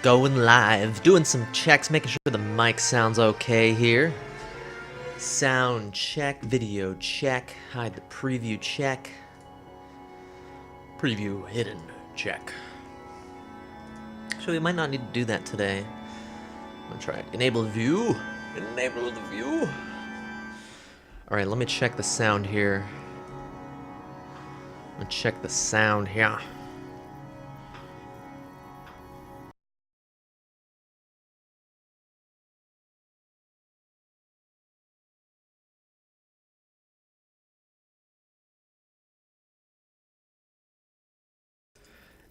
Going live, doing some checks, making sure the mic sounds okay here. Sound check, video check, hide the preview check. Preview hidden check. Actually, we might not need to do that today. I'm gonna try it. Enable view. Enable the view. Alright, let me check the sound here. I'm gonna check the sound here.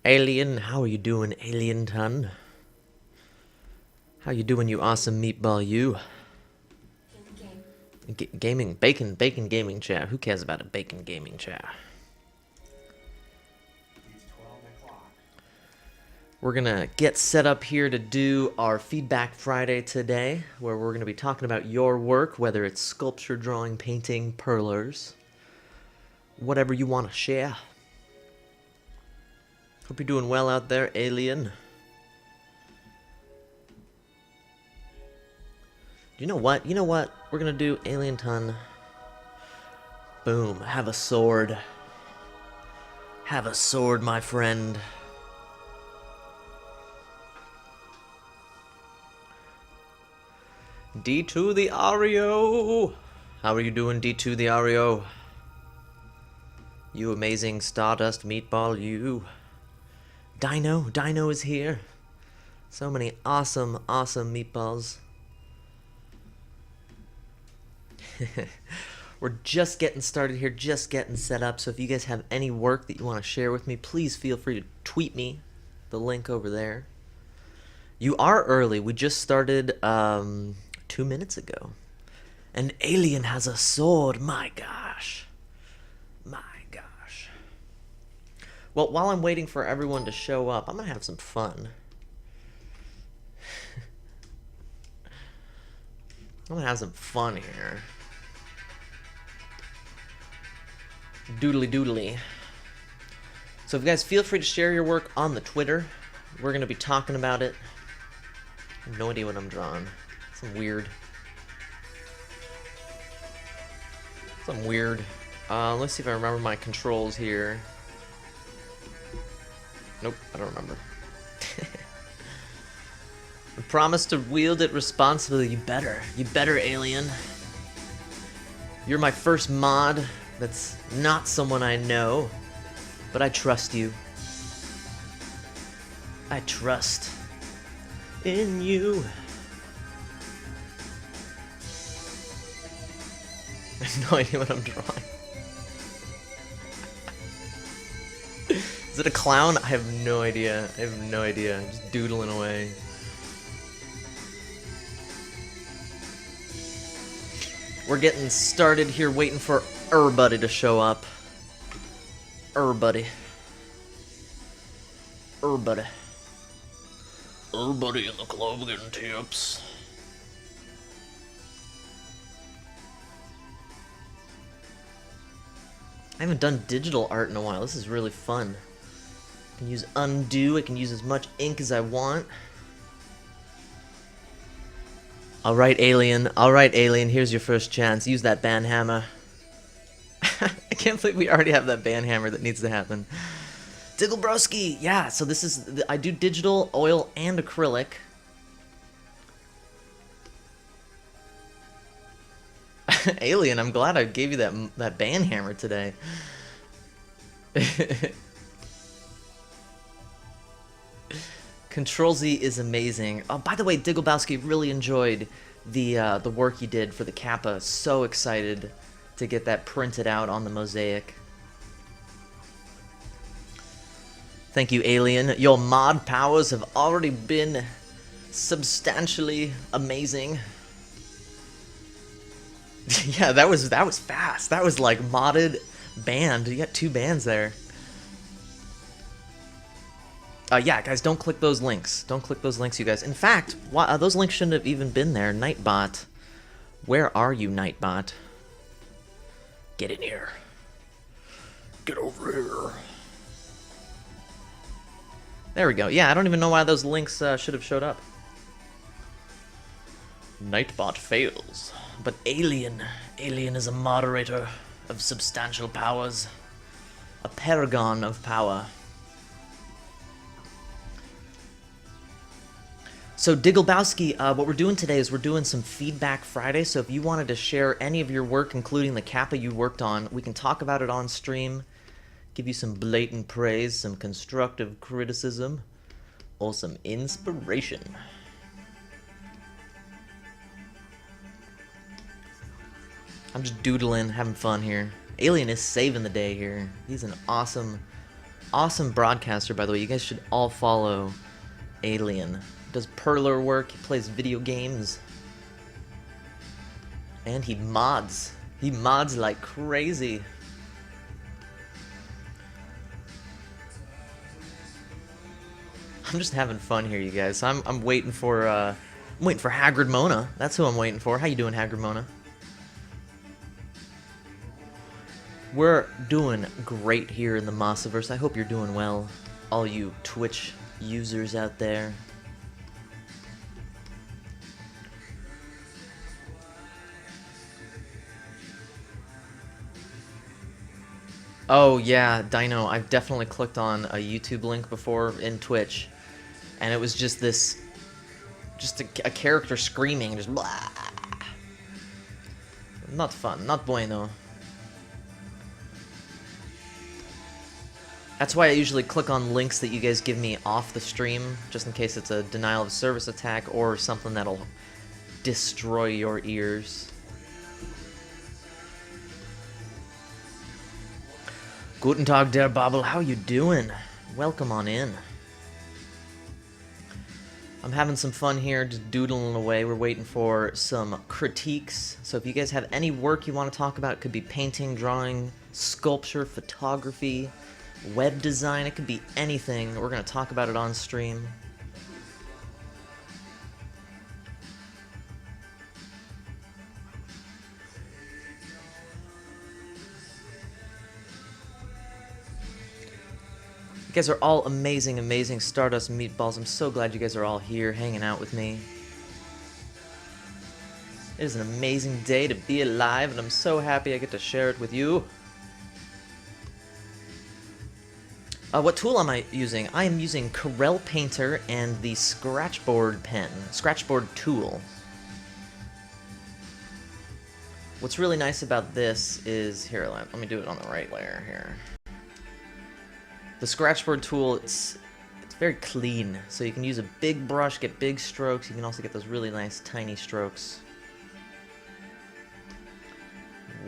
Alien, how are you doing, Alien Ton? How you doing, you awesome meatball, you? Gaming, bacon gaming chat. Who cares about a bacon gaming chat? We're gonna get set up here to do our Feedback Friday today, where we're gonna be talking about your work, whether it's sculpture, drawing, painting, perlers, whatever you want to share. Hope you're doing well out there, Alien. You know what? You know what we're gonna do, Alien Ton? Boom. Have a sword. Have a sword, my friend. D2 the Ario. How are you doing, D2 the Ario? You amazing Stardust meatball, you. Dino is here. So many awesome meatballs. We're just getting started here, just getting set up. So if you guys have any work that you want to share with me, please feel free to tweet me the link over there. You are early. We just started 2 minutes ago. An alien has a sword. My gosh. My gosh. Well, while I'm waiting for everyone to show up, I'm going to have some fun. I'm going to have some fun here. Doodly. So if you guys feel free to share your work on the Twitter. We're going to be talking about it. I have no idea what I'm drawing. Some weird. Let's see if I remember my controls here. Nope, I don't remember. I promise to wield it responsibly. You better, Alien. You're my first mod that's not someone I know, but I trust you. I trust in you. I have no idea what I'm drawing. Is it a clown? I have no idea. I'm just doodling away. We're getting started here, waiting for everybody to show up. Everybody in the club getting tips. I haven't done digital art in a while. This is really fun. I can use undo. I can use as much ink as I want. Alright, Alien. Here's your first chance. Use that band hammer. I can't believe we already have that band hammer that needs to happen. Digglebroski! Yeah, so this is... I do digital, oil, and acrylic. Alien, I'm glad I gave you that band hammer today. Control Z is amazing. Oh, by the way, Digglebowski really enjoyed the work you did for the Kappa. So excited to get that printed out on the mosaic. Thank you, Alien. Your mod powers have already been substantially amazing. Yeah, that was fast. That was like modded band. You got 2 bands there. Yeah, guys, don't click those links. Don't click those links, you guys. In fact, those links shouldn't have even been there. Nightbot. Where are you, Nightbot? Get in here. Get over here. There we go. Yeah, I don't even know why those links should have showed up. Nightbot fails. But Alien. Alien is a moderator of substantial powers. A paragon of power. So Digglebowski, what we're doing today is we're doing some Feedback Friday, so if you wanted to share any of your work, including the kappa you worked on, we can talk about it on stream, give you some blatant praise, some constructive criticism, or some inspiration. I'm just doodling, having fun here. Alien is saving the day here. He's an awesome, awesome broadcaster, by the way. You guys should all follow Alien. Does perler work, he plays video games, and he mods. He mods like crazy. I'm just having fun here, you guys. I'm waiting for Hagrid Mona. That's who I'm waiting for. How you doing, Hagrid Mona? We're doing great here in the Mossiverse. I hope you're doing well, all you Twitch users out there. Oh yeah, Dino, I've definitely clicked on a YouTube link before in Twitch, and it was just a character screaming, just blah. Not fun, not bueno. That's why I usually click on links that you guys give me off the stream, just in case it's a denial of service attack or something that'll destroy your ears. Guten Tag, der Babel. How you doing? Welcome on in. I'm having some fun here, just doodling away. We're waiting for some critiques. So if you guys have any work you want to talk about, it could be painting, drawing, sculpture, photography, web design. It could be anything. We're going to talk about it on stream. You guys are all amazing, amazing Stardust Meatballs. I'm so glad you guys are all here hanging out with me. It is an amazing day to be alive, and I'm so happy I get to share it with you. What tool am I using? I am using Corel Painter and the Scratchboard pen, Scratchboard tool. What's really nice about this is, here, let me do it on the right layer here. The Scratchboard tool, it's very clean, so you can use a big brush, get big strokes. You can also get those really nice tiny strokes.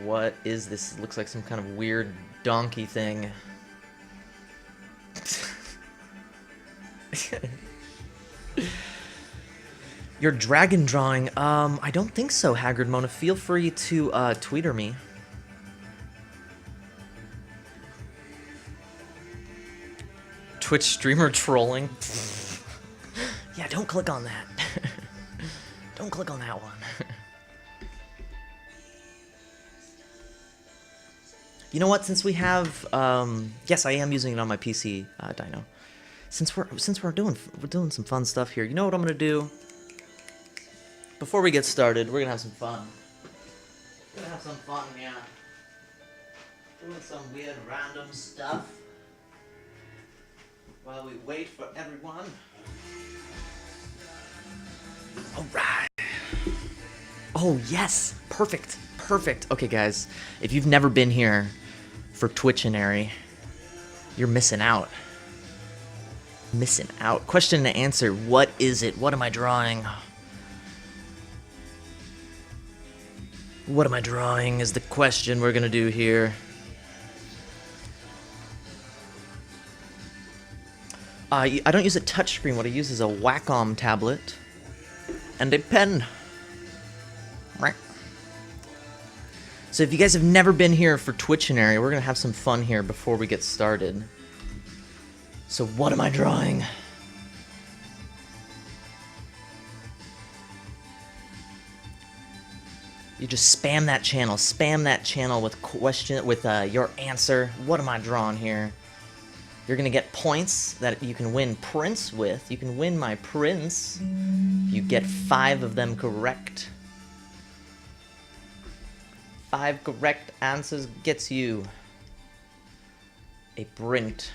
What is this? It looks like some kind of weird donkey thing. Your dragon drawing? I don't think so, Hagrid Mona. Feel free to tweeter me. Twitch streamer trolling. Yeah, don't click on that. Don't click on that one. You know what? Since we have, yes, I am using it on my PC, Dino. Since we're doing some fun stuff here. You know what I'm gonna do? Before we get started, we're gonna have some fun. We're gonna have some fun, yeah. Doing some weird random stuff. While we wait for everyone. Alright. Oh, yes. Perfect. Perfect. Okay, guys. If you've never been here for Twitchinary, you're missing out. Missing out. Question and answer. What is it? What am I drawing? What am I drawing is the question we're gonna do here. I don't use a touchscreen. What I use is a Wacom tablet and a pen. So if you guys have never been here for Twitchinary, we're gonna have some fun here before we get started. So what am I drawing? You just spam that channel with question with your answer. What am I drawing here? You're gonna get points that you can win Prince with. You can win my Prince if you get 5 of them correct. 5 correct answers gets you a Brint.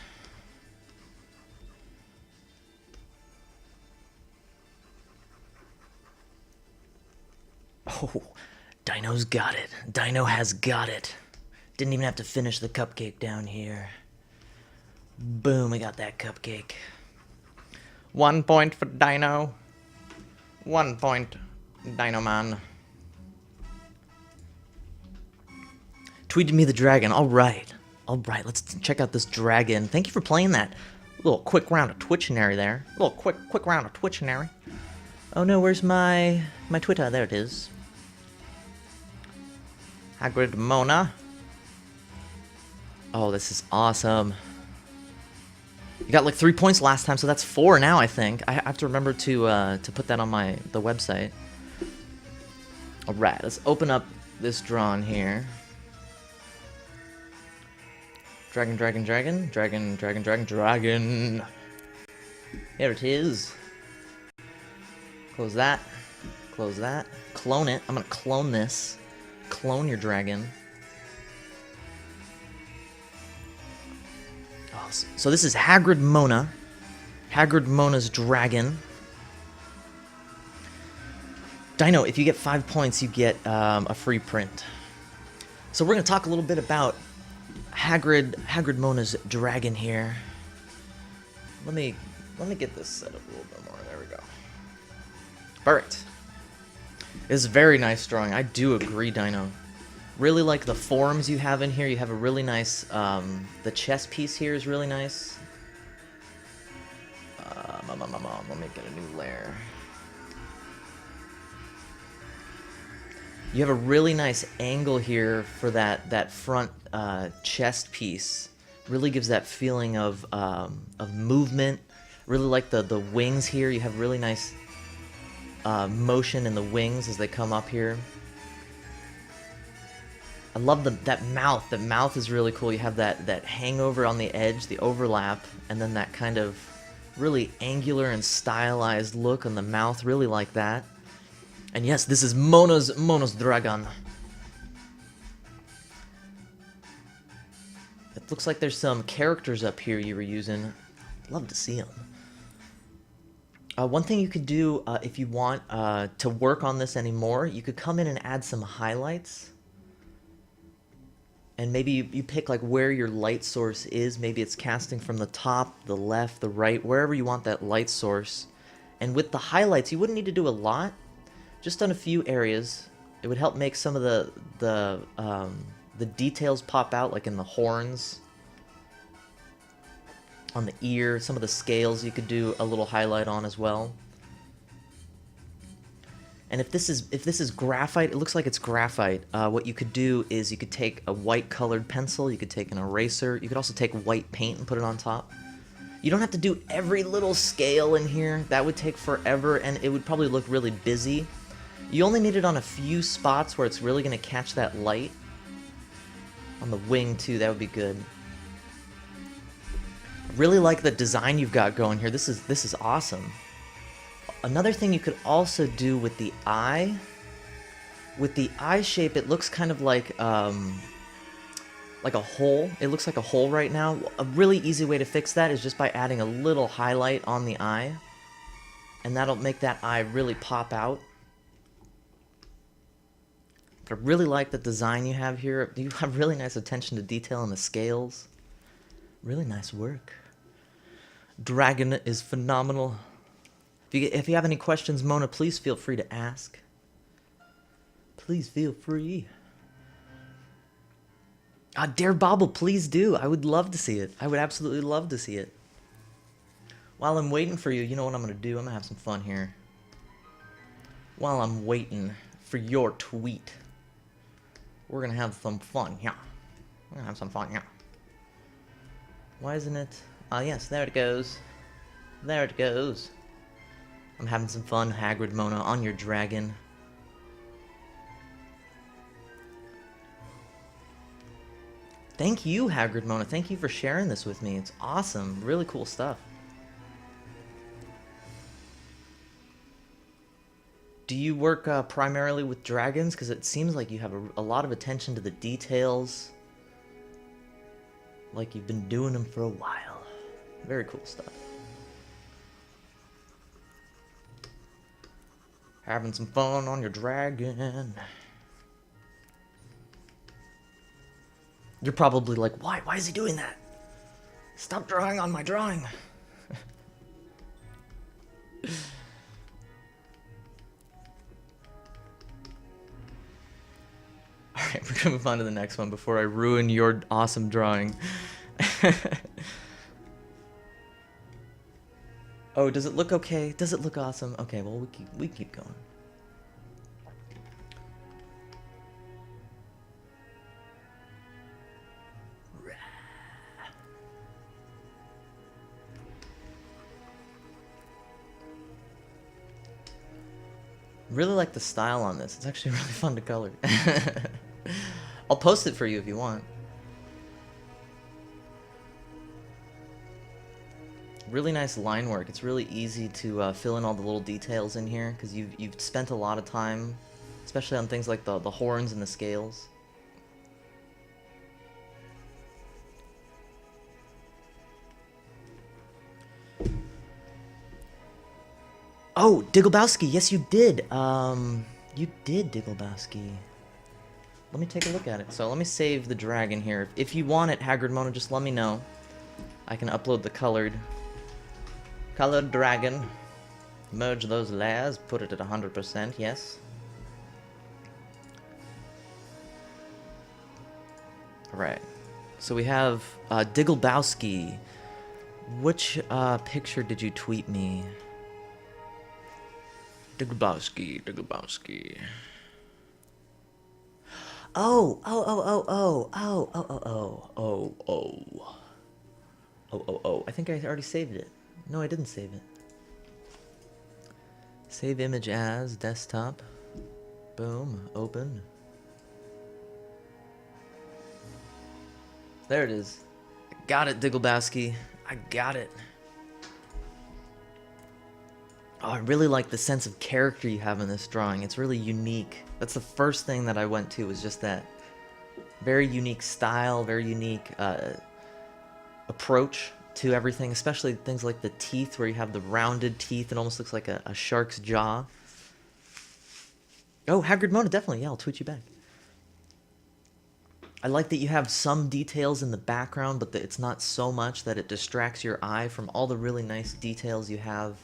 Oh, Dino's got it. Dino has got it. Didn't even have to finish the cupcake down here. Boom, I got that cupcake. 1 point for Dino. 1 point, Dino Man. Tweeted me the dragon. Alright, let's check out this dragon. Thank you for playing that. A little quick round of Twitchinary there. A little quick round of Twitchinary. Oh no, where's my Twitter? There it is. Hagrid Mona. Oh, this is awesome. You got like 3 points last time, so that's 4 now, I think. I have to remember to put that on the website. Alright, let's open up this drawing here. Dragon. Here it is. Close that. Close that. Clone it. I'm gonna clone this. Clone your dragon. Oh, so this is Hagrid Mona. Hagrid Mona's dragon. Dino, if you get 5 points, you get a free print. So we're gonna talk a little bit about Hagrid Mona's dragon here. Let me get this set up a little bit more. There we go. Alright. It's a very nice drawing. I do agree, Dino. Really like the forms you have in here. You have a really nice, the chess piece here is really nice. Let me get a new layer. You have a really nice angle here for that front chest piece. Really gives that feeling of movement. Really like the wings here. You have really nice motion in the wings as they come up here. I love that mouth. That mouth is really cool. You have that hangover on the edge, the overlap, and then that kind of really angular and stylized look on the mouth. Really like that. And yes, this is Mona's dragon. It looks like there's some characters up here you were using. Love to see them. One thing you could do if you want to work on this anymore, you could come in and add some highlights. And maybe you pick like where your light source is. Maybe it's casting from the top, the left, the right, wherever you want that light source. And with the highlights, you wouldn't need to do a lot. Just on a few areas. It would help make some of the details pop out, like in the horns, on the ear, some of the scales you could do a little highlight on as well. And if this is graphite, it looks like it's graphite. What you could do is you could take a white colored pencil, you could take an eraser, you could also take white paint and put it on top. You don't have to do every little scale in here. That would take forever and it would probably look really busy. You only need it on a few spots where it's really going to catch that light. On the wing too, that would be good. I really like the design you've got going here. This is awesome. Another thing you could also do with the eye. With the eye shape, it looks kind of like a hole. It looks like a hole right now. A really easy way to fix that is just by adding a little highlight on the eye. And that'll make that eye really pop out. But I really like the design you have here. You have really nice attention to detail in the scales. Really nice work. Dragon is phenomenal. If you have any questions, Mona, please feel free to ask. Please feel free. Dare Bobble, please do. I would love to see it. I would absolutely love to see it. While I'm waiting for you, you know what I'm going to do? I'm going to have some fun here. While I'm waiting for your tweet. We're gonna have some fun, yeah. We're gonna have some fun, yeah. Why isn't it? Oh, yes, there it goes. There it goes. I'm having some fun, Hagrid Mona, on your dragon. Thank you, Hagrid Mona. Thank you for sharing this with me. It's awesome. Really cool stuff. Do you work primarily with dragons? Because it seems like you have a lot of attention to the details. Like you've been doing them for a while. Very cool stuff. Having some fun on your dragon. You're probably like, why? Why is he doing that? Stop drawing on my drawing. Alright, we're gonna move on to the next one before I ruin your awesome drawing. Oh, does it look okay? Does it look awesome? Okay, well, we keep going. Really like the style on this. It's actually really fun to color. I'll post it for you if you want. Really nice line work. It's really easy to fill in all the little details in here because you've spent a lot of time, especially on things like the horns and the scales. Oh, Digglebowski, yes you did. You did, Digglebowski. Let me take a look at it. So let me save the dragon here. If you want it, Hagrid Mona, just let me know. I can upload the colored dragon. Merge those layers, put it at 100%, yes. Alright. So we have Digglebowski. Which picture did you tweet me? Digglebowski. Oh. I think I already saved it. No, I didn't save it. Save image as desktop. Boom. Open. There it is. I got it, Digglebowski. I got it. Oh, I really like the sense of character you have in this drawing. It's really unique. That's the first thing that I went to, was just that very unique style, very unique approach to everything, especially things like the teeth, where you have the rounded teeth. It almost looks like a shark's jaw. Oh, Hagrid Mona, definitely. Yeah, I'll tweet you back. I like that you have some details in the background, but it's not so much that it distracts your eye from all the really nice details you have.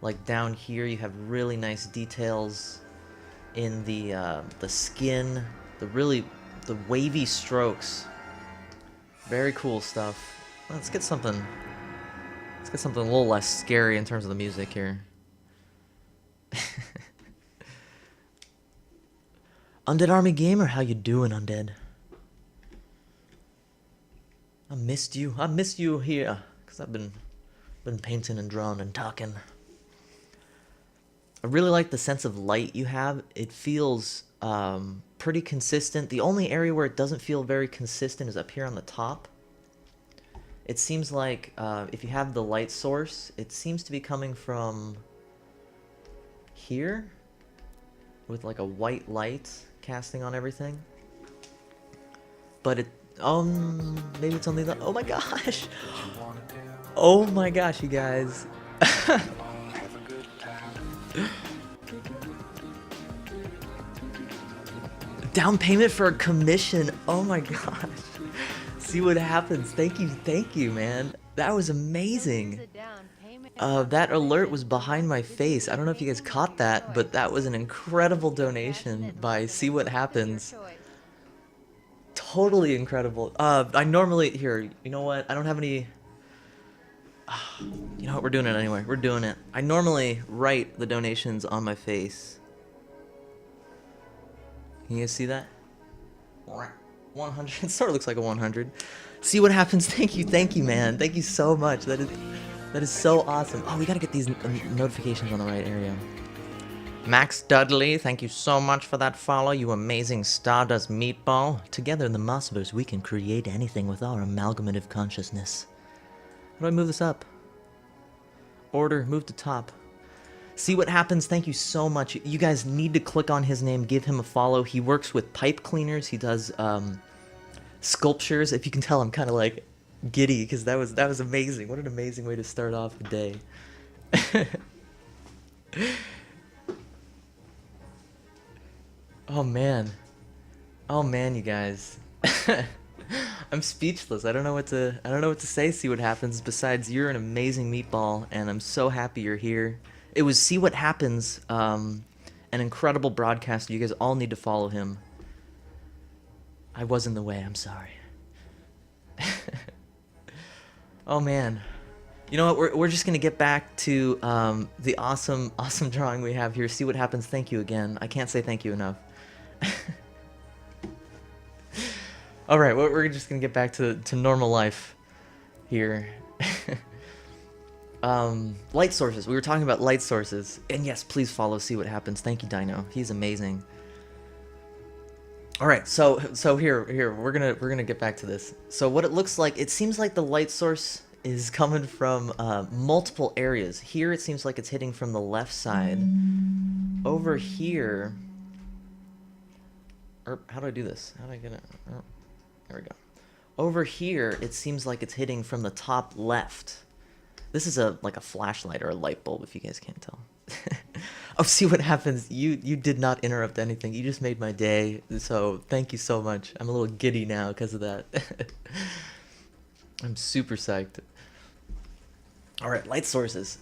Like down here, you have really nice details in the skin, the wavy strokes. Very cool stuff. Let's get something a little less scary in terms of the music here. Undead Army Gamer, how you doing, Undead? I missed you here, because I've been painting and drawing and talking. I really like the sense of light you have. It feels pretty consistent. The only area where it doesn't feel very consistent is up here on the top. It seems like if you have the light source, it seems to be coming from here with like a white light casting on everything. But it, maybe it's only the, oh my gosh. Oh my gosh, you guys. Down payment for a commission. Oh my gosh. See what happens. Thank you, man. That was amazing. That alert was behind my face. I don't know if you guys caught that, but that was an incredible donation by See What Happens. Totally incredible. I normally, here, you know what? I don't have any... You know what? We're doing it anyway. We're doing it. I normally write the donations on my face. Can you guys see that? 100. It sort of looks like a 100. See What Happens. Thank you, man. Thank you so much. That is so awesome. Oh, we gotta get these notifications on the right area. Max Dudley, thank you so much for that follow, you amazing Stardust meatball. Together in the Mossverse, we can create anything with our amalgamative consciousness. How do I move this up? Order, move to top. See what happens, thank you so much. You guys need to click on his name, give him a follow. He works with pipe cleaners, he does sculptures. If you can tell, I'm kind of like giddy because that was amazing. What an amazing way to start off the day. Oh man, you guys. I'm speechless. I don't know what to say. See what happens. Besides, you're an amazing meatball, and I'm so happy you're here. It was See What Happens, an incredible broadcaster. You guys all need to follow him. I was in the way. I'm sorry. Oh man. You know what? We're just gonna get back to the awesome drawing we have here. See What Happens. Thank you again. I can't say thank you enough. All right, well, we're just gonna get back to normal life here. Light sources. We were talking about light sources, and yes, please follow. See What Happens. Thank you, Dino. He's amazing. All right, so here we're gonna get back to this. So what it looks like, it seems like the light source is coming from multiple areas. Here it seems like it's hitting from the left side. Over here, or how do I do this? How do I get it? Oh, there we go. Over here, it seems like it's hitting from the top left. This is like a flashlight or a light bulb, if you guys can't tell. Oh, See What Happens. You did not interrupt anything. You just made my day. So thank you so much. I'm a little giddy now because of that. I'm super psyched. All right, light sources.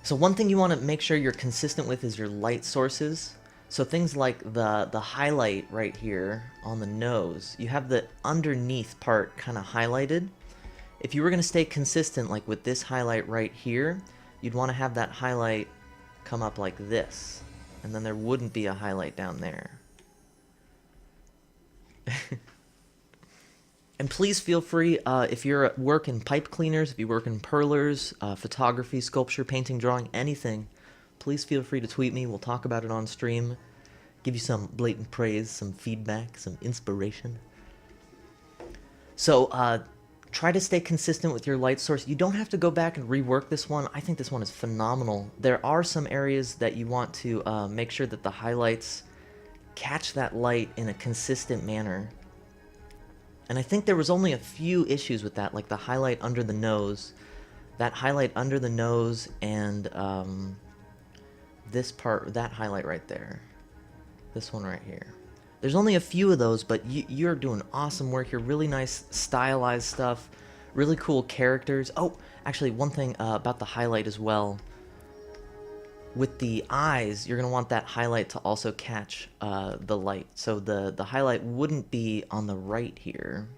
So one thing you want to make sure you're consistent with is your light sources. So things like the highlight right here on the nose, you have the underneath part kind of highlighted. If you were going to stay consistent, like with this highlight right here, you'd want to have that highlight come up like this, and then there wouldn't be a highlight down there. And please feel free, if you're at work in pipe cleaners, if you work in perlers, photography, sculpture, painting, drawing, anything, please feel free to tweet me. We'll talk about it on stream. Give you some blatant praise, some feedback, some inspiration. So try to stay consistent with your light source. You don't have to go back and rework this one. I think this one is phenomenal. There are some areas that you want to make sure that the highlights catch that light in a consistent manner. And I think there was only a few issues with that, like the highlight under the nose. That highlight under the nose and this part, that highlight right there. This one right here. There's only a few of those, but you're doing awesome work here. Really nice stylized stuff. Really cool characters. Oh, actually, one thing about the highlight as well. With the eyes, you're going to want that highlight to also catch the light. So the highlight wouldn't be on the right here.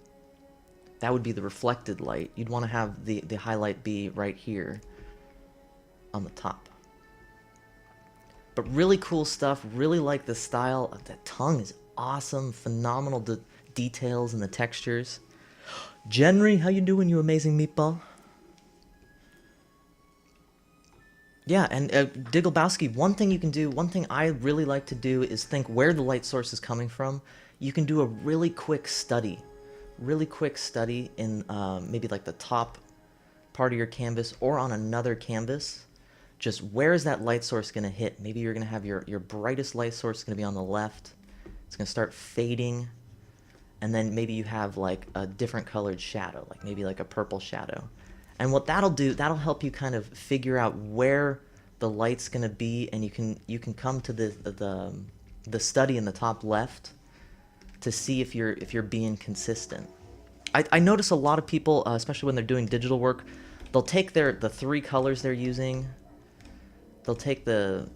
That would be the reflected light. You'd want to have the highlight be right here on the top. But really cool stuff. Really like the style. The tongue is awesome. Phenomenal details and the textures. Jenry, how you doing, you amazing meatball? Yeah, and Digglebowski, one thing you can do, one thing I really like to do is think where the light source is coming from. You can do a really quick study in maybe like the top part of your canvas or on another canvas. Just where is that light source going to hit? Maybe you're going to have your brightest light source going to be on the left. It's going to start fading. And then maybe you have like a different colored shadow, like maybe like a purple shadow. And what that'll do, that'll help you kind of figure out where the light's going to be, and you can come to the study in the top left to see if you're being consistent. I notice a lot of people, especially when they're doing digital work, they'll take the three colors they're using. They'll take the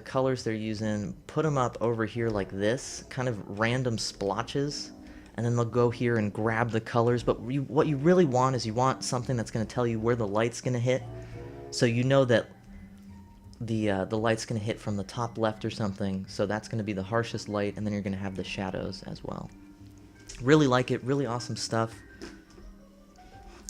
colors they're using, put them up over here like this, kind of random splotches, and then they'll go here and grab the colors. But what you really want is you want something that's going to tell you where the light's going to hit, so you know that the light's going to hit from the top left or something. So that's going to be the harshest light, and then you're going to have the shadows as well. Really like it. Really awesome stuff.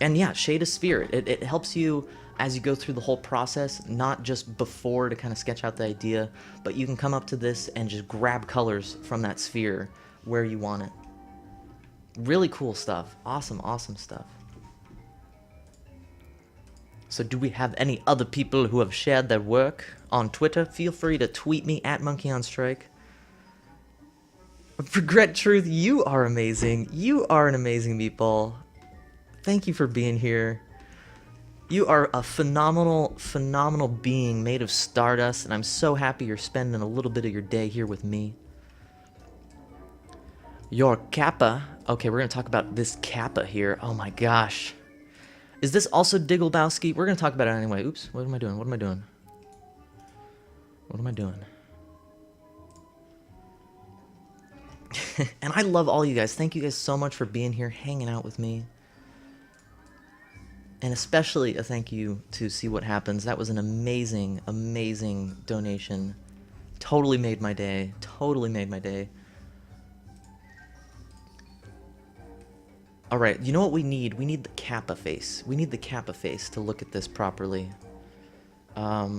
And yeah, Shade of Spirit. It helps you as you go through the whole process, not just before to kind of sketch out the idea, but you can come up to this and just grab colors from that sphere where you want it. Really cool stuff. Awesome, awesome stuff. So do we have any other people who have shared their work on Twitter? Feel free to tweet me at MonkeyOnStrike. Regret Truth, you are amazing. You are an amazing meatball. Thank you for being here. You are a phenomenal, phenomenal being made of stardust, and I'm so happy you're spending a little bit of your day here with me. Your Kappa. Okay, we're going to talk about this Kappa here. Oh my gosh. Is this also Digglebowski? We're going to talk about it anyway. Oops, what am I doing? What am I doing? What am I doing? And I love all you guys. Thank you guys so much for being here, hanging out with me. And especially a thank you to See What Happens. That was an amazing, amazing donation. Totally made my day. Totally made my day. Alright, you know what we need? We need the Kappa face. We need the Kappa face to look at this properly. Let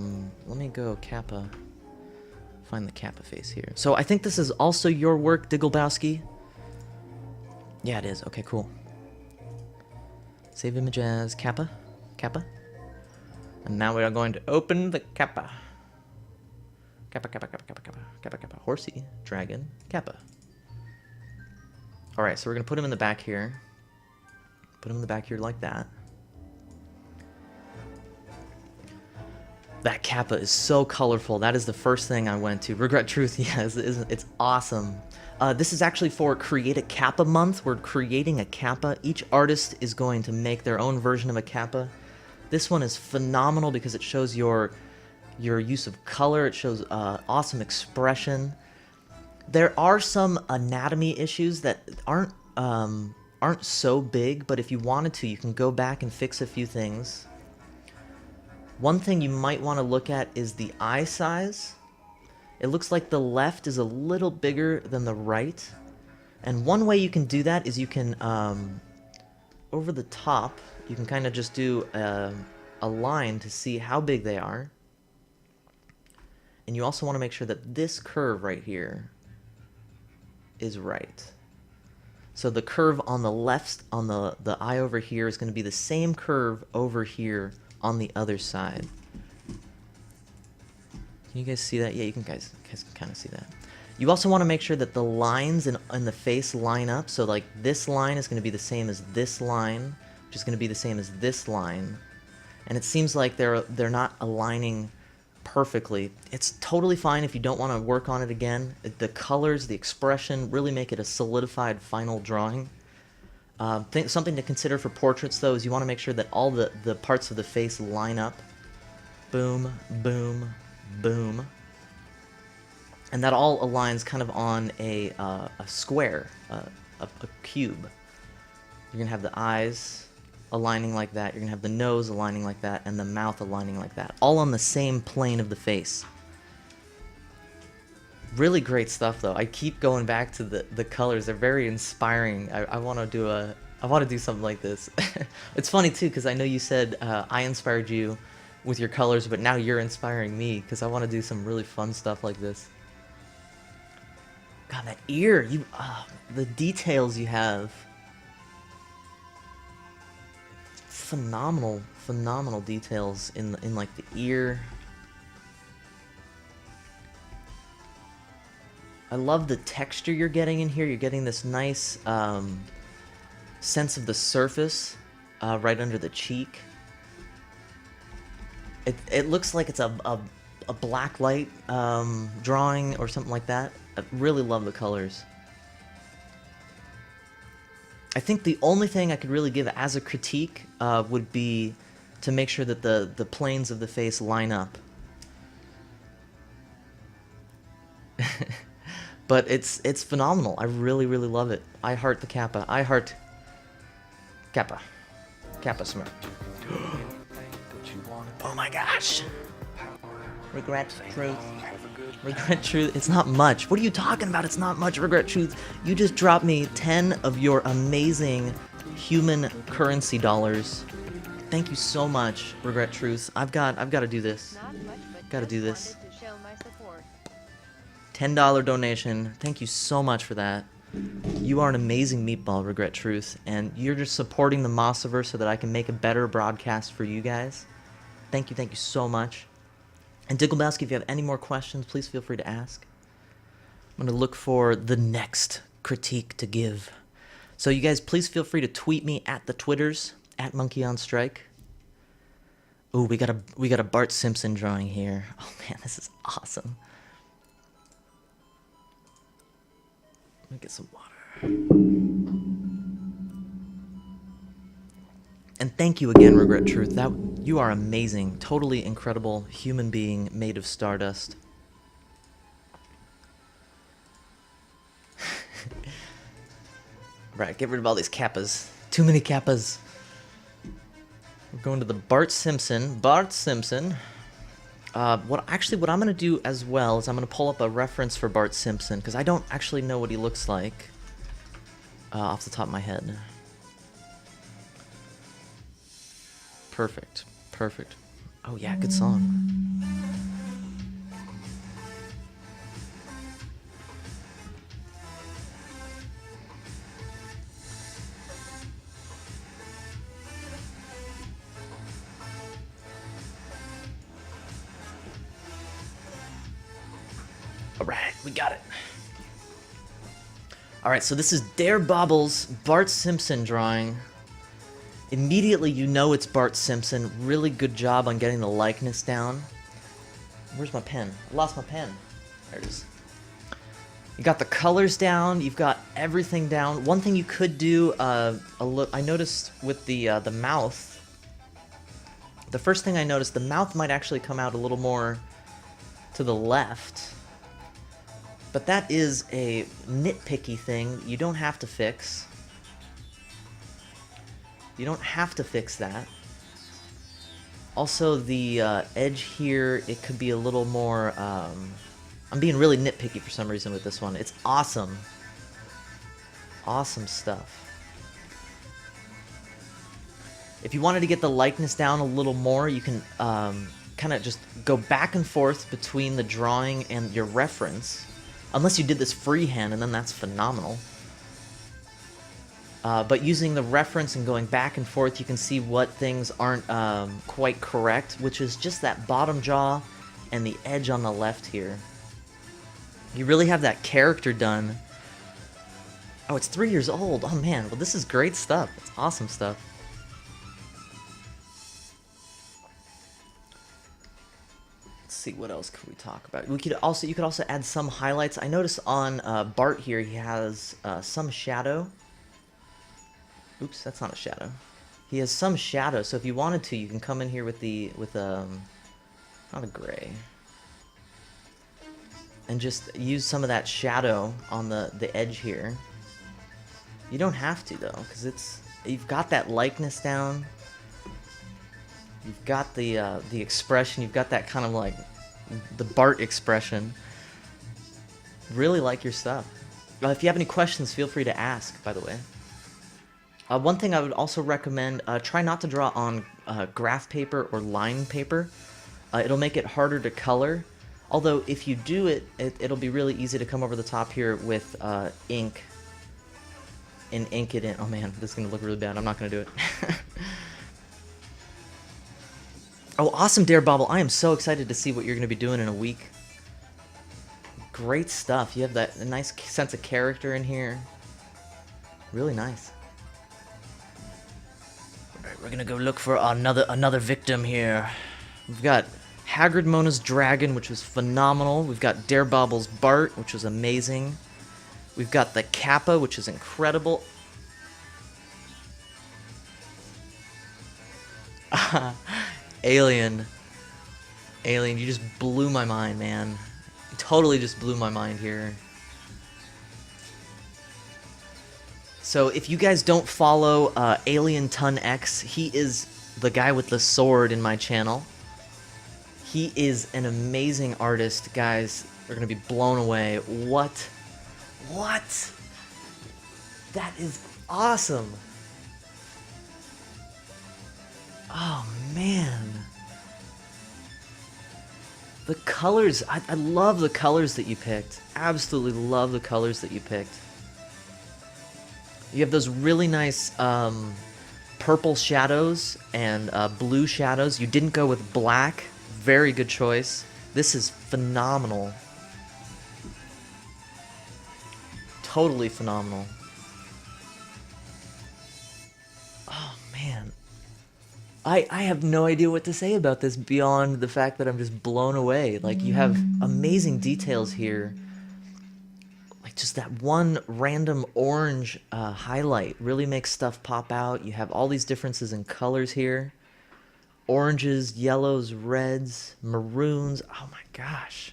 me go Kappa. Find the Kappa face here. So I think this is also your work, Digglebowski. Yeah, it is. Okay, cool. Save image as Kappa. Kappa. And now we are going to open the Kappa. Kappa, Kappa, Kappa, Kappa, Kappa, Kappa, Kappa. Horsey, dragon, Kappa. Alright, so we're going to put him in the back here. Put him in the back here like that. That Kappa is so colorful. That is the first thing I went to. Regret Truth, yes, it's awesome. This is actually for Create a Kappa month. We're creating a Kappa. Each artist is going to make their own version of a Kappa. This one is phenomenal because it shows your use of color. It shows awesome expression. There are some anatomy issues that aren't so big, but if you wanted to, you can go back and fix a few things. One thing you might want to look at is the eye size. It looks like the left is a little bigger than the right. And one way you can do that is you can, over the top, you can kind of just do a line to see how big they are. And you also want to make sure that this curve right here is right. So the curve on the left, on the eye over here, is going to be the same curve over here on the other side. Can you guys see that? Yeah, you can guys can kind of see that. You also want to make sure that the lines in the face line up. So like this line is going to be the same as this line, which is going to be the same as this line. And it seems like they're not aligning perfectly. It's totally fine if you don't want to work on it again. The colors, the expression really make it a solidified final drawing. Something to consider for portraits, though, is you want to make sure that all the parts of the face line up. Boom, boom, boom. And that all aligns kind of on a square, a cube. You're going to have the eyes aligning like that, you're going to have the nose aligning like that, and the mouth aligning like that. All on the same plane of the face. Really great stuff, though. I keep going back to the colors. They're very inspiring. I want to do something like this. It's funny too, because I know you said I inspired you with your colors, but now you're inspiring me because I want to do some really fun stuff like this. God, that ear! The details you have. Phenomenal, phenomenal details in like the ear. I love the texture you're getting in here. You're getting this nice sense of the surface right under the cheek. It looks like it's a black light drawing or something like that. I really love the colors. I think the only thing I could really give as a critique would be to make sure that the planes of the face line up. But it's phenomenal. I really, really love it. I heart the Kappa. I heart Kappa. Kappa smirk. Oh my gosh. Regret Truth. Regret Truth. It's not much. What are you talking about? It's not much, Regret Truth. You just dropped me 10 of your amazing human currency dollars. Thank you so much, Regret Truth. I've got to do this. Got to do this. $10 donation. Thank you so much for that. You are an amazing meatball, Regret Truth, and you're just supporting the Mossiverse so that I can make a better broadcast for you guys. Thank you so much. And Digglebowski, if you have any more questions, please feel free to ask. I'm going to look for the next critique to give. So you guys, please feel free to tweet me at the Twitters, at Monkey on Strike. Ooh, we got a Bart Simpson drawing here. Oh man, this is awesome. Let me get some water. And thank you again, Regret Truth. You are amazing, totally incredible human being made of stardust. Right, get rid of all these kappas. Too many kappas. We're going to the Bart Simpson. Bart Simpson. What I'm going to do as well is I'm going to pull up a reference for Bart Simpson, because I don't actually know what he looks like off the top of my head. Perfect. Perfect. Oh yeah, good song. Alright, we got it. Alright, so this is Dare Bobble's Bart Simpson drawing. Immediately you know it's Bart Simpson. Really good job on getting the likeness down. Where's my pen? I lost my pen. There it is. You got the colors down, you've got everything down. One thing you could do, I noticed with the mouth, the first thing I noticed, the mouth might actually come out a little more to the left. But that is a nitpicky thing you don't have to fix. You don't have to fix that. Also, the edge here, it could be a little more... I'm being really nitpicky for some reason with this one. It's awesome. Awesome stuff. If you wanted to get the likeness down a little more, you can kind of just go back and forth between the drawing and your reference. Unless you did this freehand, and then that's phenomenal. But using the reference and going back and forth, you can see what things aren't quite correct, which is just that bottom jaw and the edge on the left here. You really have that character done. Oh, it's 3 years old. Oh man, well this is great stuff. It's awesome stuff. See what else could we talk about. You could also add some highlights. I noticed on Bart here he has some shadow. Oops, that's not a shadow. He has some shadow, so if you wanted to, you can come in here with not a gray, and just use some of that shadow on the edge here. You don't have to though, because you've got that likeness down. You've got the expression. You've got that kind of like the Bart expression. Really like your stuff. If you have any questions, feel free to ask, by the way. One thing I would also recommend, try not to draw on graph paper or line paper. It'll make it harder to color. Although if you do it'll be really easy to come over the top here with ink and ink it in. Oh man, this is going to look really bad. I'm not going to do it. Oh, awesome, Dare Bobble. I am so excited to see what you're going to be doing in a week. Great stuff. You have a nice sense of character in here. Really nice. Alright, we're going to go look for another victim here. We've got Haggard Mona's Dragon, which was phenomenal. We've got Dare Bobble's Bart, which was amazing. We've got the Kappa, which is incredible. Alien, you just blew my mind, man. You totally just blew my mind here. So if you guys don't follow Alien Ton X, he is the guy with the sword in my channel. He is an amazing artist, guys. They're gonna be blown away. What? That is awesome. man. The colors, I love the colors that you picked. Absolutely love the colors that you picked. You have those really nice purple shadows and blue shadows. You didn't go with black. Very good choice. This is phenomenal. Totally phenomenal. Oh, man. I have no idea what to say about this beyond the fact that I'm just blown away. Like, you have amazing details here. Like, just that one random orange highlight really makes stuff pop out. You have all these differences in colors here. Oranges, yellows, reds, maroons. Oh my gosh.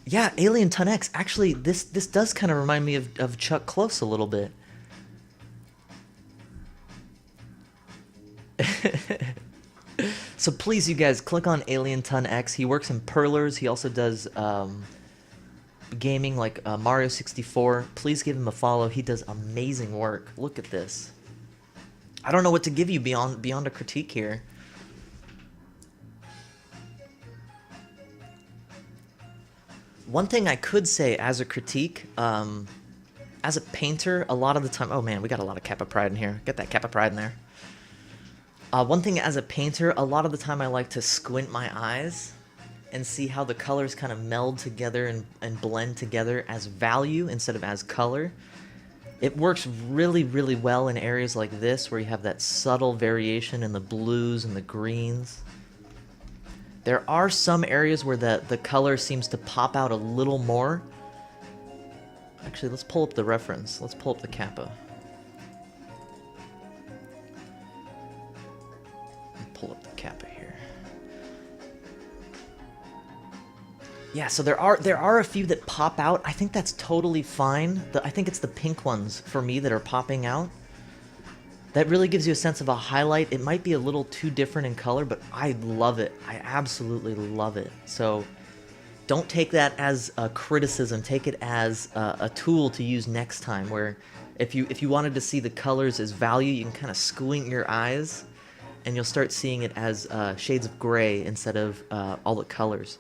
Yeah, Alien Ton X. Actually, this does kind of remind me of Chuck Close a little bit. So please, you guys, click on Alien Ton X. He works in Perlers. He also does gaming like Mario 64. Please give him a follow. He does amazing work. Look at this. I don't know what to give you beyond a critique here. One thing I could say as a critique, as a painter, a lot of the time... Oh man, we got a lot of Kappa Pride in here. Get that Kappa Pride in there. One thing as a painter, a lot of the time I like to squint my eyes and see how the colors kind of meld together and blend together as value instead of as color. It works really, really well in areas like this where you have that subtle variation in the blues and the greens. There are some areas where the color seems to pop out a little more. Actually, let's pull up the reference. Let's pull up the Kappa. Pull up the Kappa here. Yeah, so there are a few that pop out. I think that's totally fine. I think it's the pink ones for me that are popping out. That really gives you a sense of a highlight. It might be a little too different in color, but I love it. I absolutely love it. So don't take that as a criticism. Take it as a tool to use next time, where if you wanted to see the colors as value, you can kind of squint your eyes and you'll start seeing it as shades of gray instead of all the colors.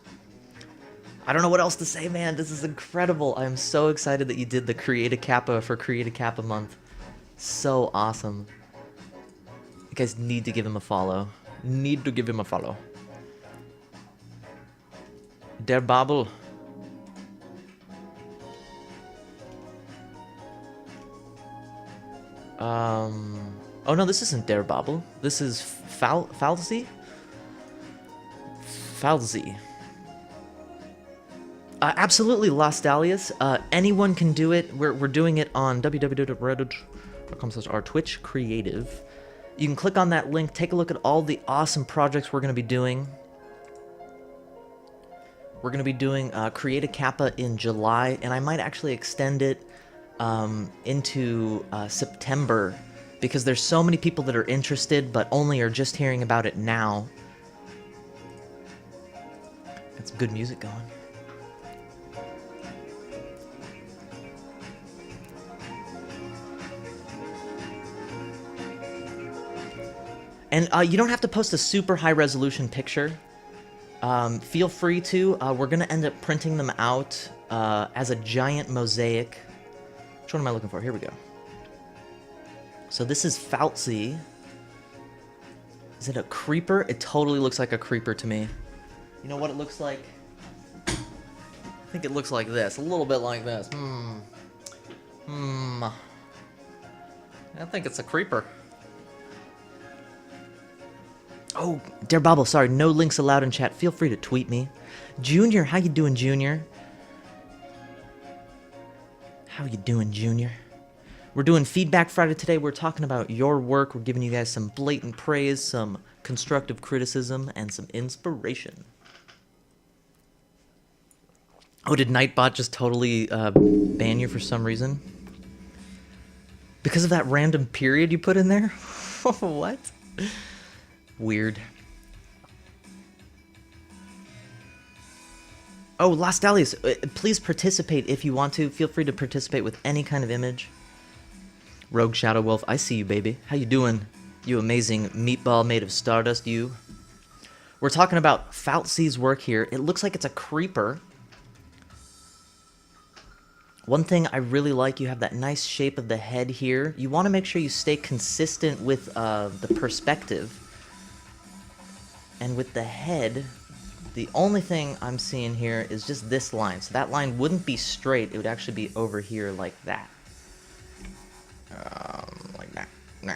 I don't know what else to say, man. This is incredible. I'm so excited that you did the Create a Kappa for Create a Kappa month. So awesome. You guys need to give him a follow. Need to give him a follow. Der Babel. Oh no, this isn't Der Babel. This is Falzi? Falzi. Absolutely, Las Dahlias. Anyone can do it. We're doing it on www.reddit.com/r/Twitch Creative. You can click on that link, take a look at all the awesome projects we're going to be doing. We're going to be doing Create a Kappa in July, and I might actually extend it into September, because there's so many people that are interested but only are just hearing about it now. Got some good music going. And you don't have to post a super high resolution picture. Feel free to. We're going to end up printing them out as a giant mosaic. Which one am I looking for? Here we go. So this is Falzi. Is it a creeper? It totally looks like a creeper to me. You know what it looks like? I think it looks like this. A little bit like this. I think it's a creeper. Oh, Der Babel, sorry, no links allowed in chat. Feel free to tweet me. Junior, how you doing, Junior? How you doing, Junior? We're doing Feedback Friday today. We're talking about your work. We're giving you guys some blatant praise, some constructive criticism, and some inspiration. Oh, did Nightbot just totally ban you for some reason? Because of that random period you put in there? What? Weird. Oh, Las Dahlias, please participate if you want to. Feel free to participate with any kind of image. Rogue Shadow Wolf, I see you, baby. How you doing? You amazing meatball made of stardust, you. We're talking about Faltzy's work here. It looks like it's a creeper. One thing I really like, you have that nice shape of the head here. You want to make sure you stay consistent with the perspective. And with the head, the only thing I'm seeing here is just this line. So that line wouldn't be straight. It would actually be over here like that. Like that. Nah.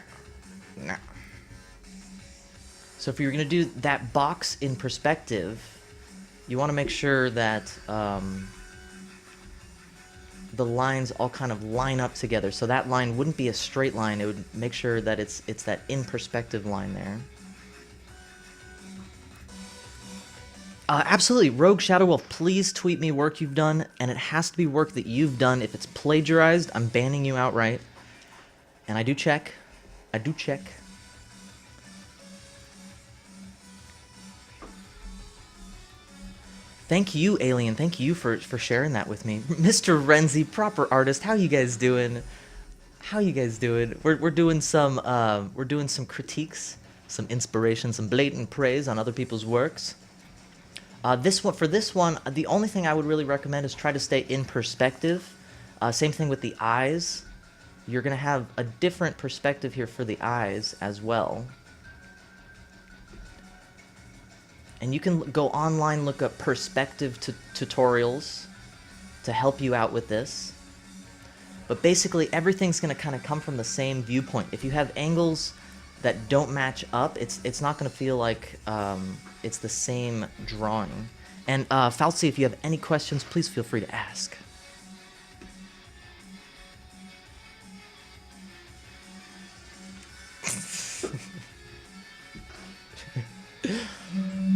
Nah. So if you're going to do that box in perspective, you want to make sure that the lines all kind of line up together. So that line wouldn't be a straight line. It would make sure that it's that in perspective line there. Absolutely. Rogue Shadow Wolf, please tweet me work you've done, and it has to be work that you've done. If it's plagiarized, I'm banning you outright. And I do check. I do check. Thank you, Alien. Thank you for sharing that with me. Mr. Renzi, proper artist. How you guys doing? How you guys doing? We're doing some critiques, some inspiration, some blatant praise on other people's works. This one, the only thing I would really recommend is try to stay in perspective. Same thing with the eyes. You're gonna have a different perspective here for the eyes as well. And you can go online, look up perspective tutorials to help you out with this. But basically, everything's going to kind of come from the same viewpoint. If you have angles that don't match up, it's not going to feel like it's the same drawing. And Falsy, if you have any questions, please feel free to ask.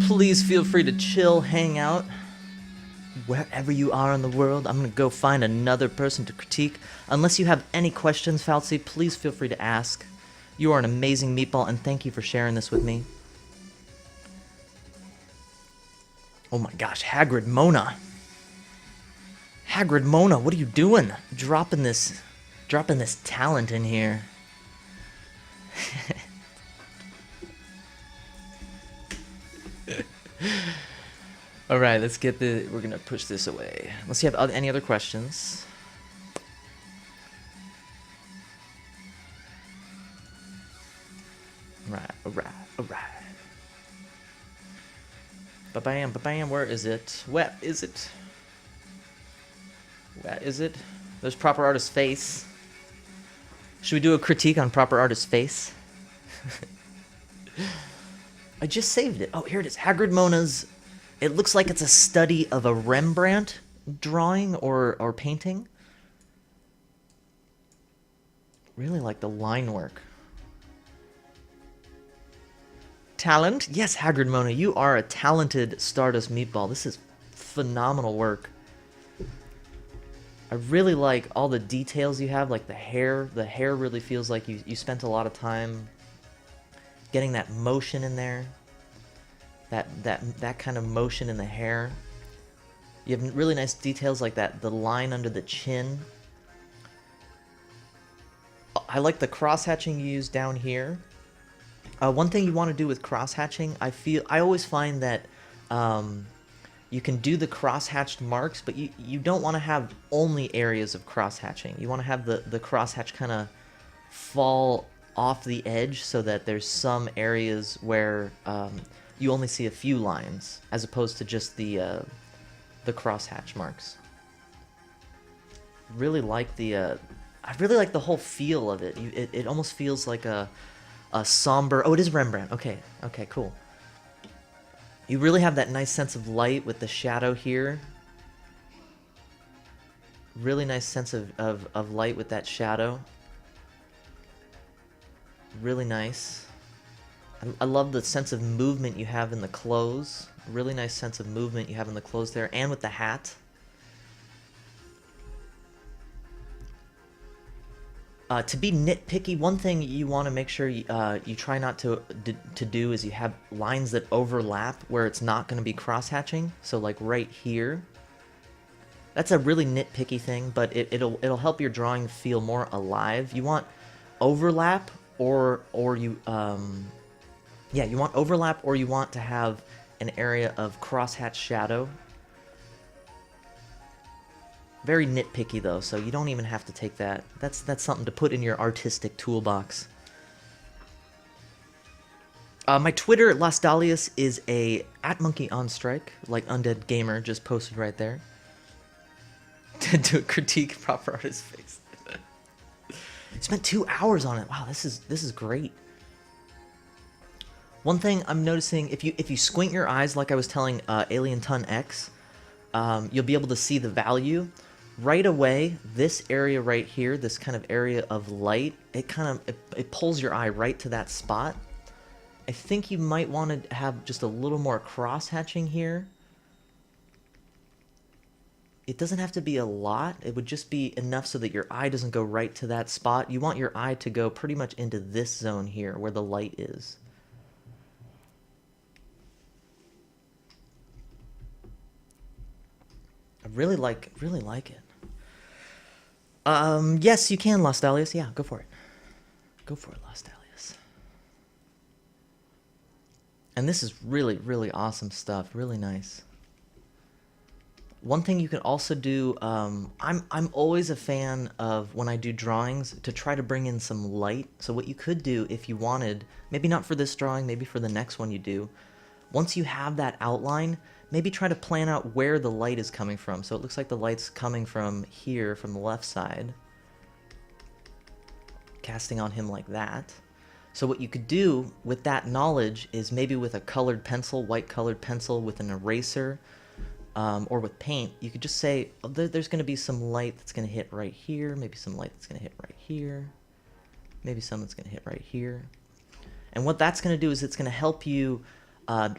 Please feel free to chill, hang out, wherever you are in the world. I'm going to go find another person to critique. Unless you have any questions, Falsy, please feel free to ask. You are an amazing meatball, and thank you for sharing this with me. Oh my gosh, Hagrid Mona. Hagrid Mona, what are you doing? Dropping this talent in here. All right, we're gonna push this away. Unless you have any other questions. All right. Ba-bam, where is it? Where is it? Where is it? There's Proper Artist's face. Should we do a critique on Proper Artist's face? I just saved it. Oh, here it is. Hagrid Mona's. It looks like it's a study of a Rembrandt drawing or painting. Really like the line work. Talent? Yes, Hagrid Mona, you are a talented Stardust meatball. This is phenomenal work. I really like all the details you have, like the hair. The hair really feels like you spent a lot of time getting that motion in there. That kind of motion in the hair. You have really nice details like that, the line under the chin. I like the cross-hatching you use down here. One thing you want to do with cross-hatching, I always find that you can do the cross-hatched marks, but you don't want to have only areas of cross-hatching. You want to have the cross-hatch kind of fall off the edge so that there's some areas where you only see a few lines, as opposed to just the crosshatch marks. Really like I really like the whole feel of it. It almost feels like a somber. Oh, it is Rembrandt. Okay, cool. You really have that nice sense of light with the shadow here. Really nice sense of light with that shadow. Really nice. I love the sense of movement you have in the clothes. Really nice sense of movement you have in the clothes there, and with the hat. To be nitpicky, one thing you want to make sure you try not to do is you have lines that overlap where it's not going to be cross-hatching. So like right here. That's a really nitpicky thing, but it'll help your drawing feel more alive. You want overlap or you yeah, you want overlap, or you want to have an area of crosshatch shadow. Very nitpicky though, so you don't even have to take that. That's something to put in your artistic toolbox. My Twitter, Las Dahlias, is a @monkeyonstrike, like Undead Gamer just posted right there. To critique proper artist face. Spent 2 hours on it. Wow, this is great. One thing I'm noticing, if you squint your eyes, like I was telling Alien Ton X, you'll be able to see the value. Right away, this area right here, this kind of area of light, it pulls your eye right to that spot. I think you might want to have just a little more cross-hatching here. It doesn't have to be a lot. It would just be enough so that your eye doesn't go right to that spot. You want your eye to go pretty much into this zone here where the light is. I really like it. Yes, you can, Las Dahlias. Yeah, go for it. Go for it, Las Dahlias. And this is really, really awesome stuff. Really nice. One thing you can also do, I'm always a fan of, when I do drawings, to try to bring in some light. So what you could do if you wanted, maybe not for this drawing, maybe for the next one you do, once you have that outline, maybe try to plan out where the light is coming from. So it looks like the light's coming from here, from the left side. Casting on him like that. So what you could do with that knowledge is maybe with a colored pencil, white colored pencil with an eraser, or with paint, you could just say, oh, there's going to be some light that's going to hit right here, maybe some light that's going to hit right here, maybe some that's going to hit right here. And what that's going to do is it's going to help you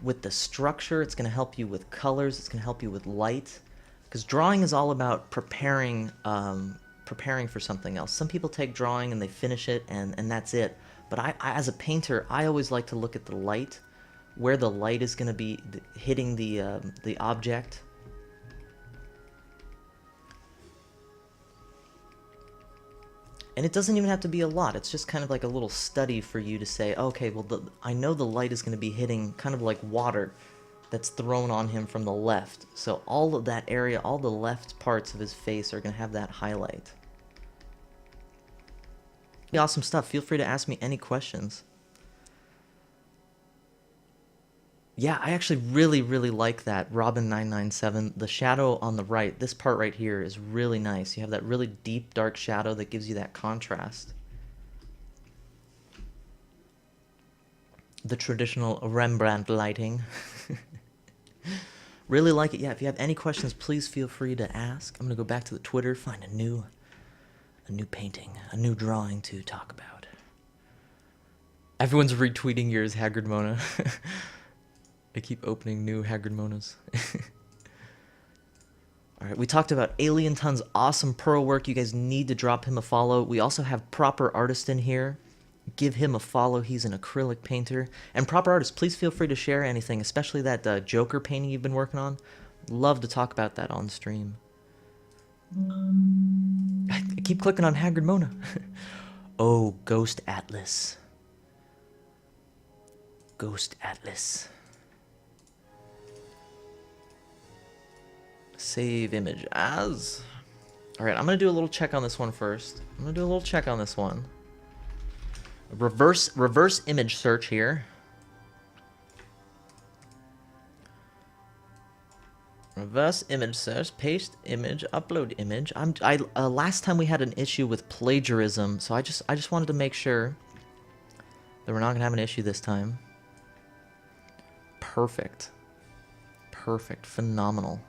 with the structure, it's going to help you with colors, it's going to help you with light, because drawing is all about preparing for something else. Some people take drawing and they finish it and that's it. But I, as a painter, I always like to look at the light, where the light is going to be hitting the object. And it doesn't even have to be a lot. It's just kind of like a little study for you to say, okay, well, I know the light is going to be hitting kind of like water that's thrown on him from the left. So all of that area, all the left parts of his face are going to have that highlight. Awesome stuff. Feel free to ask me any questions. Yeah, I actually really, really like that. Robin997, the shadow on the right, this part right here is really nice. You have that really deep, dark shadow that gives you that contrast. The traditional Rembrandt lighting. Really like it. Yeah, if you have any questions, please feel free to ask. I'm going to go back to the Twitter, find a new painting, a new drawing to talk about. Everyone's retweeting yours, Haggard Mona. I keep opening new Haggard Monas. Alright, we talked about Alien Ton's awesome Pearl work. You guys need to drop him a follow. We also have Proper Artist in here. Give him a follow. He's an acrylic painter. And Proper Artist, please feel free to share anything, especially that Joker painting you've been working on. Love to talk about that on stream. I keep clicking on Haggard Mona. Oh, Ghost Atlas. Ghost Atlas. Save image as. Alright, I'm going to do a little check on this one first. I'm going to do a little check on this one. Reverse image search here. Reverse image search, paste image, upload image. Last time we had an issue with plagiarism, so I just wanted to make sure that we're not going to have an issue this time. Perfect. Perfect. Phenomenal.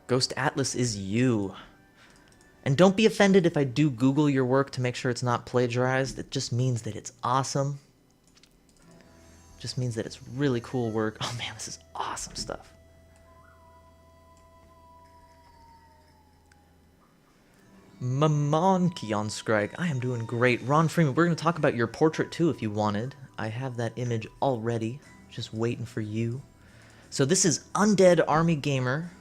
Ghost Atlas is you. And don't be offended if I do Google your work to make sure it's not plagiarized. It just means that it's awesome. It just means that it's really cool work. Oh man, this is awesome stuff. Monkey on Scrag. I am doing great. Ron Freeman, we're going to talk about your portrait too if you wanted. I have that image already. Just waiting for you. So this is Undead Army Gamer.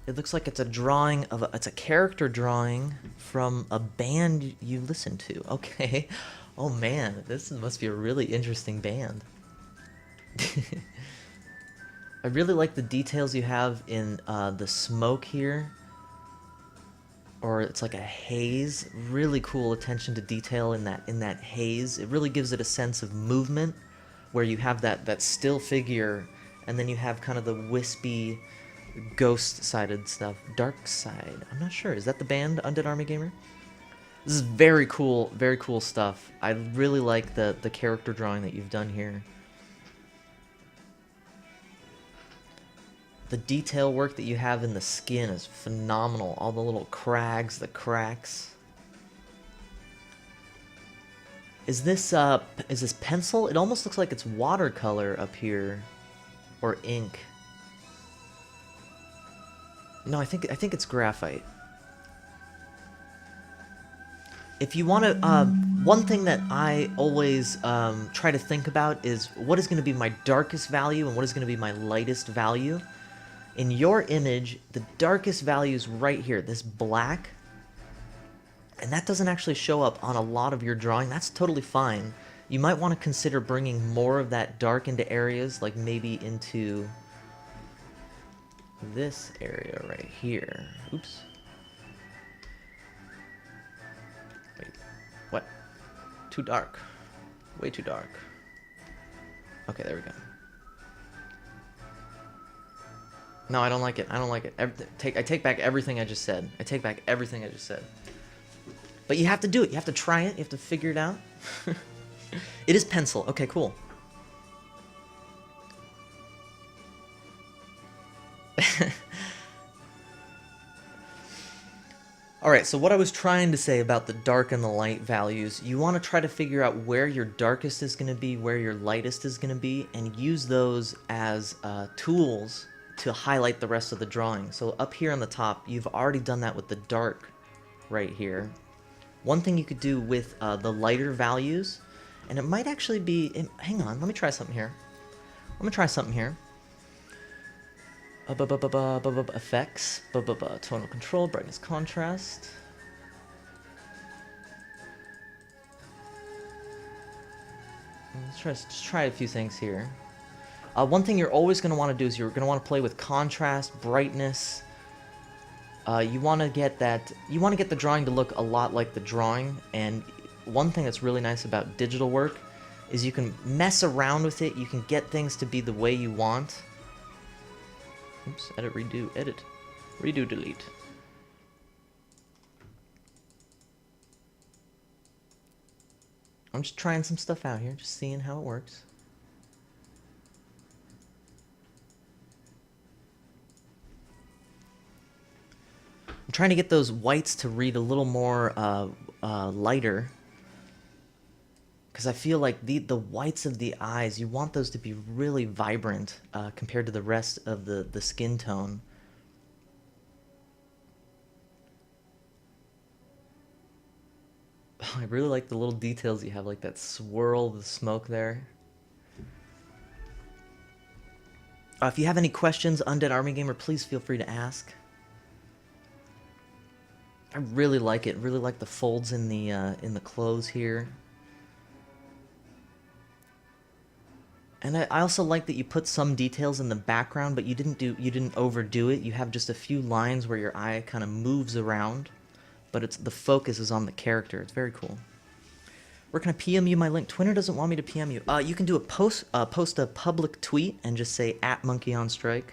It looks like it's a drawing of it's a character drawing from a band you listen to. Okay. Oh man, this must be a really interesting band. I really like the details you have in the smoke here. Or it's like a haze. Really cool attention to detail in that haze. It really gives it a sense of movement where you have that still figure and then you have kind of the wispy ghost-sided stuff. Dark Side. I'm not sure. Is that the band Undead Army Gamer? This is very cool stuff. I really like the character drawing that you've done here. The detail work that you have in the skin is phenomenal. All the little crags, the cracks. Is this pencil? It almost looks like it's watercolor up here, or ink. No, I think it's graphite. If you want to, one thing that I always try to think about is what is going to be my darkest value and what is going to be my lightest value. In your image, the darkest value is right here, this black. And that doesn't actually show up on a lot of your drawing. That's totally fine. You might want to consider bringing more of that dark into areas, like maybe into this area right here. Oops. Wait, what? Too dark. Way too dark. Okay, there we go. No, I don't like it. I don't like it. I take back everything I just said. I take back everything I just said. But you have to do it. You have to try it. You have to figure it out. It is pencil. Okay, cool. Alright, so what I was trying to say about the dark and the light values, you want to try to figure out where your darkest is going to be, where your lightest is going to be, and use those as tools to highlight the rest of the drawing. So up here on the top, you've already done that with the dark right here. One thing you could do with the lighter values, and it might actually be... hang on, let me try something here. Effects, tonal control, brightness, contrast. Let's try a few things here. One thing you're always going to want to do is you're going to want to play with contrast, brightness. You want to get the drawing to look a lot like the drawing, and one thing that's really nice about digital work is you can mess around with it. You can get things to be the way you want. Oops, edit, redo, delete. I'm just trying some stuff out here, just seeing how it works. I'm trying to get those whites to read a little more lighter, because I feel like the whites of the eyes, you want those to be really vibrant compared to the rest of the skin tone. I really like the little details you have, like that swirl of the smoke there. If you have any questions, Undead Army Gamer, please feel free to ask. I really like it. Really like the folds in the clothes here. And I also like that you put some details in the background, but you didn't overdo it. You have just a few lines where your eye kind of moves around, but the focus is on the character. It's very cool. Where can I PM you my link? Twitter doesn't want me to PM you. You can do post a public tweet and just say @monkeyonstrike.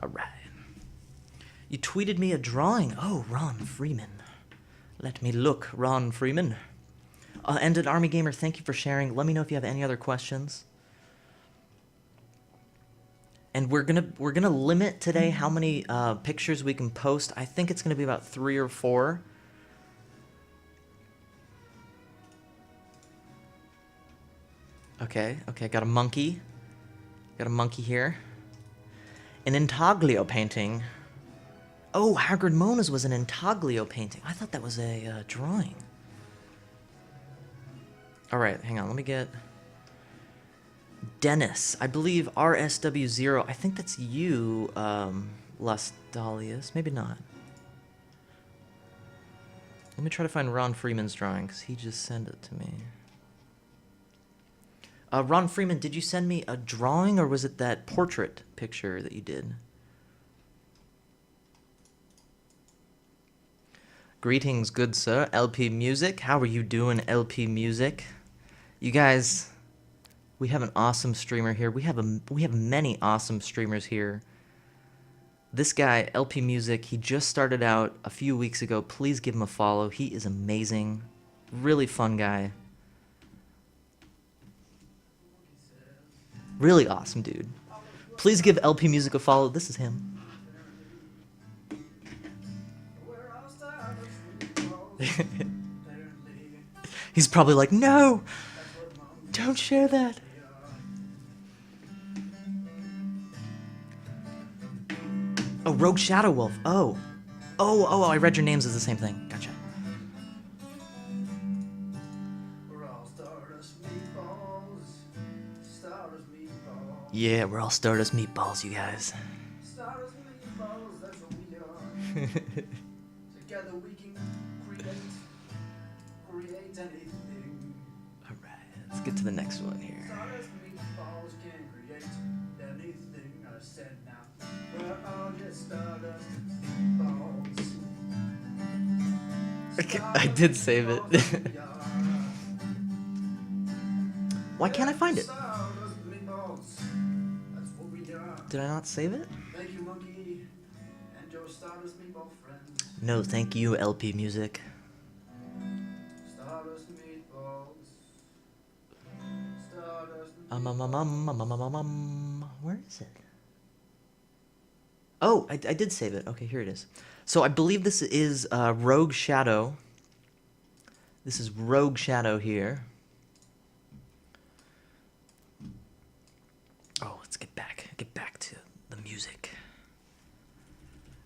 Alright. You tweeted me a drawing. Oh, Ron Freeman. Let me look, Ron Freeman. Ended Army Gamer, thank you for sharing. Let me know if you have any other questions. And we're gonna limit today how many pictures we can post. I think it's gonna be about 3 or 4. Okay, got a monkey. Got a monkey here. An intaglio painting. Oh, Hagrid Mona's was an intaglio painting. I thought that was a drawing. Alright, hang on, let me get... Dennis, I believe RSW0. I think that's you, Las Dahlias. Maybe not. Let me try to find Ron Freeman's drawing, because he just sent it to me. Ron Freeman, did you send me a drawing, or was it that portrait picture that you did? Greetings, good sir. LP Music. How are you doing, LP Music? You guys, we have an awesome streamer here. We have many awesome streamers here. This guy, LP Music, he just started out a few weeks ago. Please give him a follow. He is amazing. Really fun guy. Really awesome dude. Please give LP Music a follow. This is him. He's probably like, no, don't share that. Oh, Rogue Shadow Wolf. Oh, I read your names as the same thing. Gotcha. Yeah, we're all Stardust meatballs, you guys. Stardust meatballs, that's what we are. Together we can create anything. Alright, let's get to the next one here. Stardust meatballs can create anything. I said now. We're all just Stardust meatballs. I did save it. Why can't I find it? Did I not save it? Thank you, Monkey, and your Stardust Meatball friends. No, thank you, LP Music. Stardust Meatballs. Stardust Meatballs. Where is it? Oh, I did save it. Okay, here it is. So I believe this is Rogue Shadow. This is Rogue Shadow here. Oh, let's get back to the music.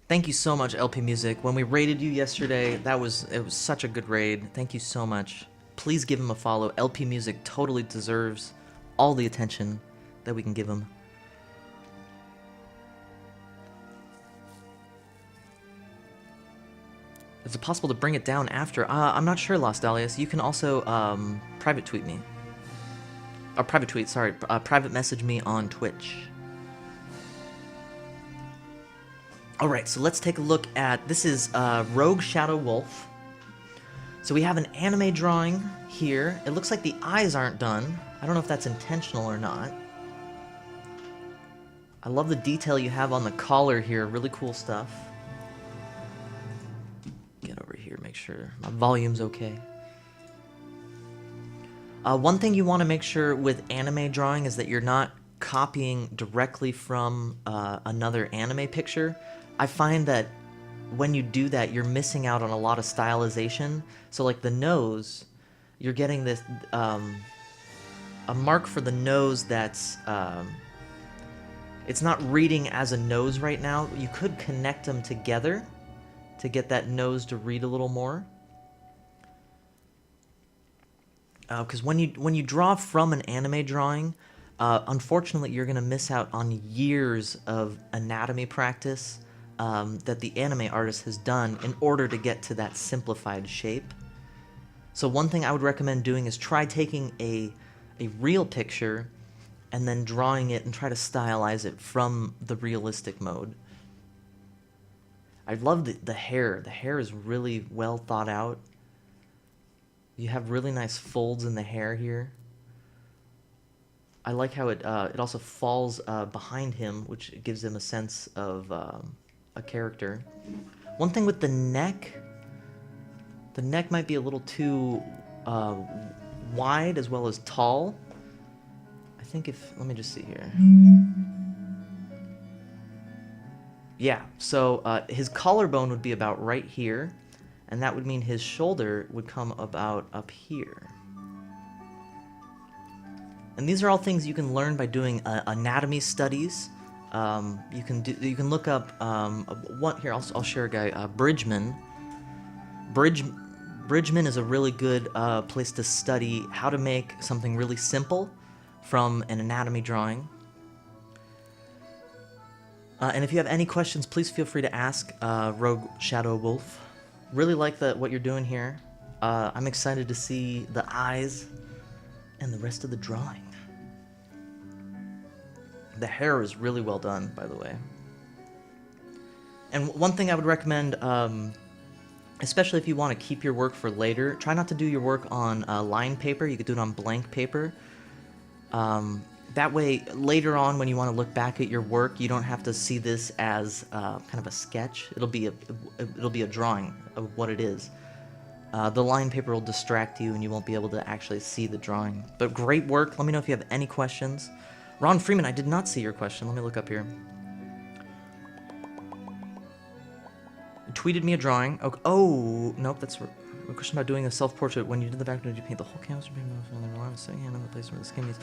Thank you so much, LP Music. When we raided you yesterday, it was such a good raid. Thank you so much. Please give him a follow. LP Music totally deserves all the attention that we can give him. Is it possible to bring it down after? I'm not sure, Las Dahlias. You can also private tweet me. Or private tweet, sorry. Private message me on Twitch. Alright, so let's take a look at... This is Rogue Shadow Wolf. So we have an anime drawing here. It looks like the eyes aren't done. I don't know if that's intentional or not. I love the detail you have on the collar here. Really cool stuff. Get over here, make sure my volume's okay. One thing you want to make sure with anime drawing is that you're not copying directly from another anime picture. I find that when you do that, you're missing out on a lot of stylization. So like the nose, you're getting this, a mark for the nose that's, it's not reading as a nose right now. You could connect them together to get that nose to read a little more. Because when you draw from an anime drawing, unfortunately you're going to miss out on years of anatomy practice that the anime artist has done in order to get to that simplified shape. So one thing I would recommend doing is try taking a real picture and then drawing it and try to stylize it from the realistic mode. I love the hair. The hair is really well thought out. You have really nice folds in the hair here. I like how it also falls behind him, which gives him a sense of a character. One thing with the neck might be a little too wide as well as tall. I think let me just see here. Yeah, so his collarbone would be about right here, and that would mean his shoulder would come about up here. And these are all things you can learn by doing anatomy studies You can look up what here. I'll share a guy, Bridgman. Bridgman is a really good place to study how to make something really simple from an anatomy drawing. And if you have any questions, please feel free to ask Rogue Shadow Wolf. Really like what you're doing here. I'm excited to see the eyes and the rest of the drawing. The hair is really well done, by the way. And one thing I would recommend, especially if you want to keep your work for later, try not to do your work on lined paper. You could do it on blank paper. That way, later on, when you want to look back at your work, you don't have to see this as kind of a sketch. It'll be a drawing of what it is. The line paper will distract you, and you won't be able to actually see the drawing. But great work. Let me know if you have any questions. Ron Freeman, I did not see your question. Let me look up here. You tweeted me a drawing. Oh, nope, that's a question about doing a self-portrait. When you did the background, did you paint the whole canvas or paint on the line, sitting hand on the place where the skin meets?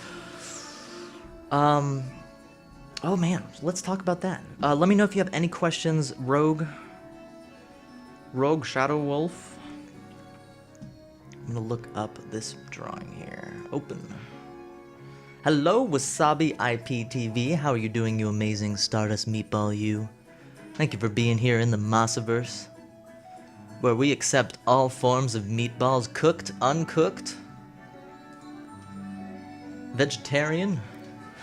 Oh man, let's talk about that. Let me know if you have any questions, Rogue Shadow Wolf. I'm gonna look up this drawing here. Open. Hello, Wasabi IPTV. How are you doing, you amazing Stardust Meatball you? Thank you for being here in the Massiverse, where we accept all forms of meatballs, cooked, uncooked, vegetarian.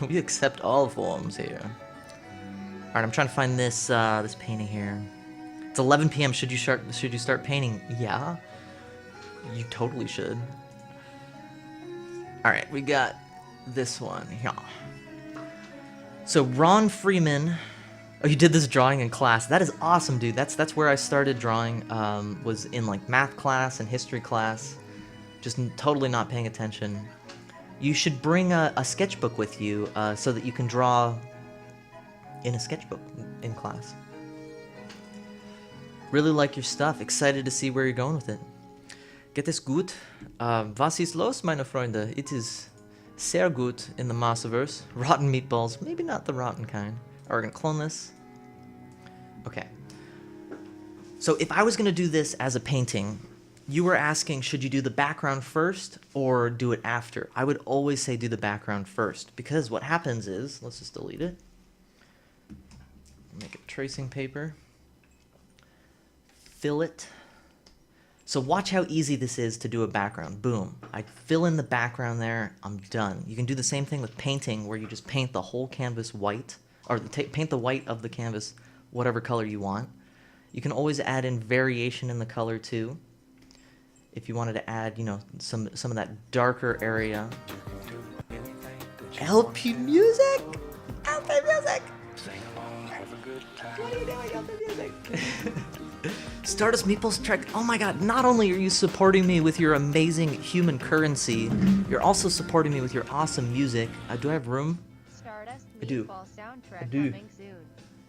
We accept all forms here. All right, I'm trying to find this this painting here. It's 11 p.m. Should you start painting? Yeah, you totally should. All right, we got this one here. So Ron Freeman. Oh, you did this drawing in class. That is awesome, dude. That's where I started drawing. Was in like math class and history class. Just totally not paying attention. You should bring a sketchbook with you so that you can draw in a sketchbook in class. Really like your stuff. Excited to see where you're going with it. Geht es gut? Was ist los, meine Freunde? It is sehr gut in the Massiverse. Rotten meatballs. Maybe not the rotten kind. Are we gonna clone this? Okay. So if I was gonna do this as a painting, you were asking, should you do the background first or do it after? I would always say do the background first, because what happens is, let's just delete it. Make it tracing paper. Fill it. So watch how easy this is to do a background. Boom. I fill in the background there. I'm done. You can do the same thing with painting, where you just paint the whole canvas white, or paint the white of the canvas whatever color you want. You can always add in variation in the color too. If you wanted to add, you know, some of that darker area. LP music? LP music! What are you doing, LP music? Stardust Meeple's Trek. Oh my god, not only are you supporting me with your amazing human currency, you're also supporting me with your awesome music. Do I have room? Stardust I do. Soundtrack I do. Coming soon.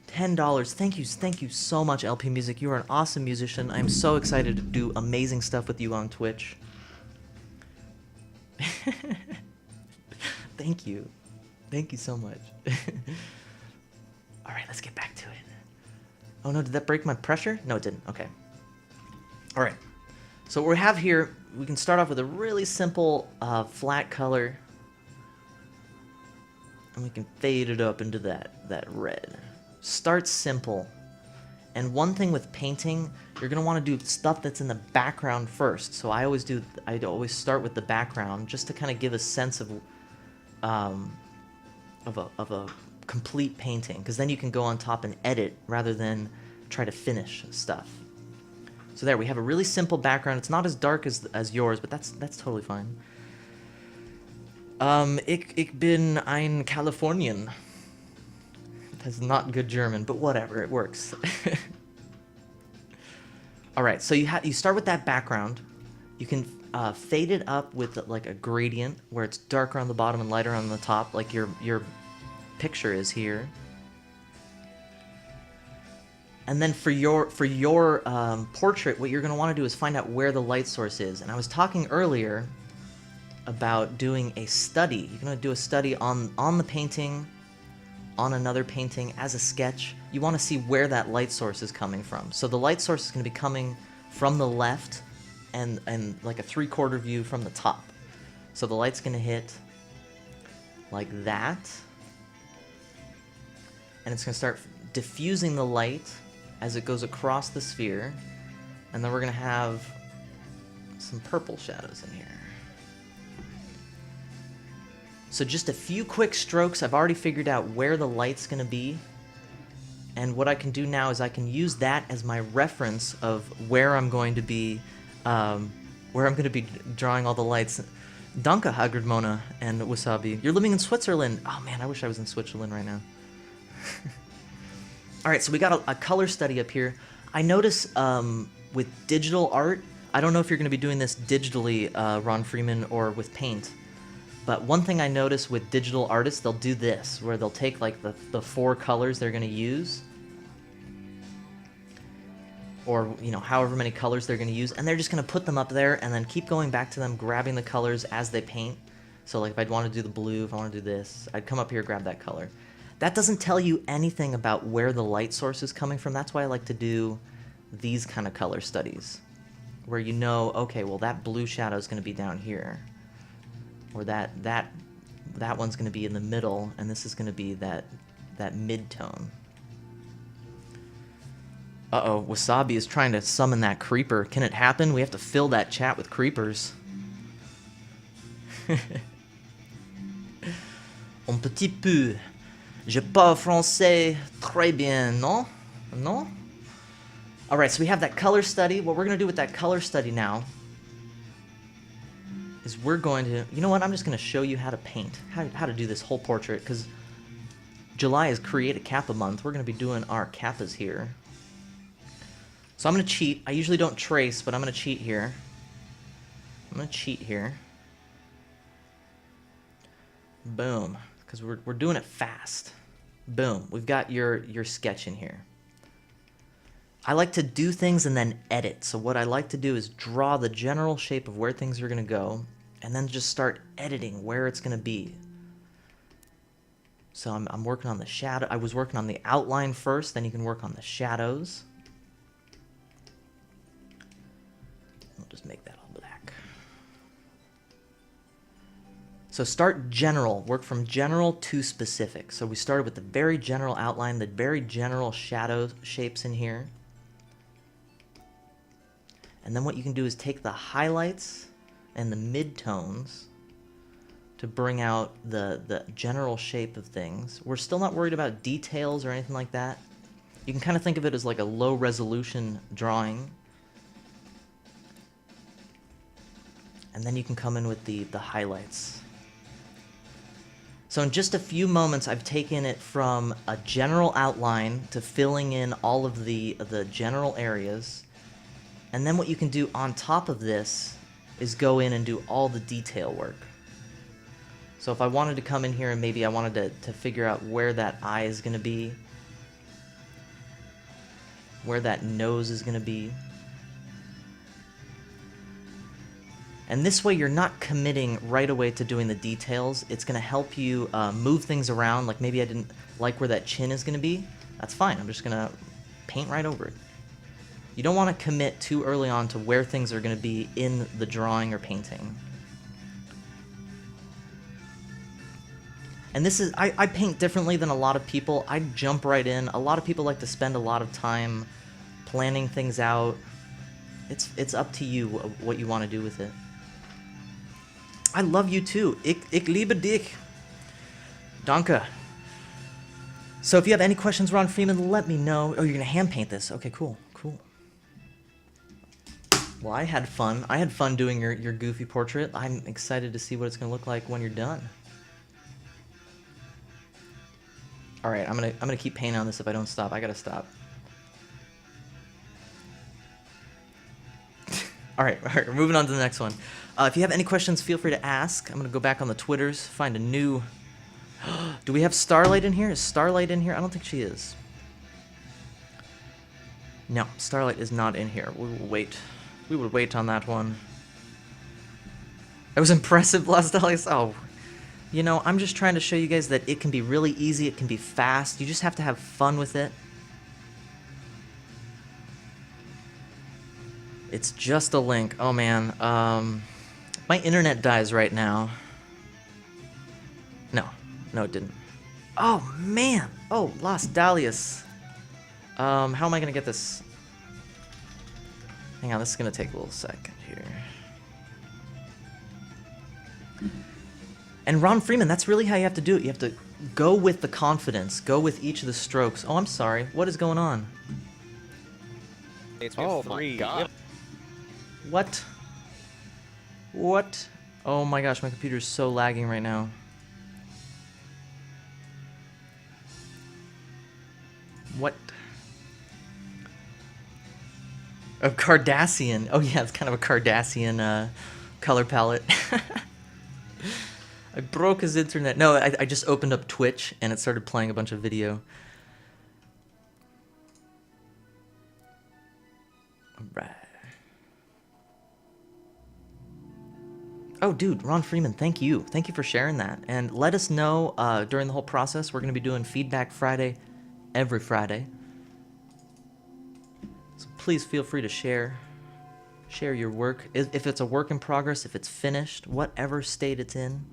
$10. Thank you so much, LP Music. You are an awesome musician. I'm so excited to do amazing stuff with you on Twitch. Thank you. Thank you so much. Alright, let's get back to it. Oh no, did that break my pressure? No, it didn't. Okay. Alright. So what we have here, we can start off with a really simple flat color. And we can fade it up into that red. Start simple. And one thing with painting, you're going to want to do stuff that's in the background first. So I always start with the background just to kind of give a sense of a complete painting, because then you can go on top and edit rather than try to finish stuff. So there, we have a really simple background. It's not as dark as yours, but that's totally fine. Ich bin ein Kalifornian. That's not good German, but whatever, it works. All right, so you start with that background. You can fade it up with like a gradient where it's darker on the bottom and lighter on the top, like your picture is here. And then for your portrait, what you're going to want to do is find out where the light source is. And I was talking earlier about doing a study. You're going to do a study on the painting, on another painting as a sketch, you want to see where that light source is coming from. So the light source is going to be coming from the left and like a 3/4 view from the top. So the light's going to hit like that, and it's going to start diffusing the light as it goes across the sphere, and then we're going to have some purple shadows in here. So just a few quick strokes. I've already figured out where the light's going to be, and what I can do now is I can use that as my reference of where I'm going to be drawing all the lights. Danke, Hagrid Mona and Wasabi. You're living in Switzerland. Oh man, I wish I was in Switzerland right now. Alright, so we got a color study up here. I notice with digital art, I don't know if you're going to be doing this digitally, Ron Freeman, or with paint. But one thing I notice with digital artists, they'll do this, where they'll take like the 4 colors they're going to use, or you know, however many colors they're going to use, and they're just going to put them up there and then keep going back to them, grabbing the colors as they paint. So like if I'd want to do the blue, if I want to do this, I'd come up here, grab that color. That doesn't tell you anything about where the light source is coming from. That's why I like to do these kind of color studies, where you know, okay, well that blue shadow is going to be down here, or that one's going to be in the middle, and this is going to be that mid-tone. Uh-oh, Wasabi is trying to summon that creeper. Can it happen? We have to fill that chat with creepers. Un petit peu. Je parle français très bien, non? Non? Alright, so we have that color study. What we're going to do with that color study now is we're going to... You know what? I'm just going to show you how to paint. How to do this whole portrait, because July is Create a Kappa month. We're going to be doing our kappas here. So I'm going to cheat. I usually don't trace, but I'm going to cheat here. Boom. Because we're doing it fast. Boom. We've got your sketch in here. I like to do things and then edit. So what I like to do is draw the general shape of where things are going to go, and then just start editing where it's going to be. So I'm working on the shadow. I was working on the outline first, then you can work on the shadows. We'll just make that all black. So start general. Work from general to specific. So we started with the very general outline, the very general shadow shapes in here. And then what you can do is take the highlights and the mid-tones to bring out the general shape of things. We're still not worried about details or anything like that. You can kind of think of it as like a low-resolution drawing. And then you can come in with the highlights. So in just a few moments, I've taken it from a general outline to filling in all of the general areas. And then what you can do on top of this is go in and do all the detail work. So if I wanted to come in here and maybe I wanted to figure out where that eye is going to be, where that nose is going to be. And this way you're not committing right away to doing the details. It's going to help you move things around. Like maybe I didn't like where that chin is going to be. That's fine. I'm just going to paint right over it. You don't want to commit too early on to where things are going to be in the drawing or painting. And this is, I paint differently than a lot of people. I jump right in. A lot of people like to spend a lot of time planning things out. It's up to you what you want to do with it. I love you too. Ich liebe dich. Danke. So if you have any questions, Ron Freeman, let me know. Oh, you're going to hand paint this. Okay, cool. Cool. Well, I had fun. I had fun doing your goofy portrait. I'm excited to see what it's going to look like when you're done. All right, I'm gonna keep painting on this if I don't stop. I gotta stop. All right, we're moving on to the next one. If you have any questions, feel free to ask. I'm gonna go back on the Twitters, find a new... Do we have Starlight in here? Is Starlight in here? I don't think she is. No, Starlight is not in here. We will wait. We will wait on that one. That was impressive, Blastalis. Oh, You know, I'm just trying to show you guys that it can be really easy, it can be fast, you just have to have fun with it. It's just a link. Oh man, my internet dies right now. No, it didn't. Oh man, oh, Las Dahlias. How am I gonna get this? Hang on, this is gonna take a little second here. And Ron Freeman, that's really how you have to do it. You have to go with the confidence, go with each of the strokes. Oh, I'm sorry, what is going on? Oh my god. Yep. What? What? Oh my gosh, my computer is so lagging right now. What? A Cardassian. Oh yeah, it's kind of a Cardassian color palette. I broke his internet. No, I just opened up Twitch and it started playing a bunch of video. Alright. Oh, dude, Ron Freeman, thank you. Thank you for sharing that. And let us know during the whole process. We're going to be doing Feedback Friday every Friday. So please feel free to share your work. If it's a work in progress, if it's finished, whatever state it's in.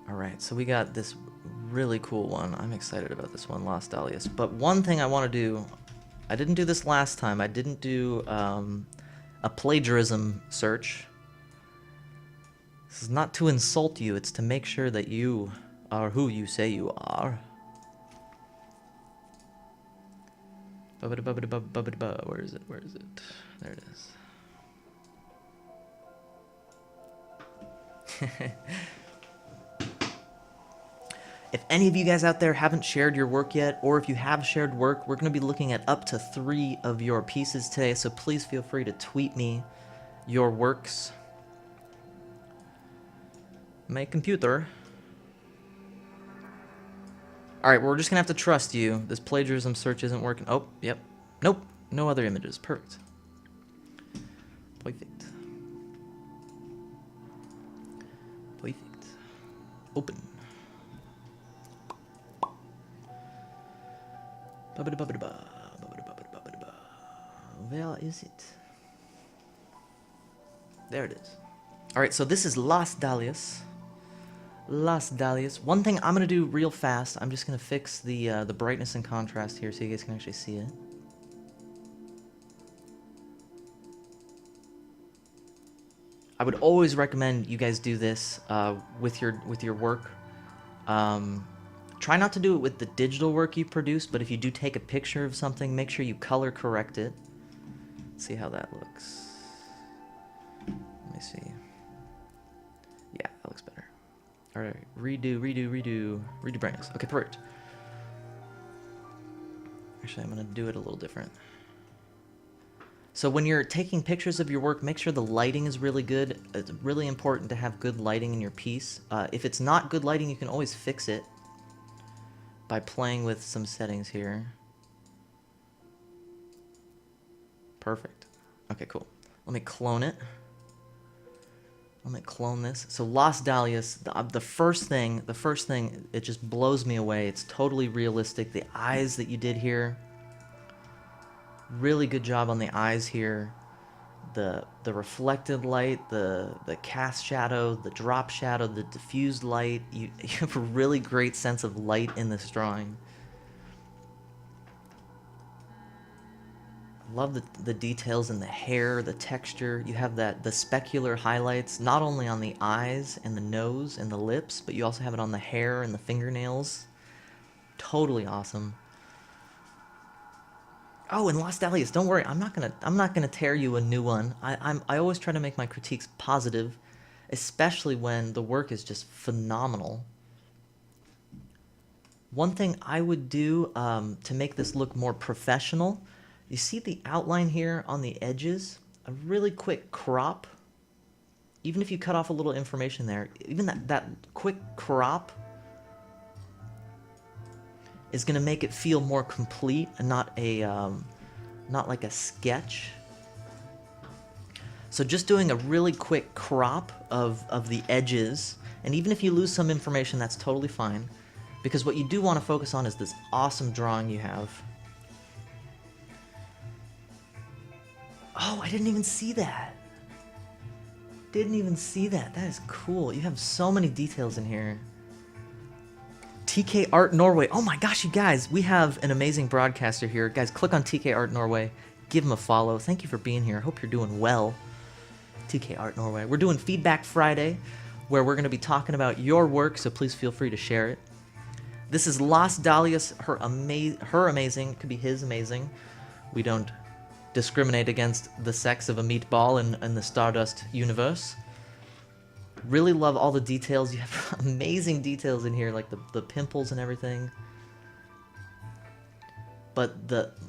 Alright, so we got this really cool one. I'm excited about this one, Las Dahlias. But one thing I want to do, I didn't do this last time. I didn't do a plagiarism search. This is not to insult you, it's to make sure that you are who you say you are. Where is it? Where is it? There it is. If any of you guys out there haven't shared your work yet, or if you have shared work, we're going to be looking at up to 3 of your pieces today, so please feel free to tweet me your works. My computer. Alright, we're just going to have to trust you. This plagiarism search isn't working. Oh, yep. Nope. No other images. Perfect. Perfect. Perfect. Open. Where is it? There it is. Alright, so this is Las Dahlias. Las Dahlias. One thing I'm going to do real fast, I'm just going to fix the brightness and contrast here so you guys can actually see it. I would always recommend you guys do this with your work. Try not to do it with the digital work you produce, but if you do take a picture of something, make sure you color correct it. See how that looks. Let me see. Yeah, that looks better. Alright, redo brightness. Okay, perfect. Actually, I'm going to do it a little different. So when you're taking pictures of your work, make sure the lighting is really good. It's really important to have good lighting in your piece. If it's not good lighting, you can always fix it by playing with some settings here. Perfect. Okay, cool. Let me clone it. Let me clone this. So Las Dahlias, the first thing, it just blows me away. It's totally realistic. The eyes that you did here, really good job on the eyes here. The reflected light, the cast shadow, the drop shadow, the diffused light. You have a really great sense of light in this drawing. I love the details in the hair, the texture. You have the specular highlights, not only on the eyes and the nose and the lips, but you also have it on the hair and the fingernails. Totally awesome. Oh, and Las Dahlias, don't worry, I'm not gonna tear you a new one. I always try to make my critiques positive, especially when the work is just phenomenal. One thing I would do to make this look more professional, you see the outline here on the edges? A really quick crop. Even if you cut off a little information there, even that quick crop is going to make it feel more complete and not like a sketch. So just doing a really quick crop of the edges, and even if you lose some information, that's totally fine, because what you do want to focus on is this awesome drawing you have. Oh, I didn't even see that. Didn't even see that. That is cool. You have so many details in here. TK Art Norway. Oh my gosh, you guys, we have an amazing broadcaster here. Guys, click on TK Art Norway. Give him a follow. Thank you for being here. Hope you're doing well. TK Art Norway. We're doing Feedback Friday, where we're going to be talking about your work, so please feel free to share it. This is Las Dahlias, her amazing. It could be his amazing. We don't discriminate against the sex of a meatball in the Stardust universe. Really love all the details. You have amazing details in here, like the pimples and everything. But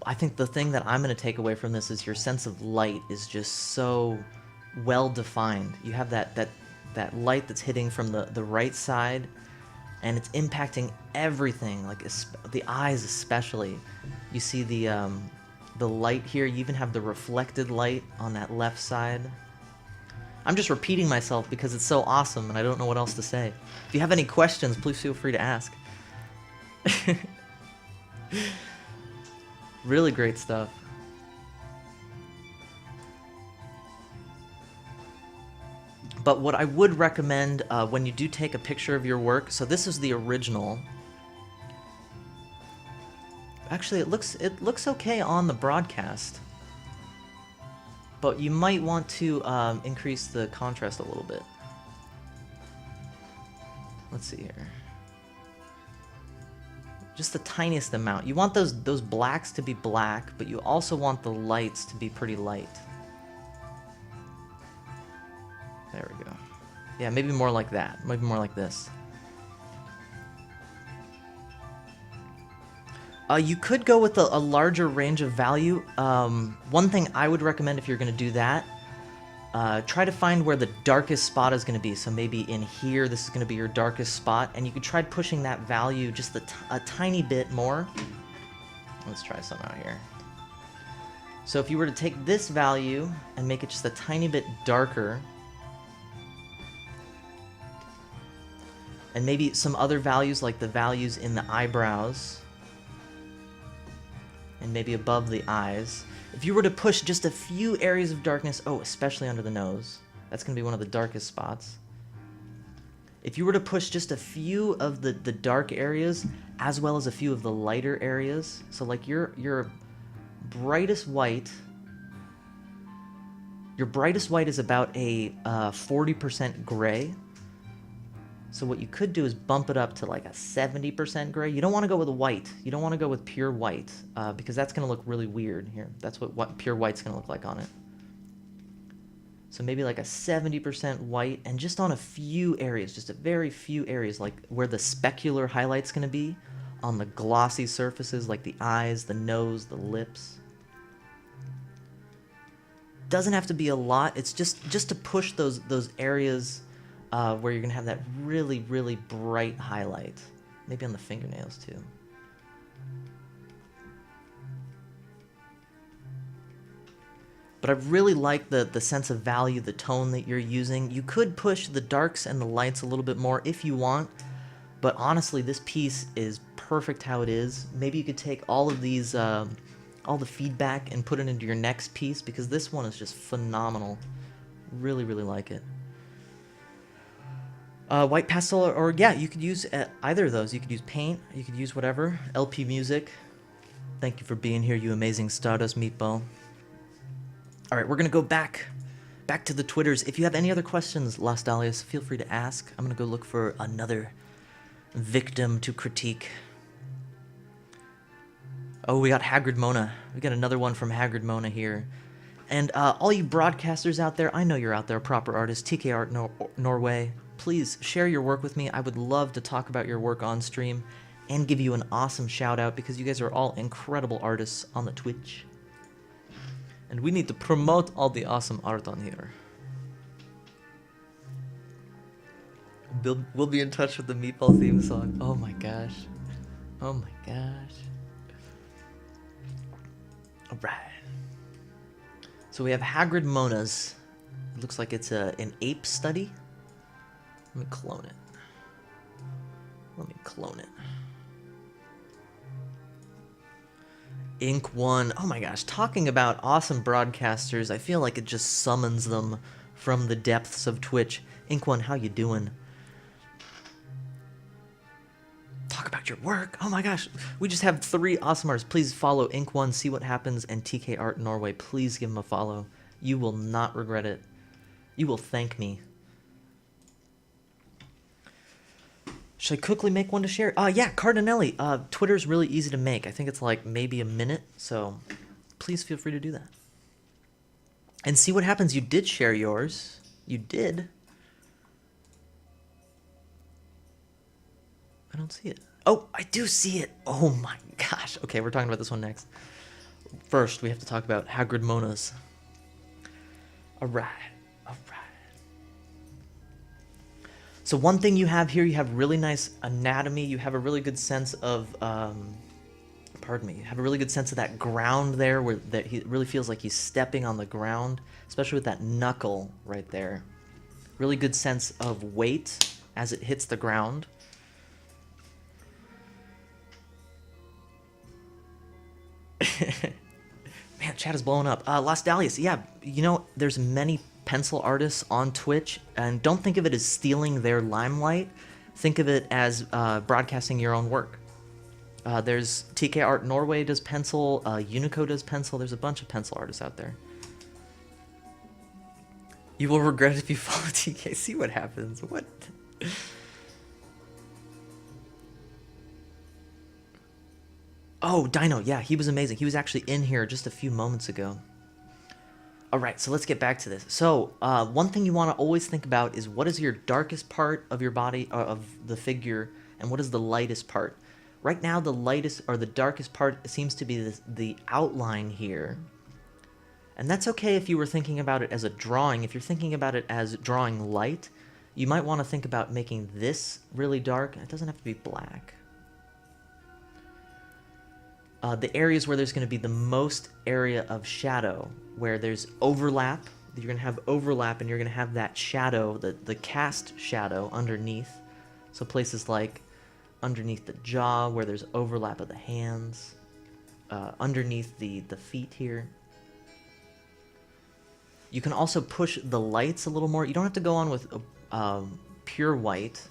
I think the thing that I'm going to take away from this is your sense of light is just so well defined. You have that light that's hitting from the right side, and it's impacting everything, like the eyes especially. You see the light here. You even have the reflected light on that left side. I'm just repeating myself because it's so awesome and I don't know what else to say. If you have any questions, please feel free to ask. Really great stuff. But what I would recommend when you do take a picture of your work, so this is the original. Actually, it looks okay on the broadcast, but you might want to increase the contrast a little bit. Let's see here. Just the tiniest amount. You want those blacks to be black, but you also want the lights to be pretty light. There we go. Yeah, maybe more like that. Maybe more like this. You could go with a larger range of value. One thing I would recommend if you're going to do that, try to find where the darkest spot is going to be. So maybe in here, this is going to be your darkest spot, and you could try pushing that value just a tiny bit more. Let's try some out here. So if you were to take this value and make it just a tiny bit darker, and maybe some other values like the values in the eyebrows, and maybe above the eyes. If you were to push just a few areas of darkness, oh, especially under the nose, that's going to be one of the darkest spots. If you were to push just a few of the dark areas, as well as a few of the lighter areas, so like your brightest white is about a 40% gray. So what you could do is bump it up to like a 70% gray. You don't want to go with a white. You don't want to go with pure white because that's going to look really weird here. That's what pure white's going to look like on it. So maybe like a 70% white, and just on a few areas, just a very few areas, like where the specular highlight's going to be on the glossy surfaces like the eyes, the nose, the lips. Doesn't have to be a lot. It's just to push those areas where you're going to have that really, really bright highlight. Maybe on the fingernails, too. But I really like the sense of value, the tone that you're using. You could push the darks and the lights a little bit more if you want, but honestly, this piece is perfect how it is. Maybe you could take all of these, all the feedback and put it into your next piece, because this one is just phenomenal. Really, really like it. White pastel, or yeah, you could use either of those. You could use paint, you could use whatever. LP Music, thank you for being here, you amazing Stardust Meatball. All right, we're gonna go back to the Twitters. If you have any other questions, Las Dahlias, feel free to ask. I'm gonna go look for another victim to critique. Oh, we got Hagrid Mona. We got another one from Hagrid Mona here. And all you broadcasters out there, I know you're out there, proper artists, TK Art Norway. Please share your work with me. I would love to talk about your work on stream and give you an awesome shout out, because you guys are all incredible artists on the Twitch. And we need to promote all the awesome art on here. We'll be in touch with the Meatball theme song. Oh my gosh. Oh my gosh. Alright. So we have Hagrid Mona's It looks like it's an ape study. Let me clone it. Ink One. Oh my gosh, talking about awesome broadcasters, I feel like it just summons them from the depths of Twitch. Ink One, how you doing? Talk about your work. Oh my gosh, we just have 3 awesome artists. Please follow Ink One, See What Happens, and TK Art Norway. Please give them a follow. You will not regret it. You will thank me. Should I quickly make one to share? Yeah, Cardinelli. Twitter's really easy to make. I think it's like maybe a minute, so please feel free to do that. And See What Happens. You did share yours. You did. I don't see it. Oh, I do see it. Oh my gosh. Okay, we're talking about this one next. First, we have to talk about Hagrid Mona's. All right. So one thing you have here, you have really nice anatomy. You have a really good sense of, you have a really good sense of that ground there, where that he really feels like he's stepping on the ground, especially with that knuckle right there. Really good sense of weight as it hits the ground. Man, chat is blowing up. Las Dahlias, yeah, you know, there's many pencil artists on Twitch, and don't think of it as stealing their limelight. Think of it as broadcasting your own work. There's TK Art Norway does pencil, Unico does pencil. There's a bunch of pencil artists out there. You will regret it if you follow TK. See what happens. What? Oh, Dino, yeah, he was amazing. He was actually in here just a few moments ago. All right, so let's get back to this. So one thing you want to always think about is what is your darkest part of your body, of the figure, and what is the lightest part. Right now, the lightest or the darkest part seems to be the outline here. And that's okay if you were thinking about it as a drawing. If you're thinking about it as drawing light, you might want to think about making this really dark. It doesn't have to be black. The areas where there's going to be the most area of shadow, where there's overlap, you're going to have overlap and you're going to have that shadow, the cast shadow underneath. So places like underneath the jaw where there's overlap of the hands, underneath the feet here. You can also push the lights a little more. You don't have to go on with pure white,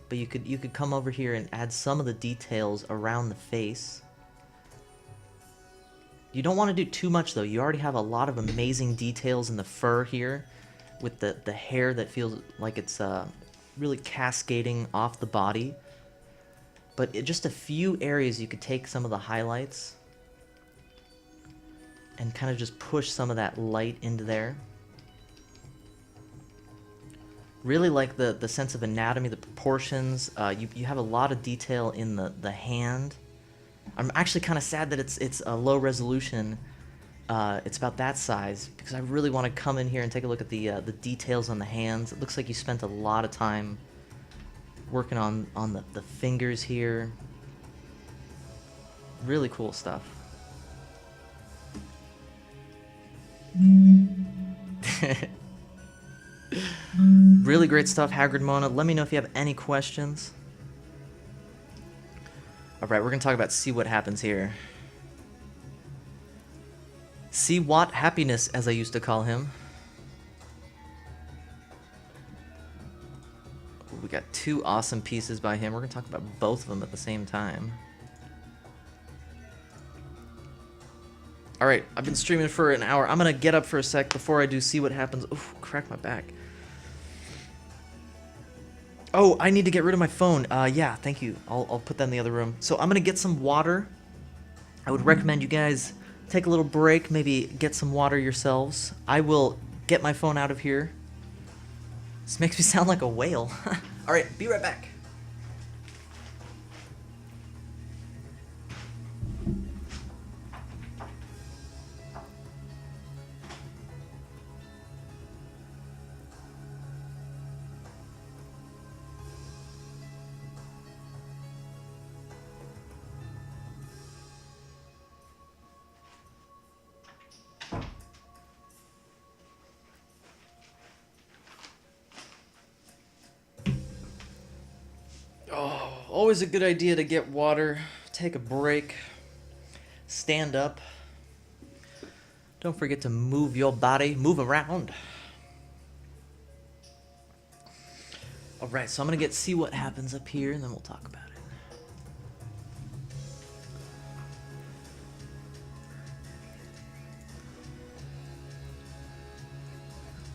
but you could come over here and add some of the details around the face. You don't want to do too much, though. You already have a lot of amazing details in the fur here, with the hair that feels like it's really cascading off the body. But just a few areas you could take some of the highlights and kind of just push some of that light into there. Really like the sense of anatomy, the proportions. You have a lot of detail in the hand. I'm actually kind of sad that it's a low resolution. It's about that size, because I really want to come in here and take a look at the details on the hands. It looks like you spent a lot of time working on the fingers here. Really cool stuff. Really great stuff, Hagrid Mona. Let me know if you have any questions. Alright, we're going to talk about See What Happens here. See What Happiness, as I used to call him. We got 2 awesome pieces by him. We're going to talk about both of them at the same time. Alright, I've been streaming for an hour. I'm going to get up for a sec before I do See What Happens. Oof, crack my back. Oh, I need to get rid of my phone. Yeah, thank you. I'll put that in the other room. So I'm going to get some water. I would recommend you guys take a little break, maybe get some water yourselves. I will get my phone out of here. This makes me sound like a whale. Alright, be right back. always a good idea to get water, take a break, stand up. Don't forget to move your body, move around. All right, so I'm gonna see what happens up here, and then we'll talk about it.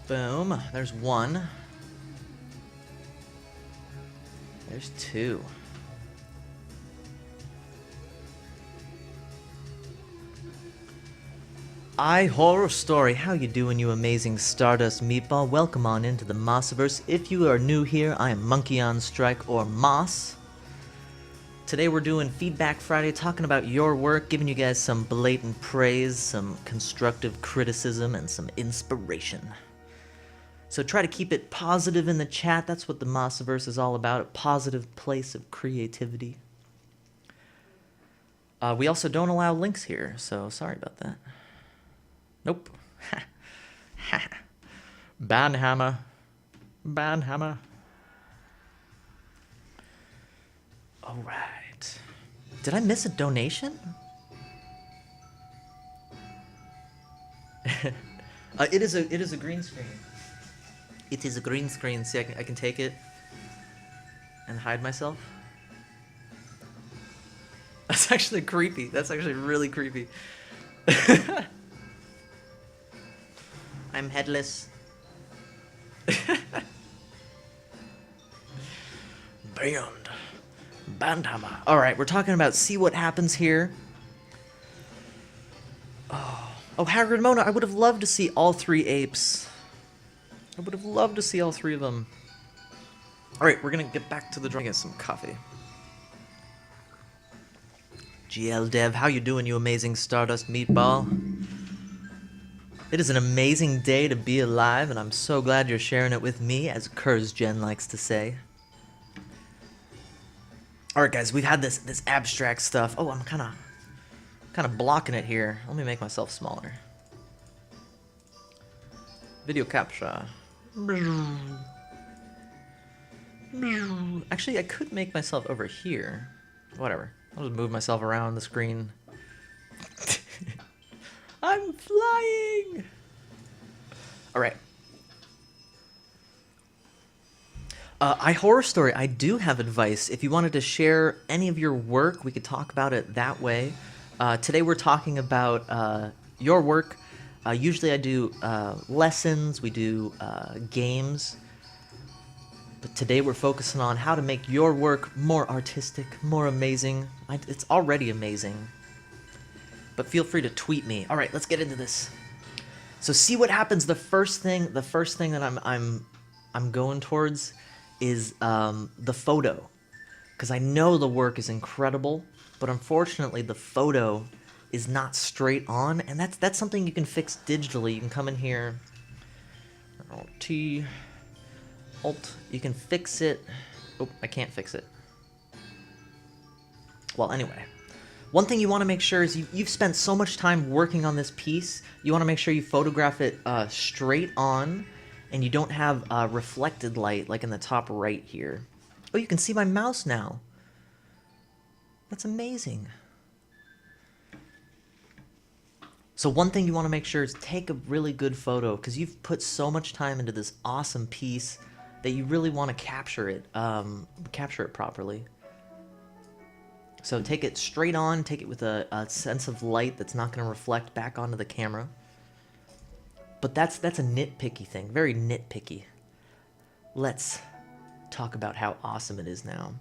Boom. There's one. There's two. Horror Story. How you doing, you amazing Stardust Meatball? Welcome on into the Mossiverse. If you are new here, I am Monkey on Strike, or Moss. Today we're doing Feedback Friday, talking about your work, giving you guys some blatant praise, some constructive criticism, and some inspiration. So try to keep it positive in the chat. That's what the Mossiverse is all about, a positive place of creativity. We also don't allow links here, so sorry about that. Nope. Banhammer. Banhammer. All right. Did I miss a donation? It is a green screen. It is a green screen. See, I can take it and hide myself. That's actually creepy. That's actually really creepy. I'm headless. Beyond. Bandhammer. Alright, we're talking about see what happens here. Oh, Hagrid Mona, I would have loved to see all three apes. I would have loved to see all three of them. Alright, we're gonna get back to the drawing. Get some coffee. GL Dev, how you doing, you amazing Stardust Meatball? It is an amazing day to be alive, and I'm so glad you're sharing it with me, as Kurzgen likes to say. Alright guys, we've had this abstract stuff. Oh, I'm kinda blocking it here. Let me make myself smaller. Video capture. Actually, I could make myself over here. Whatever. I'll just move myself around the screen. I'm flying! Alright. Horror Story, I do have advice. If you wanted to share any of your work, we could talk about it that way. Today we're talking about your work. Usually I do lessons, we do games. But today we're focusing on how to make your work more artistic, more amazing. It's already amazing. But feel free to tweet me. All right, let's get into this. So see what happens. The first thing that I'm going towards is the photo, because I know the work is incredible, but unfortunately the photo is not straight on, and that's something you can fix digitally. You can come in here, Alt, you can fix it. Oh, I can't fix it. Well, anyway. One thing you want to make sure is you've spent so much time working on this piece, you want to make sure you photograph it straight on, and you don't have reflected light like in the top right here. Oh, you can see my mouse now. That's amazing. So one thing you want to make sure is take a really good photo, because you've put so much time into this awesome piece that you really want to capture it properly. So take it straight on, take it with a sense of light that's not going to reflect back onto the camera. But that's a nitpicky thing, very nitpicky. Let's talk about how awesome it is now.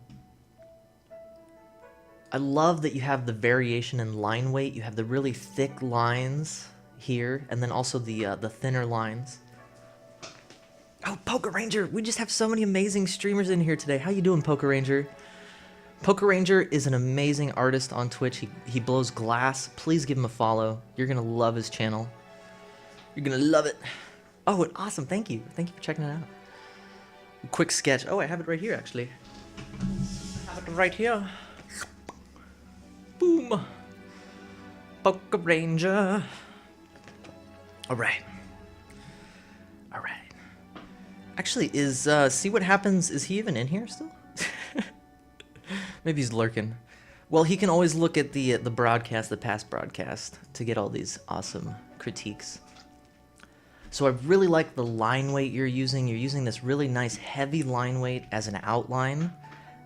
I love that you have the variation in line weight. You have the really thick lines here, and then also the thinner lines. Oh, Poker Ranger! We just have so many amazing streamers in here today. How you doing, Poker Ranger? Poker Ranger is an amazing artist on Twitch. He blows glass. Please give him a follow. You're gonna love his channel. You're gonna love it. Oh, awesome! Thank you. Thank you for checking it out. Quick sketch. Oh, I have it right here, actually. I have it right here. Boom. Poker Ranger. All right. All right. Actually, see what happens? Is he even in here still? Maybe he's lurking. Well, he can always look at the broadcast, the past broadcast, to get all these awesome critiques. So I really like the line weight you're using. You're using this really nice heavy line weight as an outline,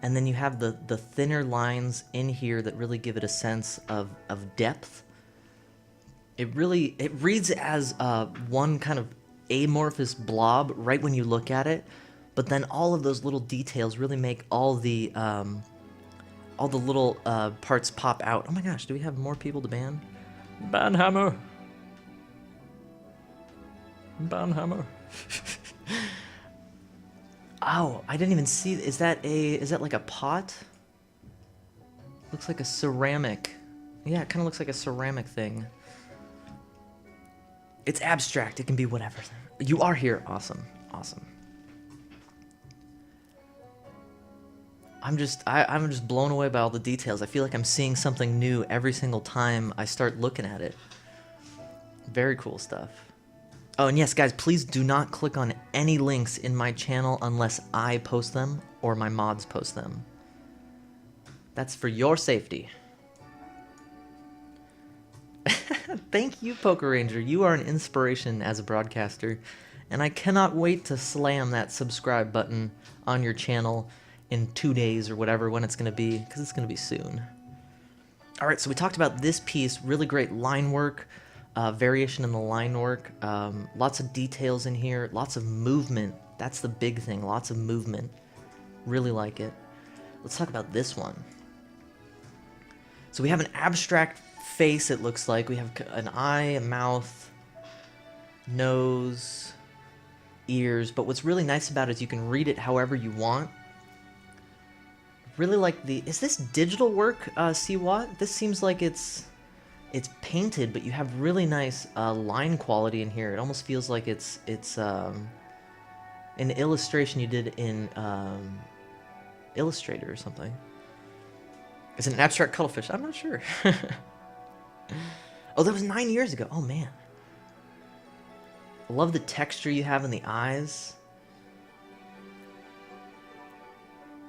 and then you have the thinner lines in here that really give it a sense of depth. It reads as one kind of amorphous blob right when you look at it, but then all of those little details really make all the little parts pop out. Oh my gosh, do we have more people to ban? Banhammer. Banhammer. Oh, I didn't even see. Is that like a pot? Looks like a ceramic. Yeah, it kind of looks like a ceramic thing. It's abstract. It can be whatever. You are here. Awesome. Awesome. I'm just blown away by all the details. I feel like I'm seeing something new every single time I start looking at it. Very cool stuff. Oh, and yes, guys, please do not click on any links in my channel unless I post them or my mods post them. That's for your safety. Thank you, Poker Ranger. You are an inspiration as a broadcaster, and I cannot wait to slam that subscribe button on your channel in 2 days or whatever when it's going to be, because it's going to be soon. All right, so we talked about this piece. Really great line work. Variation in the line work, lots of details in here, lots of movement. That's the big thing, lots of movement. Really like it. Let's talk about this one. So we have an abstract face, it looks like. We have an eye, a mouth, nose, ears, but what's really nice about it is you can read it however you want. Really like is this digital work, Siwat? This seems like it's painted, but you have really nice line quality in here. It almost feels like it's an illustration you did in Illustrator or something. Is it an abstract cuttlefish? I'm not sure. Oh, that was 9 years ago. Oh, man. I love the texture you have in the eyes.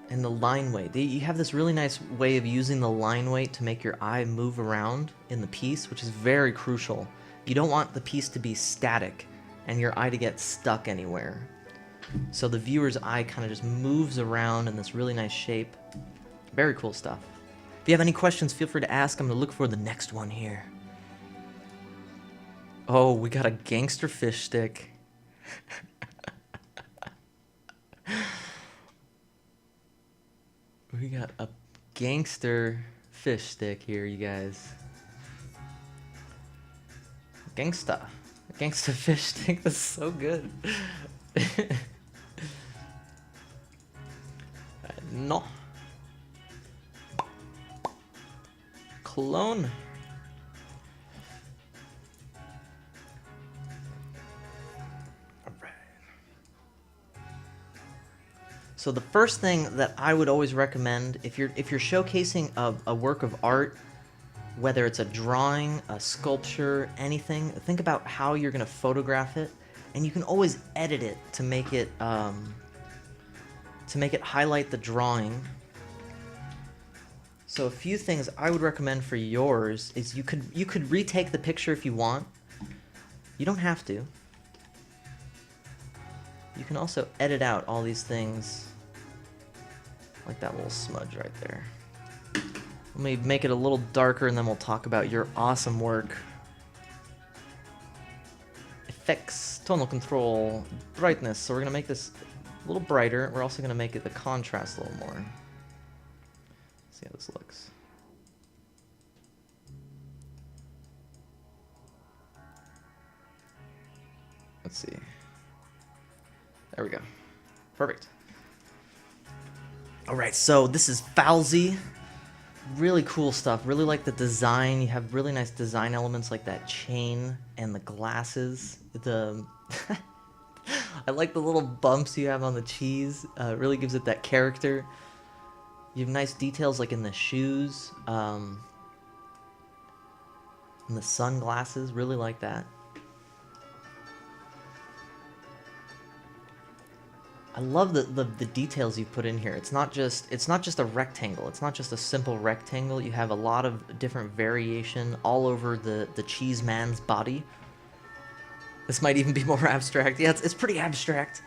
And the line weight. You have this really nice way of using the line weight to make your eye move around in the piece, which is very crucial. You don't want the piece to be static and your eye to get stuck anywhere. So the viewer's eye kind of just moves around in this really nice shape. Very cool stuff. If you have any questions, feel free to ask. I'm going to look for the next one here. Oh, we got a gangster fish stick. We got a gangster fish stick here, you guys. Gangsta. Gangsta fish stick. That's so good. No. Clone. So the first thing that I would always recommend, if you're showcasing a work of art, whether it's a drawing, a sculpture, anything, think about how you're going to photograph it, and you can always edit it to make it highlight the drawing. So a few things I would recommend for yours is you could retake the picture if you want. You don't have to. You can also edit out all these things, like that little smudge right there. Let me make it a little darker and then we'll talk about your awesome work. Effects, tonal control, brightness. So we're going to make this a little brighter. We're also going to make it the contrast a little more. See how this looks. Let's see. There we go. Perfect. All right, so this is Falsey. Really cool stuff. Really like the design. You have really nice design elements like that chain and the glasses. I like the little bumps you have on the cheese. It really gives it that character. You have nice details like in the shoes. And the sunglasses. Really like that. I love the details you put in here. It's not just a rectangle. It's not just a simple rectangle. You have a lot of different variation all over the cheese man's body. This might even be more abstract. Yeah, it's pretty abstract.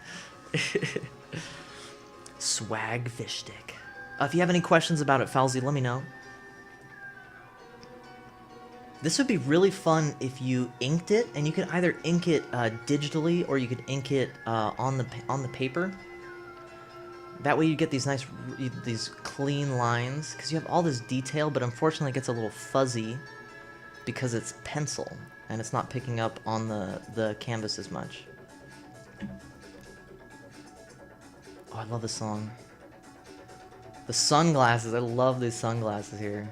Swag fish stick. If you have any questions about it, Falsey, let me know. This would be really fun if you inked it, and you could either ink it digitally or you could ink it on the paper. That way you get these nice, these clean lines, because you have all this detail, but unfortunately it gets a little fuzzy because it's pencil and it's not picking up on the canvas as much. Oh, I love this song. The sunglasses, I love these sunglasses here.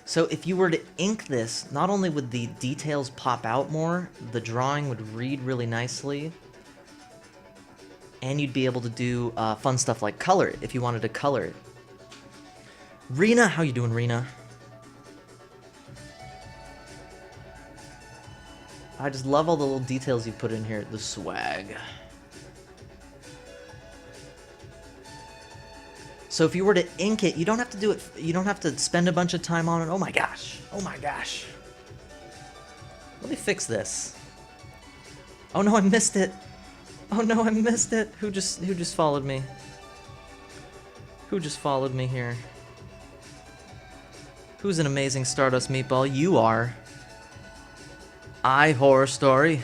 So if you were to ink this, not only would the details pop out more, the drawing would read really nicely, and you'd be able to do fun stuff like color it, if you wanted to color it. Rena, how you doing, Rena? I just love all the little details you put in here. The swag. So if you were to ink it, you don't have to do it. You don't have to spend a bunch of time on it. Oh my gosh. Oh my gosh. Let me fix this. Oh no, I missed it. Oh no, I missed it. Who just followed me? Who just followed me here? Who's an amazing Stardust Meatball? You are. Horror Story.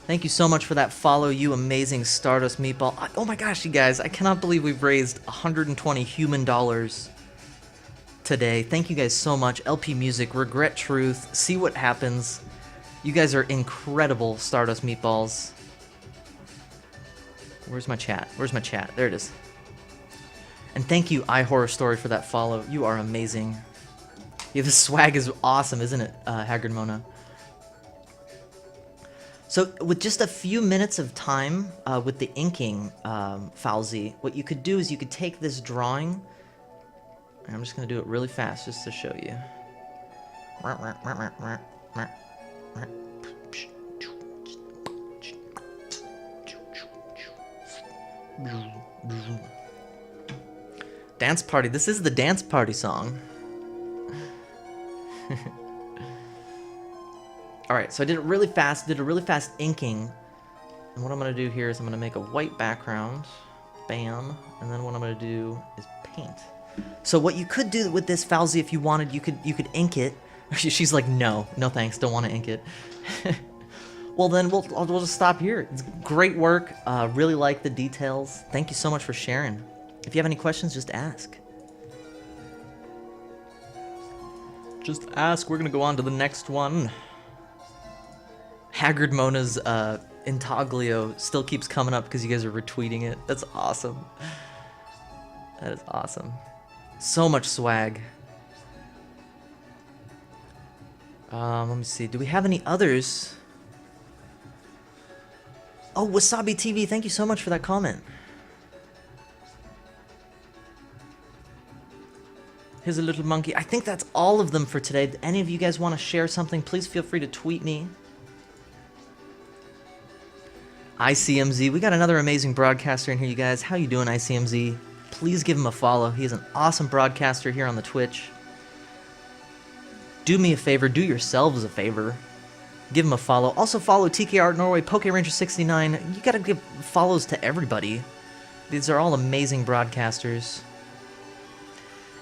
Thank you so much for that follow, you amazing Stardust Meatball. Oh my gosh, you guys, I cannot believe we've raised 120 human dollars today. Thank you guys so much. LP Music, Regret Truth, See What Happens. You guys are incredible Stardust Meatballs. Where's my chat? Where's my chat? There it is. And thank you, Horror Story, for that follow. You are amazing. Yeah, the swag is awesome, isn't it, Haggard Mona? So with just a few minutes of time with the inking, Falsey, what you could do is you could take this drawing, and I'm just going to do it really fast just to show you. Dance Party. This is the Dance Party song. Alright, so I did it really fast, inking. And what I'm going to do here is I'm going to make a white background. Bam. And then what I'm going to do is paint. So what you could do with this, Falsey, if you wanted, you could ink it. She's like, no thanks, don't want to ink it. Well then, we'll just stop here. It's great work, really like the details. Thank you so much for sharing. If you have any questions, just ask. Just ask, we're going to go on to the next one. Haggard Mona's Intaglio still keeps coming up because you guys are retweeting it. That's awesome. That is awesome. So much swag. Let me see. Do we have any others? Oh, Wasabi TV, thank you so much for that comment. Here's a little monkey. I think that's all of them for today. Any of you guys want to share something, please feel free to tweet me. ICMZ, we got another amazing broadcaster in here, you guys. How you doing, ICMZ? Please give him a follow. He's an awesome broadcaster here on the Twitch. Do me a favor, do yourselves a favor. Give him a follow. Also follow TK Art Norway, PokeRanger69. You gotta give follows to everybody. These are all amazing broadcasters.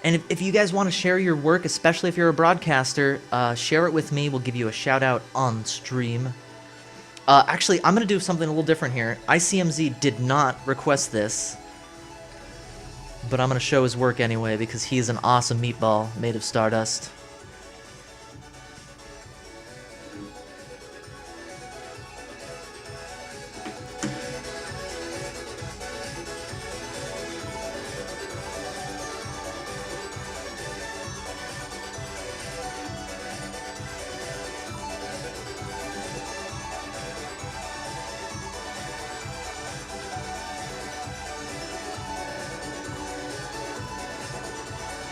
And if you guys want to share your work, especially if you're a broadcaster, share it with me. We'll give you a shout out on stream. Actually, I'm going to do something a little different here. ICMZ did not request this, but I'm going to show his work anyway because he's an awesome meatball made of Stardust.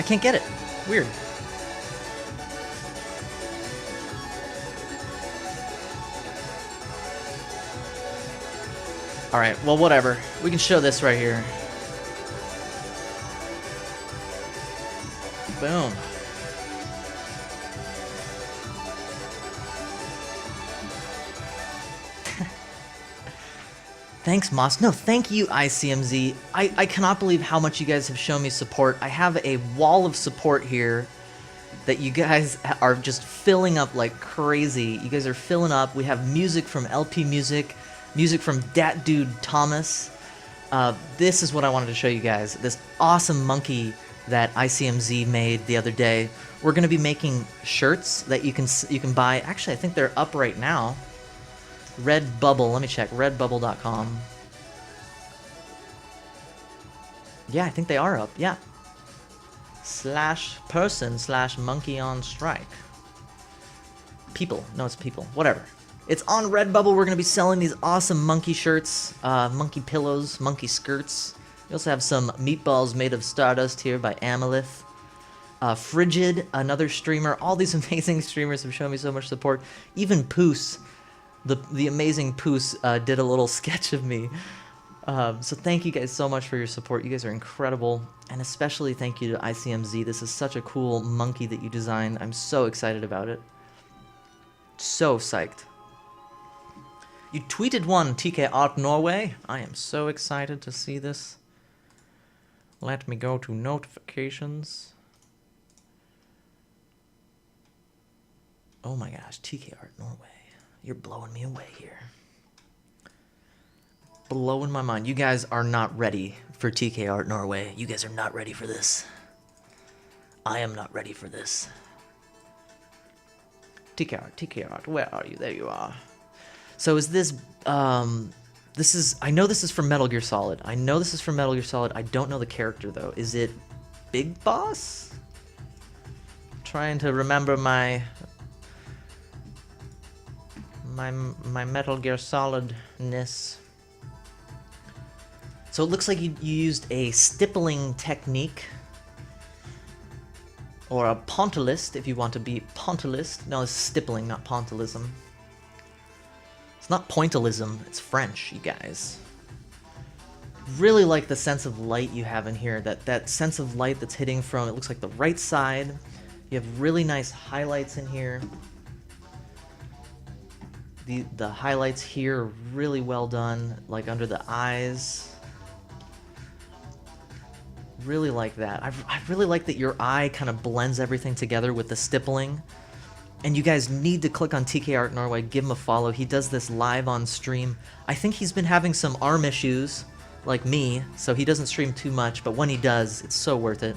Can't get it. Weird. Alright, well, whatever. We can show this right here. Boom. Thanks, Moss. No, thank you, ICMZ. I cannot believe how much you guys have shown me support. I have a wall of support here that you guys are just filling up like crazy. You guys are filling up. We have music from LP Music, music from Dat Dude Thomas. This is what I wanted to show you guys. This awesome monkey that ICMZ made the other day. We're going to be making shirts that you can buy. Actually, I think they're up right now. Redbubble, let me check, redbubble.com. Yeah, I think they are up, yeah. /person/monkey on strike. People, no, it's people, whatever. It's on Redbubble. We're going to be selling these awesome monkey shirts, monkey pillows, monkey skirts. We also have some meatballs made of stardust here by Amalith. Frigid, another streamer. All these amazing streamers have shown me so much support. Even Poos. The amazing Poos did a little sketch of me. So thank you guys so much for your support. You guys are incredible. And especially thank you to ICMZ. This is such a cool monkey that you designed. I'm so excited about it. So psyched. You tweeted one, TK Art Norway. I am so excited to see this. Let me go to notifications. Oh my gosh, TK Art Norway. You're blowing me away here. Blowing my mind. You guys are not ready for TK Art Norway. You guys are not ready for this. I am not ready for this. TK Art, where are you? There you are. So is this, I know this is from Metal Gear Solid. I know this is from Metal Gear Solid. I don't know the character though. Is it Big Boss? I'm trying to remember my Metal Gear Solidness. So it looks like you used a stippling technique, or a pontillist if you want to be pontillist. No, it's stippling, not pontillism. It's not pointillism, it's French, you guys. Really like the sense of light you have in here, that sense of light that's hitting from, it looks like the right side. You have really nice highlights in here. The highlights here are really well done, like under the eyes. Really like that. I really like that your eye kind of blends everything together with the stippling. And you guys need to click on TK Art Norway, give him a follow. He does this live on stream. I think he's been having some arm issues, like me, so he doesn't stream too much, but when he does, it's so worth it.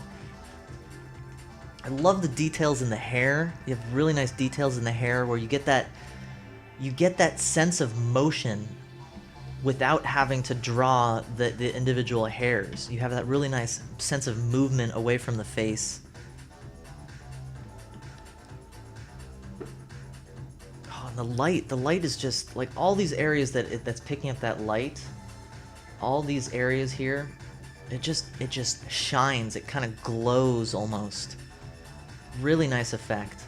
I love the details in the hair. You have really nice details in the hair where you get that sense of motion without having to draw the individual hairs. You have that really nice sense of movement away from the face. Oh, and the light is just like all these areas that's picking up that light. All these areas here, it just shines. It kind of glows almost. Really nice effect.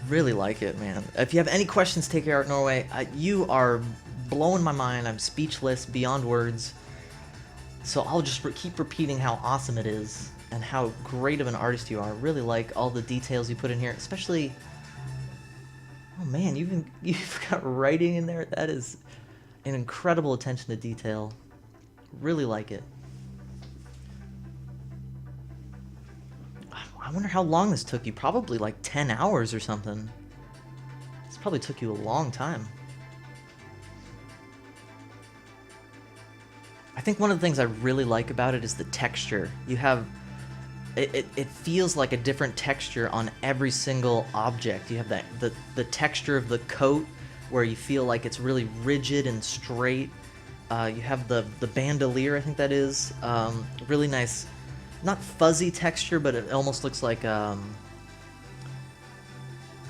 Really like it, man. If you have any questions, TK Art Norway. You are blowing my mind. I'm speechless, beyond words. So I'll just keep repeating how awesome it is and how great of an artist you are. Really like all the details you put in here, especially. Oh man, you've got writing in there. That is an incredible attention to detail. Really like it. I wonder how long this took you. Probably like 10 hours or something. This probably took you a long time. I think one of the things I really like about it is the texture. You have... It feels like a different texture on every single object. You have the texture of the coat where you feel like it's really rigid and straight. You have the bandolier, I think that is. Really nice... Not fuzzy texture, but it almost looks like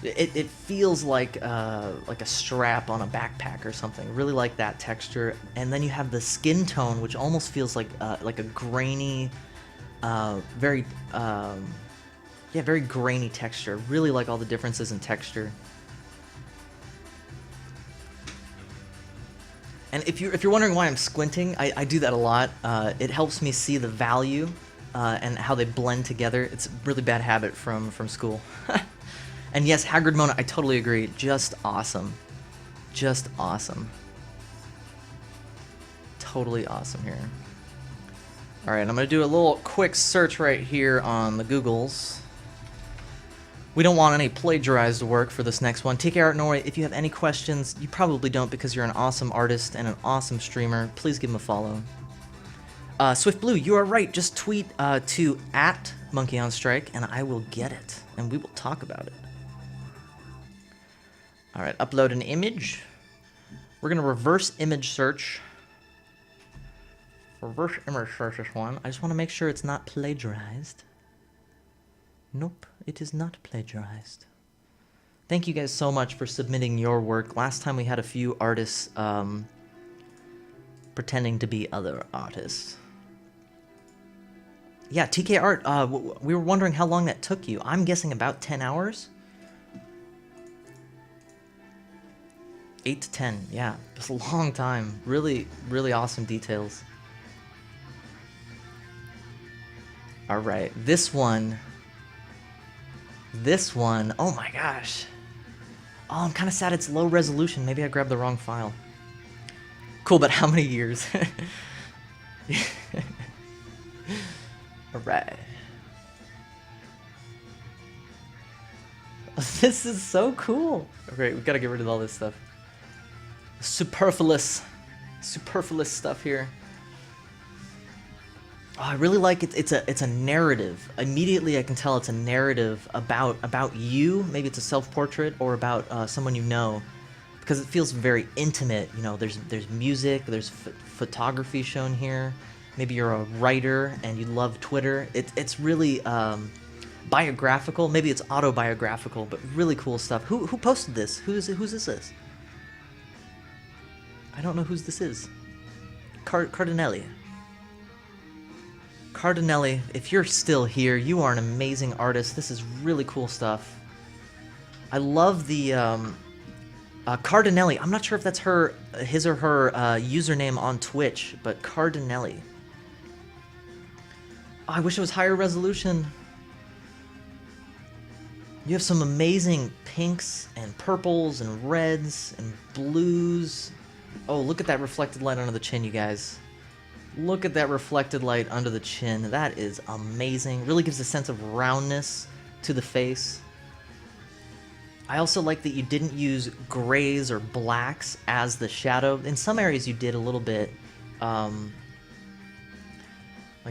it feels like a strap on a backpack or something. Really like that texture. And then you have the skin tone, which almost feels like a grainy, very Yeah, very grainy texture. Really like all the differences in texture. And if you're wondering why I'm squinting, I do that a lot. It helps me see the value and how they blend together. It's a really bad habit from school. And yes, Haggard Mona, I totally agree. Just awesome. Just awesome. Totally awesome here. Alright, I'm going to do a little quick search right here on the Googles. We don't want any plagiarized work for this next one. TK Art Norway, if you have any questions, you probably don't because you're an awesome artist and an awesome streamer, please give him a follow. Swift Blue, you are right. Just tweet to @MonkeyOnStrike and I will get it and we will talk about it. Alright, upload an image. We're going to reverse image search. Reverse image search this one. I just want to make sure it's not plagiarized. Nope, it is not plagiarized. Thank you guys so much for submitting your work. Last time we had a few artists pretending to be other artists. Yeah, TK Art, we were wondering how long that took you. I'm guessing about 10 hours? 8 to 10, yeah. It's a long time. Really, really awesome details. Alright, this one, oh my gosh. Oh, I'm kind of sad it's low resolution. Maybe I grabbed the wrong file. Cool, but how many years? Alright. This is so cool. Okay, we gotta get rid of all this stuff. Superfluous stuff here. Oh, I really like it. It's a narrative. Immediately, I can tell it's a narrative about you. Maybe it's a self-portrait or about someone you know, because it feels very intimate. You know, there's music, there's photography shown here. Maybe you're a writer and you love Twitter. It's really biographical. Maybe it's autobiographical, but really cool stuff. Who posted this? Who's this? I don't know whose this is. Cardinelli. Cardinelli, if you're still here, you are an amazing artist. This is really cool stuff. I love the Cardinelli. I'm not sure if that's his or her username on Twitch, but Cardinelli. Oh, I wish it was higher resolution. You have some amazing pinks and purples and reds and blues. Oh, look at that reflected light under the chin, you guys. Look at that reflected light under the chin. That is amazing. Really gives a sense of roundness to the face. I also like that you didn't use grays or blacks as the shadow. In some areas you did a little bit, like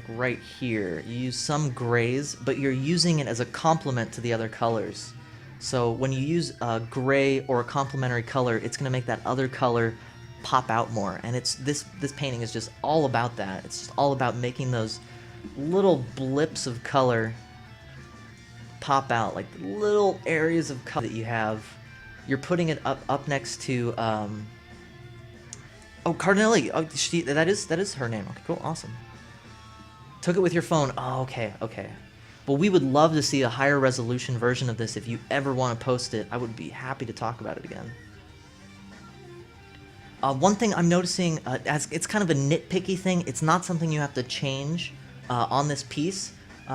right here. You use some grays, but you're using it as a complement to the other colors. So when you use a gray or a complementary color, it's going to make that other color pop out more. And it's this painting is just all about that. It's just all about making those little blips of color pop out, like little areas of color that you have. You're putting it up next to oh, Cardinelli. Oh, that is her name. Okay, cool, awesome. Took it with your phone. Oh, okay. Well, we would love to see a higher resolution version of this. If you ever want to post it, I would be happy to talk about it again. One thing I'm noticing, as it's kind of a nitpicky thing, it's not something you have to change on this piece.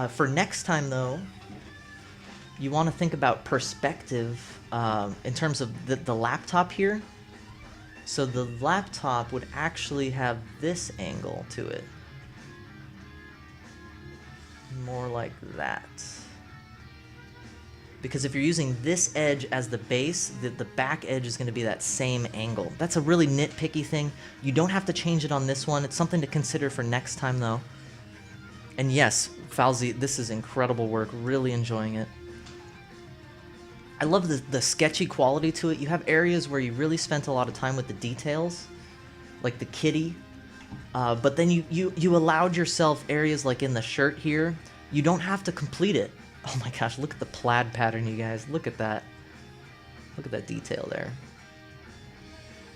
For next time, though, you want to think about perspective in terms of the laptop here. So the laptop would actually have this angle to it. More like that. Because if you're using this edge as the base, the back edge is going to be that same angle. That's a really nitpicky thing. You don't have to change it on this one. It's something to consider for next time, though. And yes, Falzi, this is incredible work. Really enjoying it. I love the sketchy quality to it. You have areas where you really spent a lot of time with the details, like the kitty. But then you allowed yourself areas like in the shirt here. You don't have to complete it. Oh my gosh, look at the plaid pattern, you guys. Look at that. Look at that detail there.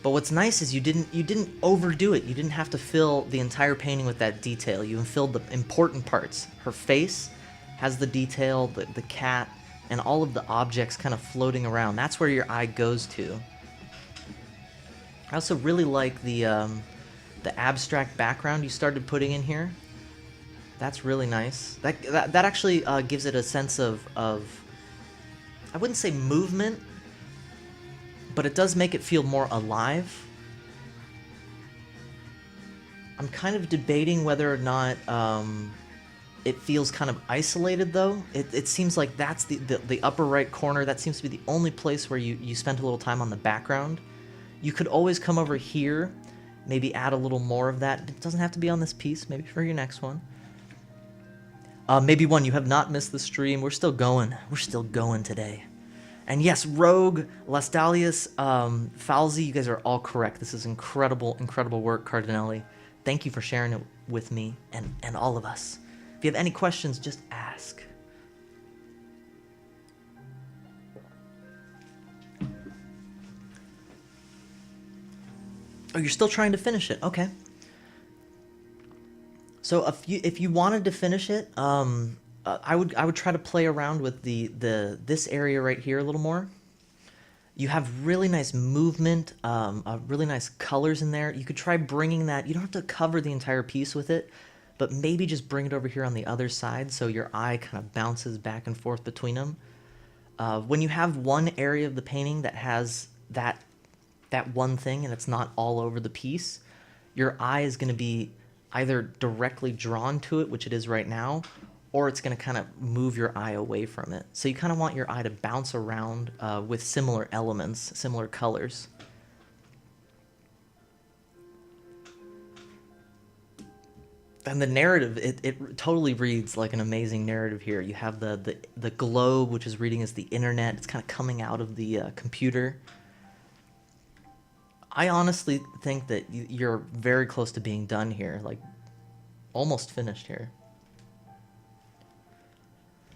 But what's nice is you didn't overdo it. You didn't have to fill the entire painting with that detail. You filled the important parts. Her face has the detail, the cat, and all of the objects kind of floating around. That's where your eye goes to. I also really like the abstract background you started putting in here. That's really nice. That actually gives it a sense of I wouldn't say movement, but it does make it feel more alive. I'm kind of debating whether or not it feels kind of isolated, though. It seems like that's the upper right corner. That seems to be the only place where you spent a little time on the background. You could always come over here, maybe add a little more of that. It doesn't have to be on this piece, maybe for your next one. Maybe one, you have not missed the stream. We're still going. We're still going today. And yes, Rogue, Lastalius, Falzi, you guys are all correct. This is incredible, incredible work, Cardinelli. Thank you for sharing it with me and all of us. If you have any questions, just ask. Oh, you're still trying to finish it. Okay. So if you wanted to finish it, I would try to play around with this area right here a little more. You have really nice movement, really nice colors in there. You could try bringing that. You don't have to cover the entire piece with it, but maybe just bring it over here on the other side so your eye kind of bounces back and forth between them. When you have one area of the painting that has that one thing and it's not all over the piece, your eye is going to be either directly drawn to it, which it is right now, or it's going to kind of move your eye away from it. So you kind of want your eye to bounce around with similar elements, similar colors. And the narrative, it totally reads like an amazing narrative here. You have the globe, which is reading as the internet. It's kind of coming out of the computer. I honestly think that you're very close to being done here, like almost finished here.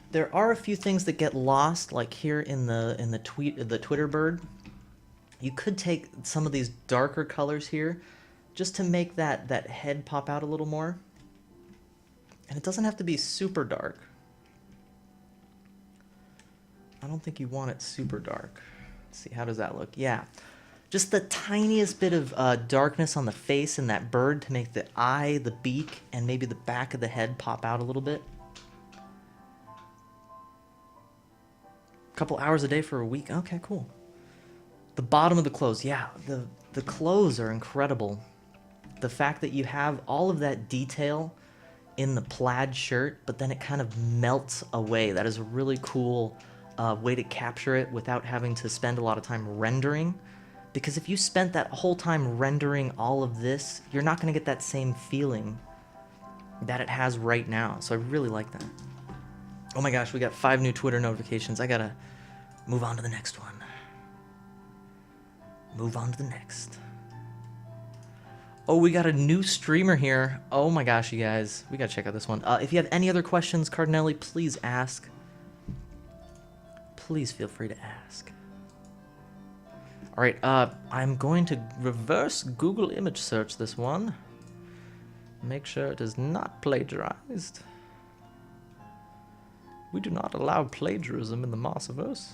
There are a few things that get lost, like here in the Twitter bird. You could take some of these darker colors here, just to make that head pop out a little more. And it doesn't have to be super dark. I don't think you want it super dark. Let's see, how does that look? Yeah. Just the tiniest bit of darkness on the face and that bird to make the eye, the beak, and maybe the back of the head pop out a little bit. A couple hours a day for a week. Okay, cool. The bottom of the clothes. Yeah, the clothes are incredible. The fact that you have all of that detail in the plaid shirt, but then it kind of melts away. That is a really cool way to capture it without having to spend a lot of time rendering. Because if you spent that whole time rendering all of this, you're not going to get that same feeling that it has right now. So I really like that. Oh my gosh, we got 5 new Twitter notifications. I gotta move on to the next one. Move on to the next. Oh, we got a new streamer here. Oh my gosh, you guys. We gotta check out this one. If you have any other questions, Cardinelli, please ask. Please feel free to ask. All right, I'm going to reverse Google image search this one. Make sure it is not plagiarized. We do not allow plagiarism in the Mossiverse.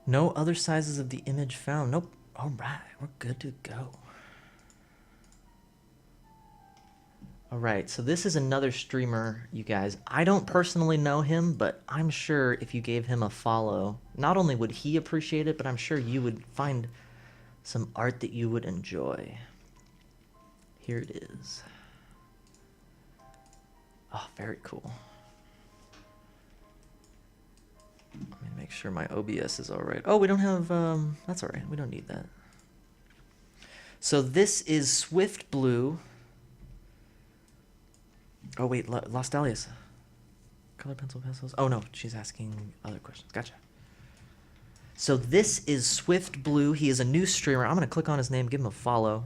No other sizes of the image found. Nope. All right, we're good to go. All right, so this is another streamer, you guys. I don't personally know him, but I'm sure if you gave him a follow, not only would he appreciate it, but I'm sure you would find some art that you would enjoy. Here it is. Oh, very cool. Let me make sure my OBS is all right. Oh, we don't have, that's all right. We don't need that. So this is Swift Blue. Oh, wait, Lost Dahlias. Color pencil pencils. Oh, no, she's asking other questions. Gotcha. So this is Swift Blue. He is a new streamer. I'm going to click on his name, give him a follow.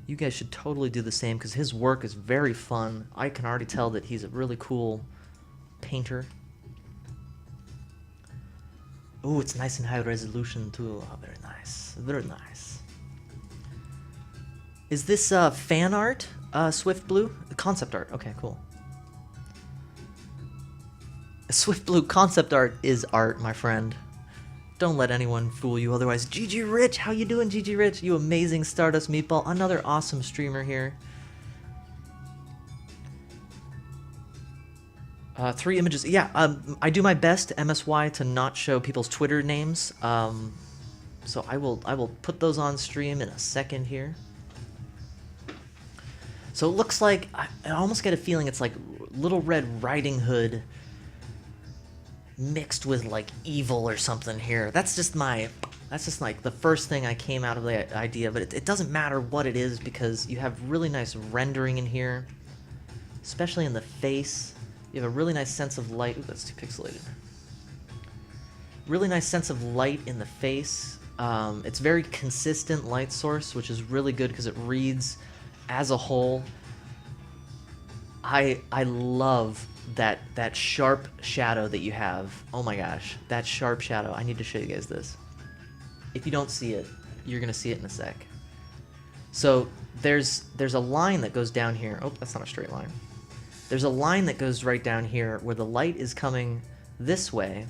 You guys should totally do the same because his work is very fun. I can already tell that he's a really cool painter. Oh, it's nice and high resolution too. Oh, very nice. Very nice. Is this fan art, Swift Blue? Concept art. Okay, cool. Swift Blue concept art is art, my friend. Don't let anyone fool you otherwise. GG Rich, how you doing, GG Rich? You amazing Stardust Meatball. Another awesome streamer here. 3 images. Yeah, I do my best, MSY, to not show people's Twitter names. So I will put those on stream in a second here. So it looks like, I almost get a feeling it's like Little Red Riding Hood mixed with like evil or something here. That's just like the first thing I came out of the idea, but it doesn't matter what it is because you have really nice rendering in here, especially in the face. You have a really nice sense of light. Ooh, that's too pixelated. Really nice sense of light in the face. It's very consistent light source, which is really good because it reads as a whole. I love that sharp shadow that you have. Oh my gosh, that sharp shadow. I need to show you guys this. If you don't see it, you're gonna see it in a sec. So there's a line that goes down here. Oh, that's not a straight line. There's a line that goes right down here where the light is coming this way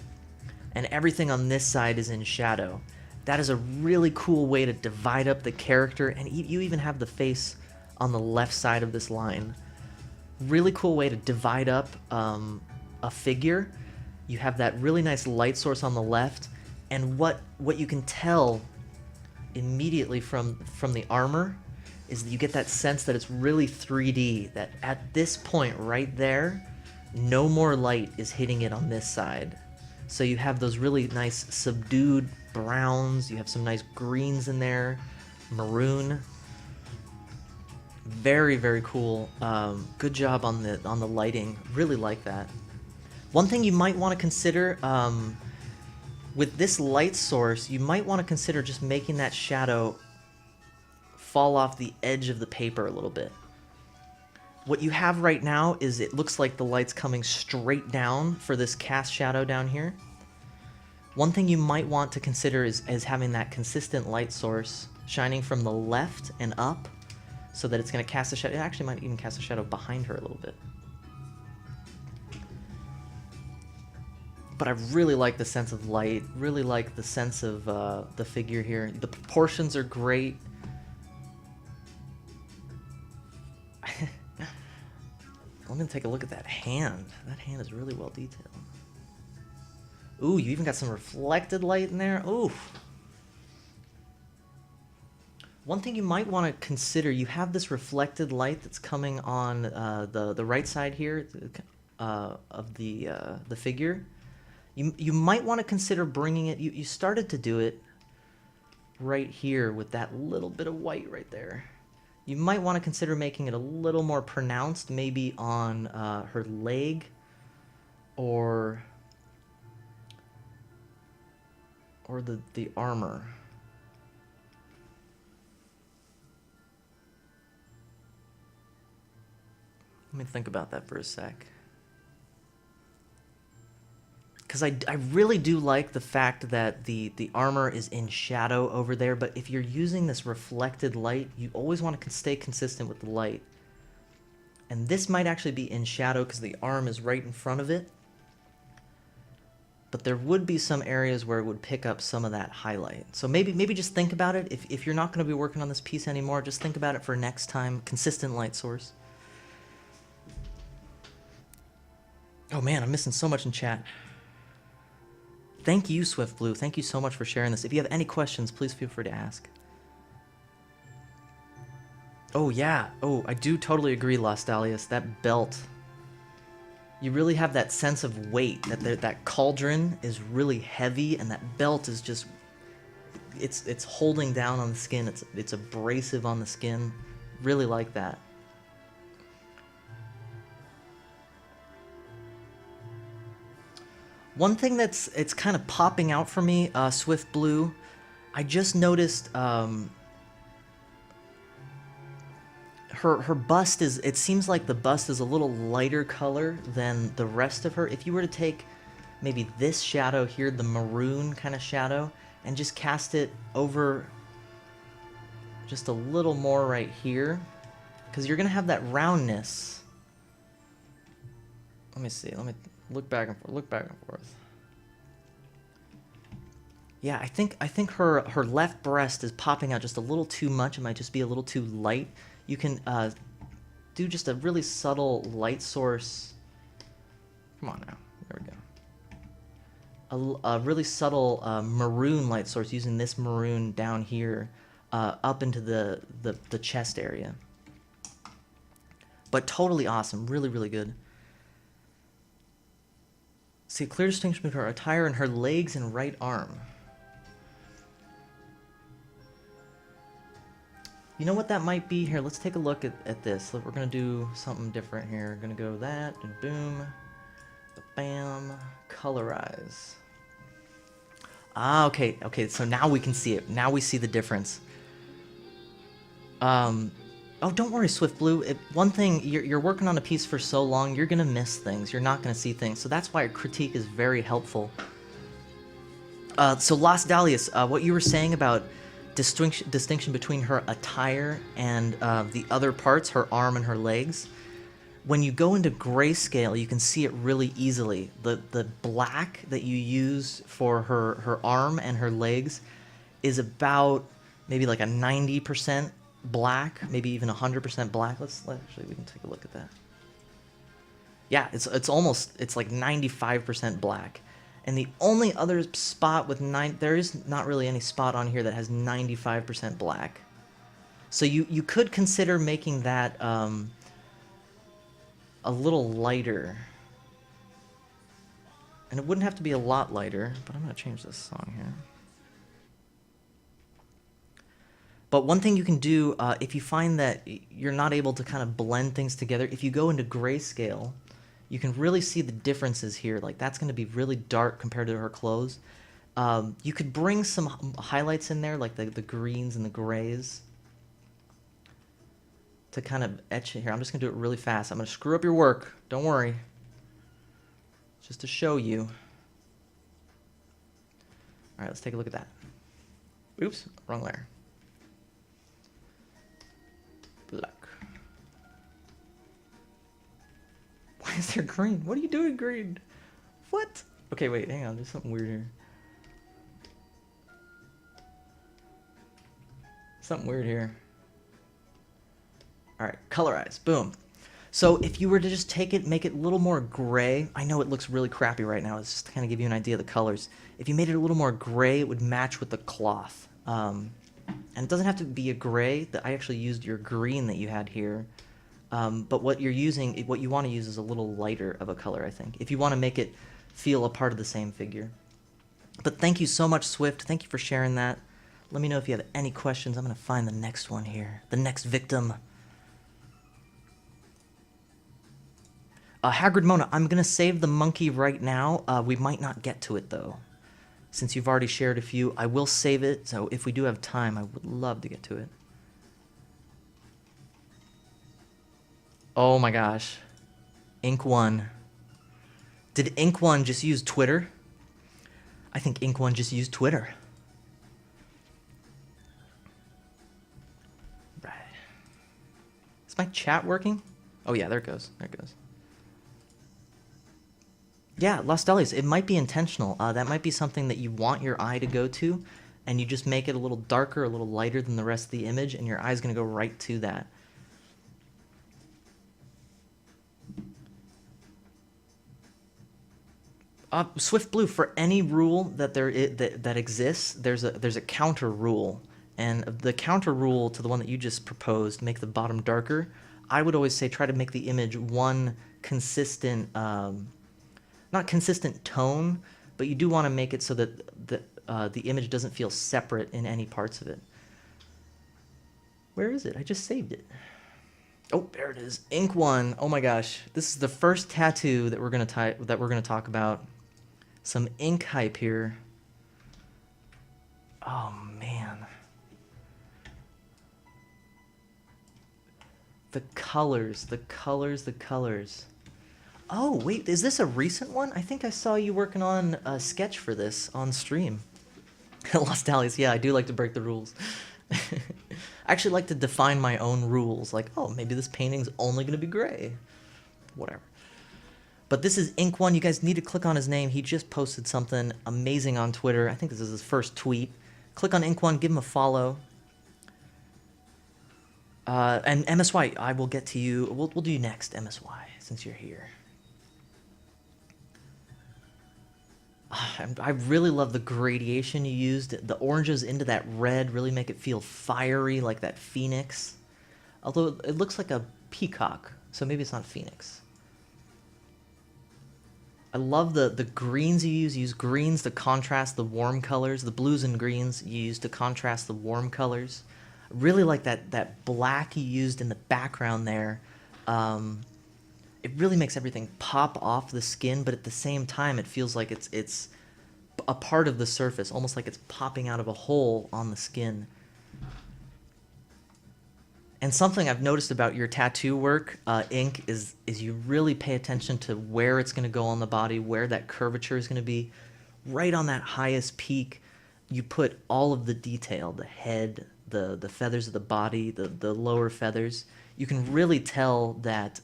and everything on this side is in shadow. That is a really cool way to divide up the character, and you even have the face on the left side of this line. Really cool way to divide up a figure. You have that really nice light source on the left, and what you can tell immediately from the armor is that you get that sense that it's really 3D, that at this point right there, no more light is hitting it on this side. So you have those really nice subdued browns, you have some nice greens in there, maroon. Very, very cool. Good job on the lighting. Really like that. One thing you might want to consider, with this light source, you might want to consider just making that shadow fall off the edge of the paper a little bit. What you have right now is it looks like the light's coming straight down for this cast shadow down here. One thing you might want to consider is having that consistent light source shining from the left and up, so that it's going to cast a shadow. It actually might even cast a shadow behind her a little bit. But I really like the sense of light, really like the sense of the figure here. The proportions are great. Let me take a look at that hand. That hand is really well detailed. Ooh, you even got some reflected light in there. Ooh. One thing you might want to consider, you have this reflected light that's coming on the right side here of the figure. You might want to consider bringing it. You started to do it right here with that little bit of white right there. You might want to consider making it a little more pronounced, maybe on her leg or the armor. Let me think about that for a sec. Because I really do like the fact that the armor is in shadow over there, but if you're using this reflected light, you always want to stay consistent with the light. And this might actually be in shadow because the arm is right in front of it. But there would be some areas where it would pick up some of that highlight. So maybe just think about it. If you're not going to be working on this piece anymore, just think about it for next time. Consistent light source. Oh man, I'm missing so much in chat. Thank you, Swift Blue. Thank you so much for sharing this. If you have any questions, please feel free to ask. Oh yeah. Oh, I do totally agree, Lost Dahlias. That belt. You really have that sense of weight. That cauldron is really heavy, and that belt is just... It's holding down on the skin. It's abrasive on the skin. Really like that. One thing it's kind of popping out for me, Swift Blue, I just noticed her bust is, it seems like the bust is a little lighter color than the rest of her. If you were to take maybe this shadow here, the maroon kind of shadow, and just cast it over just a little more right here, because you're gonna have that roundness. Let me see. Let me look back and forth. Look back and forth. Yeah, I think her left breast is popping out just a little too much. It might just be a little too light. You can do just a really subtle light source. Come on now. There we go. A really subtle maroon light source using this maroon down here up into the chest area. But totally awesome. Really, really good. See a clear distinction between her attire and her legs and right arm. You know what that might be? Here, let's take a look at this. Look, we're going to do something different here. We're going to go that, and boom, bam, colorize. Ah, okay, okay, so now we can see it. Now we see the difference. Oh, don't worry, Swift Blue. One thing, you're working on a piece for so long, you're going to miss things. You're not going to see things. So that's why a critique is very helpful. So Las Dahlias, what you were saying about distinction between her attire and the other parts, her arm and her legs, when you go into grayscale, you can see it really easily. The black that you use for her arm and her legs is about maybe like a 90% black, maybe even 100% black. Actually, we can take a look at that. Yeah, it's like 95% black. And the only other spot with there is not really any spot on here that has 95% black. So you could consider making that a little lighter. And it wouldn't have to be a lot lighter, but I'm going to change this song here. But one thing you can do, if you find that you're not able to kind of blend things together, if you go into grayscale, you can really see the differences here. Like, that's going to be really dark compared to her clothes. You could bring some highlights in there, like the greens and the grays, to kind of etch it here. I'm just going to do it really fast. I'm going to screw up your work. Don't worry. Just to show you. All right, let's take a look at that. Oops, wrong layer. Black. Why is there green? What are you doing, green? What? Okay, wait, hang on. There's something weird here. Something weird here. All right, colorize. Boom. So if you were to just take it, make it a little more gray. I know it looks really crappy right now. It's just to kind of give you an idea of the colors. If you made it a little more gray, it would match with the cloth. And it doesn't have to be a gray. I actually used your green that you had here. But what you want to use is a little lighter of a color, I think, if you want to make it feel a part of the same figure. But thank you so much, Swift. Thank you for sharing that. Let me know if you have any questions. I'm going to find the next one here. The next victim. Hagrid Mona, I'm going to save the monkey right now. We might not get to it, though. Since you've already shared a few, I will save it. So if we do have time, I would love to get to it. Oh my gosh. Ink One. Did Ink One just use Twitter? I think Ink One just used Twitter. Right. Is my chat working? Oh yeah, there it goes. There it goes. Yeah, Las Dahlias, it might be intentional. That might be something that you want your eye to go to, and you just make it a little darker, a little lighter than the rest of the image, and your eye's going to go right to that. Swift Blue, for any rule that that exists, there's a counter rule, and the counter rule to the one that you just proposed, make the bottom darker. I would always say try to make the image one consistent, not consistent tone, but you do want to make it so that the image doesn't feel separate in any parts of it. Where is it? I just saved it. Oh, there it is. Ink One. Oh my gosh, this is the first tattoo that we're gonna talk about. Some ink hype here. Oh man. The colors, the colors, the colors. Oh, wait, is this a recent one? I think I saw you working on a sketch for this on stream. Las Dahlias, yeah, I do like to break the rules. I actually like to define my own rules. Like, oh, maybe this painting's only going to be gray. Whatever. But this is Ink One. You guys need to click on his name. He just posted something amazing on Twitter. I think this is his first tweet. Click on Ink One. Give him a follow. And MSY, I will get to you. We'll do you next, MSY, since you're here. I really love the gradation you used. The oranges into that red really make it feel fiery, like that phoenix. Although it looks like a peacock, so maybe it's not phoenix. I love the greens you use. You use greens to contrast the warm colors. The blues and greens you use to contrast the warm colors. I really like that black you used in the background there. It really makes everything pop off the skin, but at the same time, it feels like it's a part of the surface, almost like it's popping out of a hole on the skin. And something I've noticed about your tattoo work, Ink, is you really pay attention to where it's going to go on the body, where that curvature is going to be. Right on that highest peak, you put all of the detail, the head, the feathers of the body, the lower feathers. You can really tell that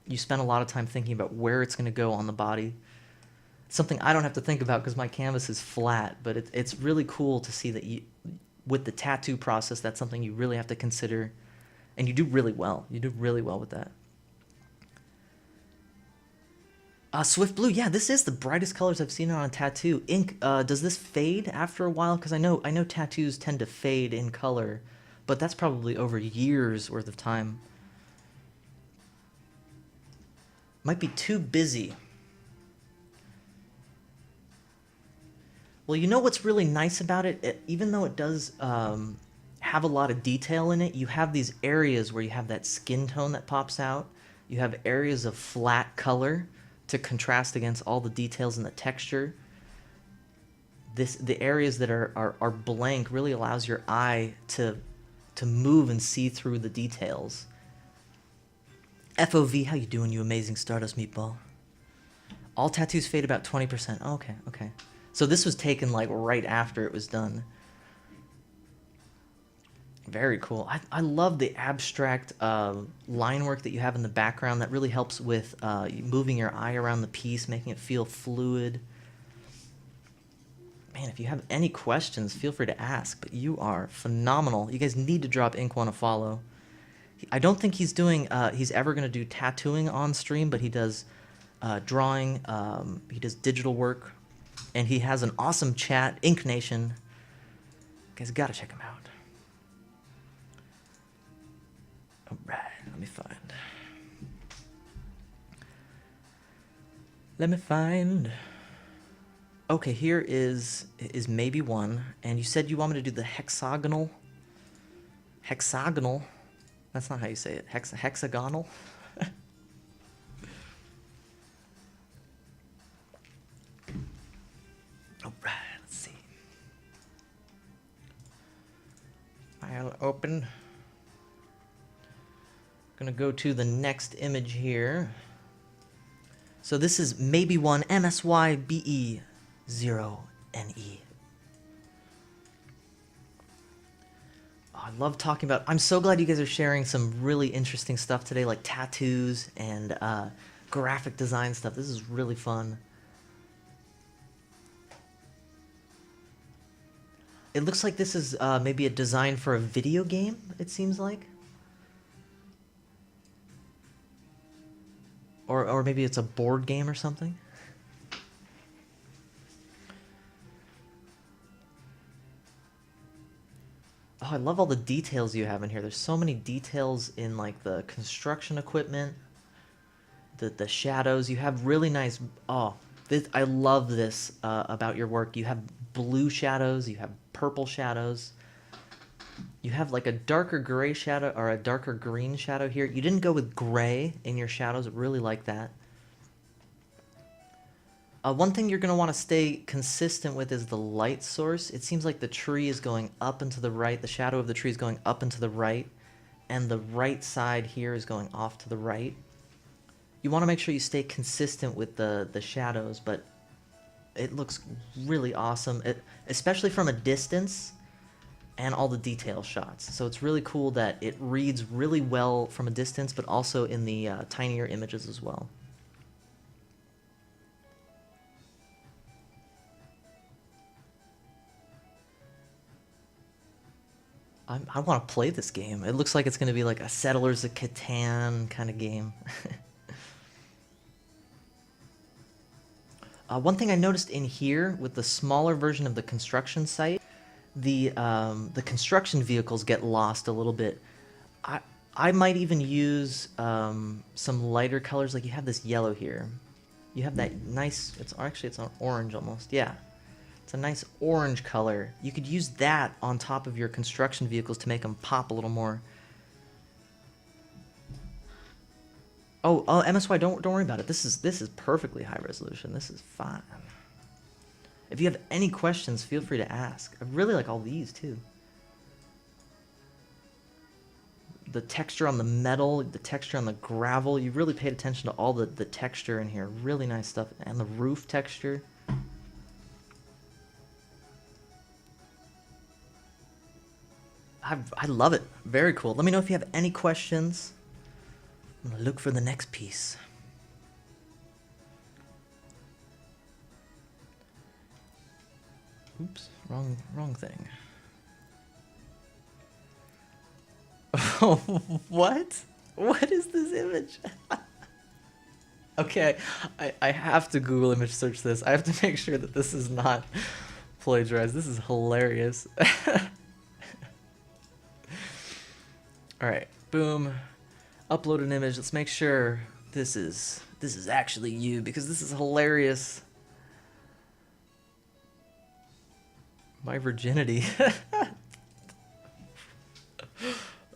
you spend a lot of time thinking about where it's going to go on the body. Something I don't have to think about because my canvas is flat, but it's really cool to see that with the tattoo process, that's something you really have to consider. And you do really well. You do really well with that. Swift Blue, yeah, this is the brightest colors I've seen on a tattoo. Ink, does this fade after a while? Because I know tattoos tend to fade in color, but that's probably over years worth of time. Might be too busy. Well, you know what's really nice about it? Even though it does have a lot of detail in it, you have these areas where you have that skin tone that pops out. You have areas of flat color to contrast against all the details in the texture. The areas that are blank really allows your eye to move and see through the details. FOV, how you doing, you amazing Stardust Meatball? All tattoos fade about 20%. Oh, okay. So this was taken like right after it was done. Very cool. I love the abstract line work that you have in the background. That really helps with moving your eye around the piece, making it feel fluid. Man, if you have any questions, feel free to ask, but you are phenomenal. You guys need to drop Ink One a follow. I don't think he's doing, he's ever going to do tattooing on stream, but he does drawing, he does digital work, and he has an awesome chat, Ink Nation. You guys gotta check him out. Alright, let me find. Okay, here is maybe one, and you said you want me to do the hexagonal. That's not how you say it. Hexagonal? Alright, let's see. File open. Gonna go to the next image here. So this is maybe one MSYBE0NE. I love talking about. I'm so glad you guys are sharing some really interesting stuff today, like tattoos and graphic design stuff. This is really fun. It looks like this is maybe a design for a video game, it seems like. Or maybe it's a board game or something. Oh, I love all the details you have in here. There's so many details in like the construction equipment, the shadows. You have really nice. Oh, I love this about your work. You have blue shadows. You have purple shadows. You have like a darker gray shadow or a darker green shadow here. You didn't go with gray in your shadows. I really like that. One thing you're going to want to stay consistent with is the light source. It seems like the tree is going up and to the right. The shadow of the tree is going up and to the right. And the right side here is going off to the right. You want to make sure you stay consistent with the shadows, but it looks really awesome. Especially from a distance, and all the detail shots. So it's really cool that it reads really well from a distance, but also in the tinier images as well. I want to play this game. It looks like it's going to be like a Settlers of Catan kind of game. One thing I noticed in here with the smaller version of the construction site, the construction vehicles get lost a little bit. I might even use some lighter colors. Like you have this yellow here. You have that nice. It's an orange almost. Yeah. It's a nice orange color. You could use that on top of your construction vehicles to make them pop a little more. Oh, MSY, don't worry about it. This is perfectly high resolution. This is fine. If you have any questions, feel free to ask. I really like all these too. The texture on the metal, the texture on the gravel. You really paid attention to all the texture in here. Really nice stuff. And the roof texture. I love it. Very cool. Let me know if you have any questions. I'm gonna look for the next piece. Oops, wrong thing. Oh, what? What is this image? Okay, I have to Google image search this. I have to make sure that this is not plagiarized. This is hilarious. All right, boom. Upload an image. Let's make sure this is actually you, because this is hilarious. My virginity.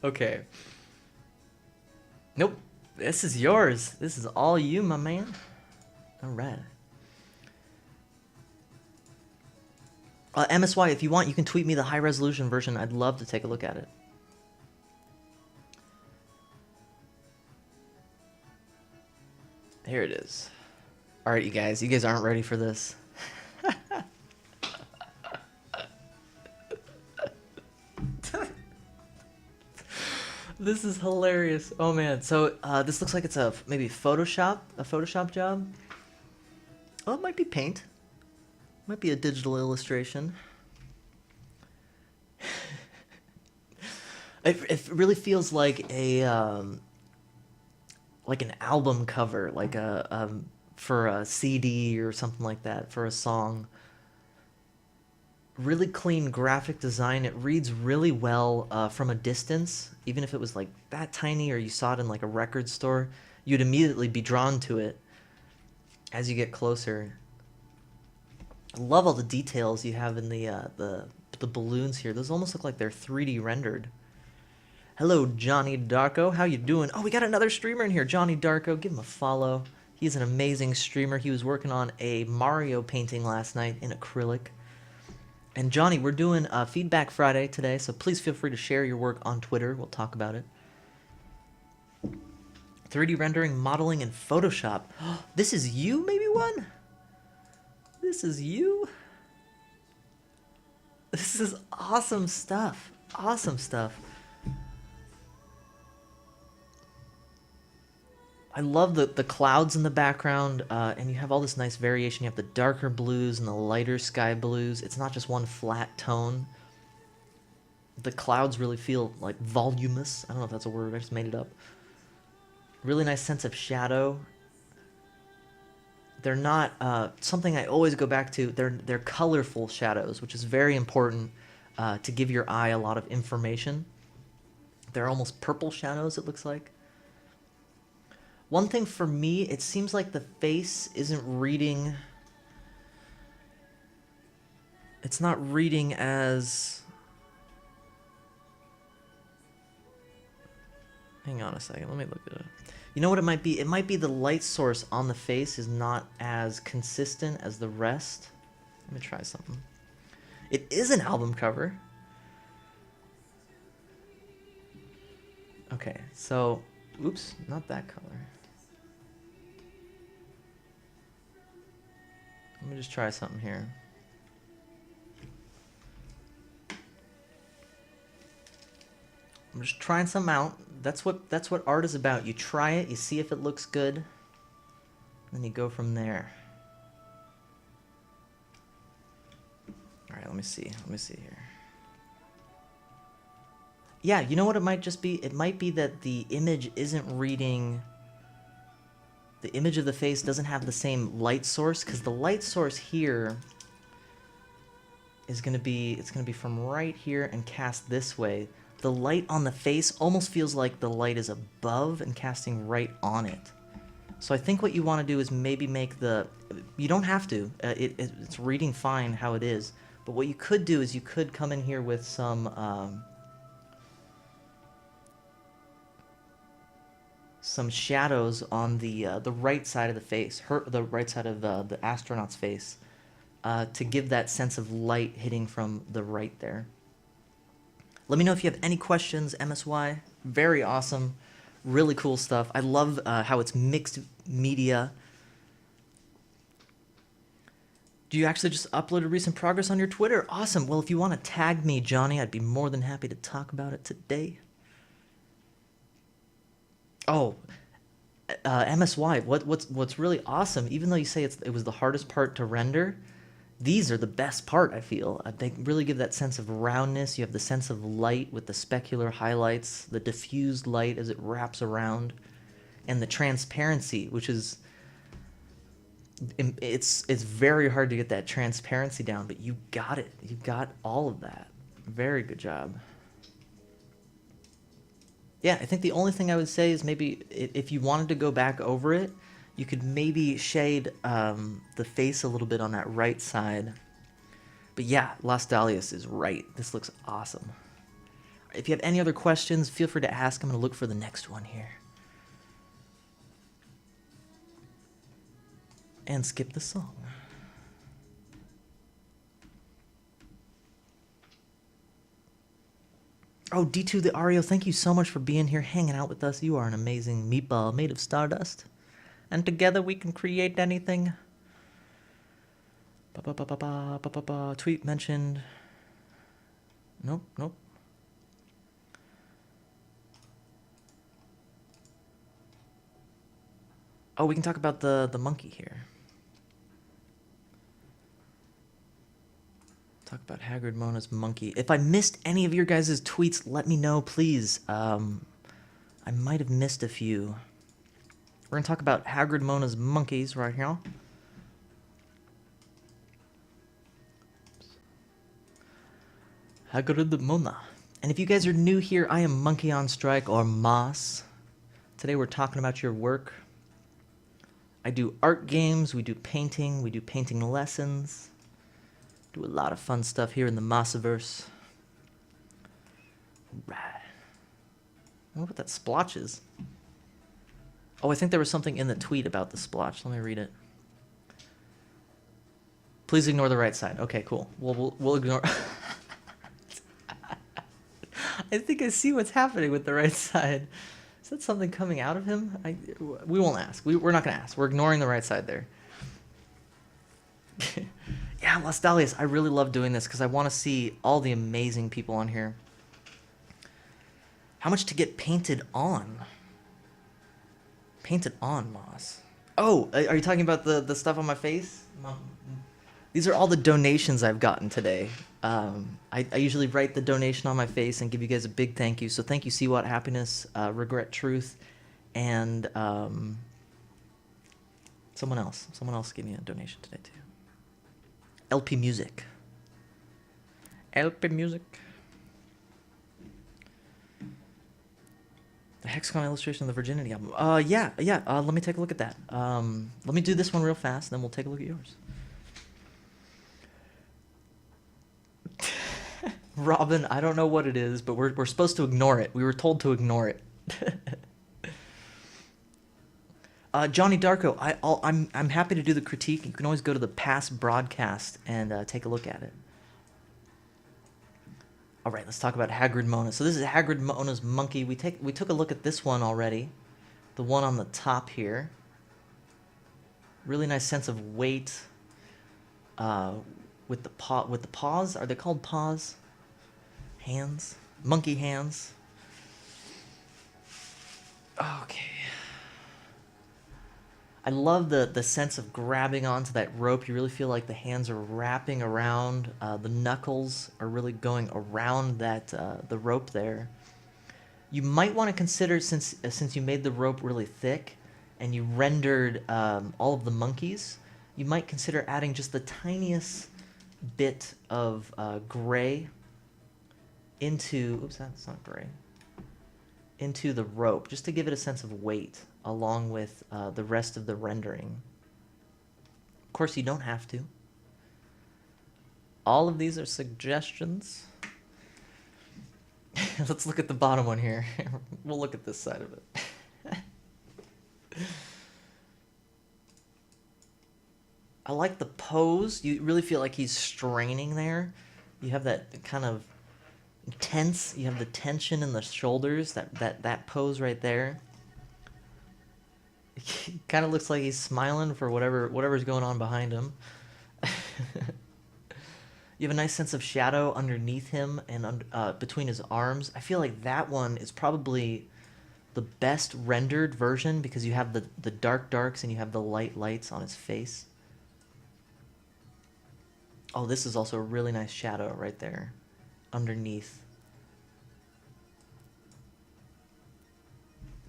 Okay. Nope. This is yours. This is all you, my man. All right. MSY, if you want, you can tweet me the high resolution version. I'd love to take a look at it. Here it is. All right, you guys aren't ready for this. This is hilarious. Oh man. So this looks like it's maybe a Photoshop job. Oh, it might be paint. Might be a digital illustration. It really feels like like an album cover, like for a CD or something like that, for a song. Really clean graphic design. It reads really well from a distance. Even if it was like that tiny, or you saw it in like a record store, you'd immediately be drawn to it as you get closer. I love all the details you have in the balloons here. Those almost look like they're 3D rendered. Hello, Johnny Darko. How you doing? Oh, we got another streamer in here. Johnny Darko. Give him a follow. He's an amazing streamer. He was working on a Mario painting last night in acrylic. And Johnny, we're doing Feedback Friday today, so please feel free to share your work on Twitter. We'll talk about it. 3D rendering, modeling, and Photoshop. This is you, maybe one? This is you? This is awesome stuff. Awesome stuff. I love the clouds in the background, and you have all this nice variation. You have the darker blues and the lighter sky blues. It's not just one flat tone. The clouds really feel like voluminous. I don't know if that's a word. I just made it up. Really nice sense of shadow. They're not something I always go back to. They're colorful shadows, which is very important to give your eye a lot of information. They're almost purple shadows, it looks like. One thing for me, it seems like the face isn't reading. It's not reading as. Hang on a second, let me look at it. You know what it might be? It might be the light source on the face is not as consistent as the rest. Let me try something. It is an album cover. Okay, so, oops, not that color. Let me just try something here. I'm just trying something out. That's what art is about. You try it, you see if it looks good, then you go from there. All right, let me see. Let me see here. Yeah, you know what it might just be? It might be that the image isn't reading... The image of the face doesn't have the same light source, because the light source here is going to be... It's going to be from right here and cast this way. The light on the face almost feels like the light is above and casting right on it. So I think what you want to do is maybe make the... You don't have to. It's reading fine how it is. But what you could do is you could come in here with some shadows on the right side of the face, the right side of the astronaut's face, to give that sense of light hitting from the right there. Let me know if you have any questions, MSY. Very awesome. Really cool stuff. I love how it's mixed media. Do you actually just upload a recent progress on your Twitter? Awesome. Well, if you want to tag me, Johnny, I'd be more than happy to talk about it today. Oh, MSY, what's really awesome, even though you say it was the hardest part to render, these are the best part, I feel. They really give that sense of roundness. You have the sense of light with the specular highlights, the diffused light as it wraps around, and the transparency, which is... It's very hard to get that transparency down, but you got it. You got all of that. Very good job. Yeah, I think the only thing I would say is maybe if you wanted to go back over it, you could maybe shade the face a little bit on that right side. But yeah, Las Dalias is right. This looks awesome. If you have any other questions, feel free to ask. I'm going to look for the next one here. And skip the song. Oh, D2 the Ario, thank you so much for being here, hanging out with us. You are an amazing meatball made of stardust. And together we can create anything. Tweet mentioned. Nope, nope. Oh, we can talk about the monkey here. Talk about Haggard Mona's monkey. If I missed any of your guys' tweets, let me know, please. I might have missed a few. We're going to talk about Haggard Mona's monkeys right here. Haggard Mona. And if you guys are new here, I am Monkey on Strike, or Moss. Today we're talking about your work. I do art games, we do painting lessons. Do a lot of fun stuff here in the Mossiverse. Right. I wonder what that splotch is. Oh, I think there was something in the tweet about the splotch. Let me read it. Please ignore the right side. Okay, cool. We'll ignore... I think I see what's happening with the right side. Is that something coming out of him? We won't ask. We're not going to ask. We're ignoring the right side there. Yeah, Las Dalias, I really love doing this because I want to see all the amazing people on here. How much to get painted on? Painted on, Moss. Oh, are you talking about the stuff on my face? These are all the donations I've gotten today. I usually write the donation on my face and give you guys a big thank you. So thank you, See What Happiness, Regret Truth, and someone else. Someone else gave me a donation today, too. LP Music. LP Music. The Hexagon illustration of the Virginity album. Yeah. Let me take a look at that. Let me do this one real fast, then we'll take a look at yours. Robin, I don't know what it is, but we're supposed to ignore it. We were told to ignore it. Johnny Darko, I'm happy to do the critique. You can always go to the past broadcast and take a look at it. All right, let's talk about Haggard Mona. So this is Haggard Mona's monkey. We took a look at this one already, the one on the top here. Really nice sense of weight with the paws. Are they called paws? Hands, monkey hands. Okay. I love the sense of grabbing onto that rope. You really feel like the hands are wrapping around. The knuckles are really going around that the rope there. You might want to consider, since you made the rope really thick and you rendered all of the monkeys, you might consider adding just the tiniest bit of gray into, oops, that's not gray, into the rope, just to give it a sense of weight along with the rest of the rendering. Of course, you don't have to. All of these are suggestions. Let's look at the bottom one here. We'll look at this side of it. I like the pose. You really feel like he's straining there. You have that kind of tense. You have the tension in the shoulders. That pose right there. It kind of looks like he's smiling for whatever's going on behind him. You have a nice sense of shadow underneath him and between his arms. I feel like that one is probably the best rendered version because you have the dark darks and you have the light lights on his face. Oh, this is also a really nice shadow right there underneath.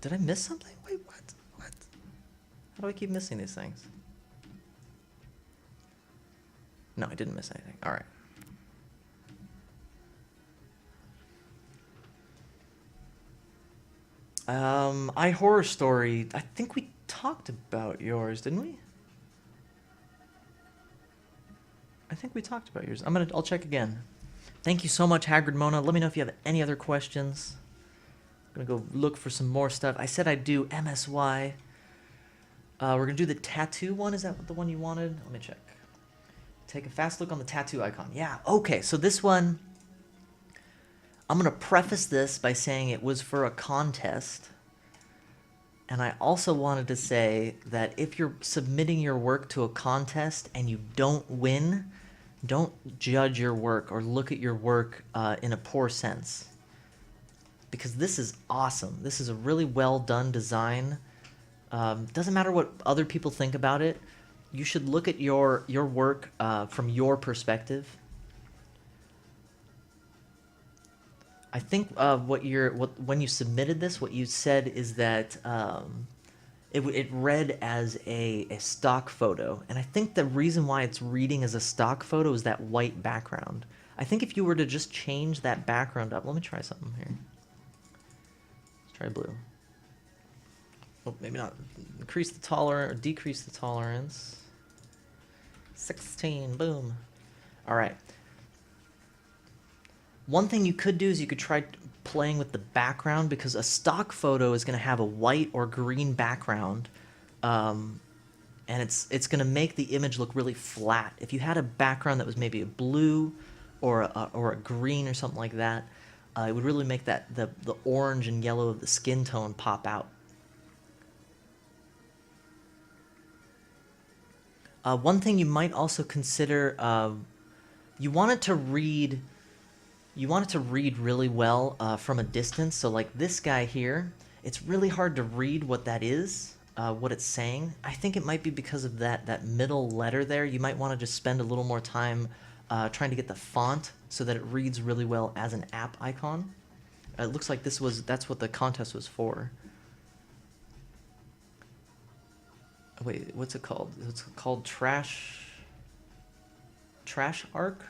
Did I miss something? Wait, what? How do I keep missing these things? No, I didn't miss anything. All right. Horror Story. I think we talked about yours, didn't we? I think we talked about yours. I'll check again. Thank you so much, Hagrid Mona. Let me know if you have any other questions. I'm gonna go look for some more stuff. I said I'd do MSY. We're gonna do the tattoo one. Is that the one you wanted? Let me check. Take a fast look on the tattoo icon. Yeah, okay, so this one, I'm gonna preface this by saying it was for a contest. And I also wanted to say that if you're submitting your work to a contest and you don't win, don't judge your work or look at your work in a poor sense. Because this is awesome. This is a really well done design. Doesn't matter what other people think about it. You should look at your work from your perspective. I think when you submitted this, what you said is that it read as a stock photo, and I think the reason why it's reading as a stock photo is that white background. I think if you were to just change that background up, let me try something here. Let's try blue. Oh, maybe not. Increase the tolerance, or decrease the tolerance. 16, boom. All right. One thing you could do is you could try playing with the background, because a stock photo is going to have a white or green background, and it's going to make the image look really flat. If you had a background that was maybe a blue or a green or something like that, it would really make that the orange and yellow of the skin tone pop out. One thing you might also consider, you want it to read really well from a distance. So like this guy here, it's really hard to read what that is, what it's saying. I think it might be because of that middle letter there. You might want to just spend a little more time trying to get the font so that it reads really well as an app icon. It looks like that's what the contest was for. Wait, what's it called? It's called Trash Arc?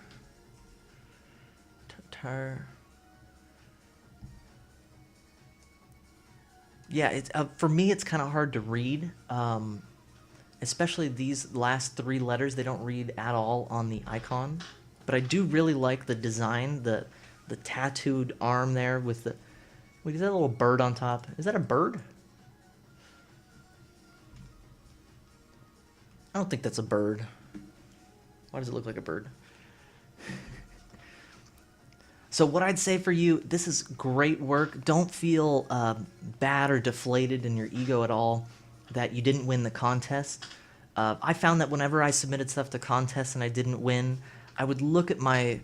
Yeah, it's for me it's kind of hard to read, especially these last three letters. They don't read at all on the icon, but I do really like the design, the tattooed arm there with the, wait, is that a little bird on top? Is that a bird? I don't think that's a bird. Why does it look like a bird? So what I'd say for you, this is great work. Don't feel bad or deflated in your ego at all that you didn't win the contest. I found that whenever I submitted stuff to contests and I didn't win, I would look at my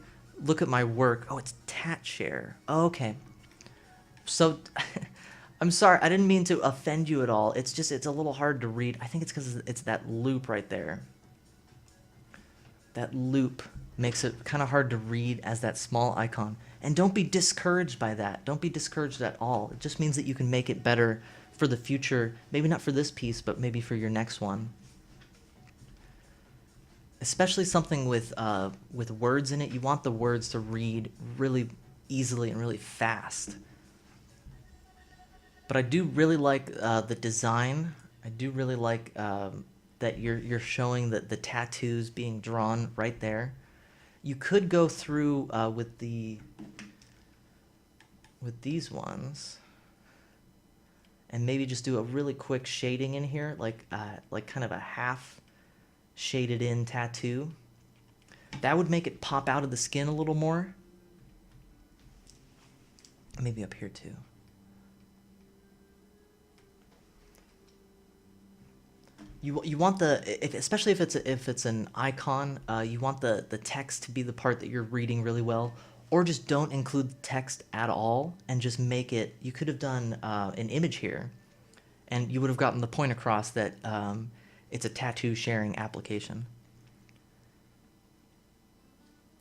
work. Oh, it's Tat Share. Oh, okay. So I'm sorry, I didn't mean to offend you at all. It's just, it's a little hard to read. I think it's because it's that loop right there. That loop makes it kind of hard to read as that small icon. And don't be discouraged by that. Don't be discouraged at all. It just means that you can make it better for the future. Maybe not for this piece, but maybe for your next one. Especially something with words in it. You want the words to read really easily and really fast. But I do really like the design. I do really like that you're showing the tattoos being drawn right there. You could go through with these ones, and maybe just do a really quick shading in here, like kind of a half shaded in tattoo. That would make it pop out of the skin a little more. Maybe up here too. You want especially if it's an icon, you want the text to be the part that you're reading really well, or just don't include text at all and just make it. You could have done an image here, and you would have gotten the point across that it's a tattoo sharing application.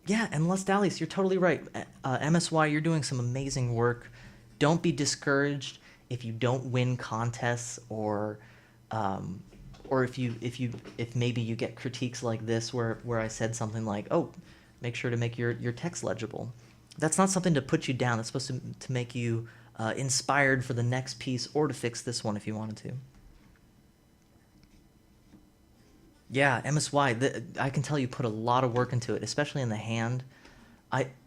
Yeah, and Les Dallies, you're totally right. MSY, you're doing some amazing work. Don't be discouraged if you don't win contests, or if maybe you get critiques like this where I said something like, oh, make sure to make your text legible. That's not something to put you down. It's supposed to make you inspired for the next piece, or to fix this one if you wanted to. Yeah, MSY, I can tell you put a lot of work into it, especially in the hand.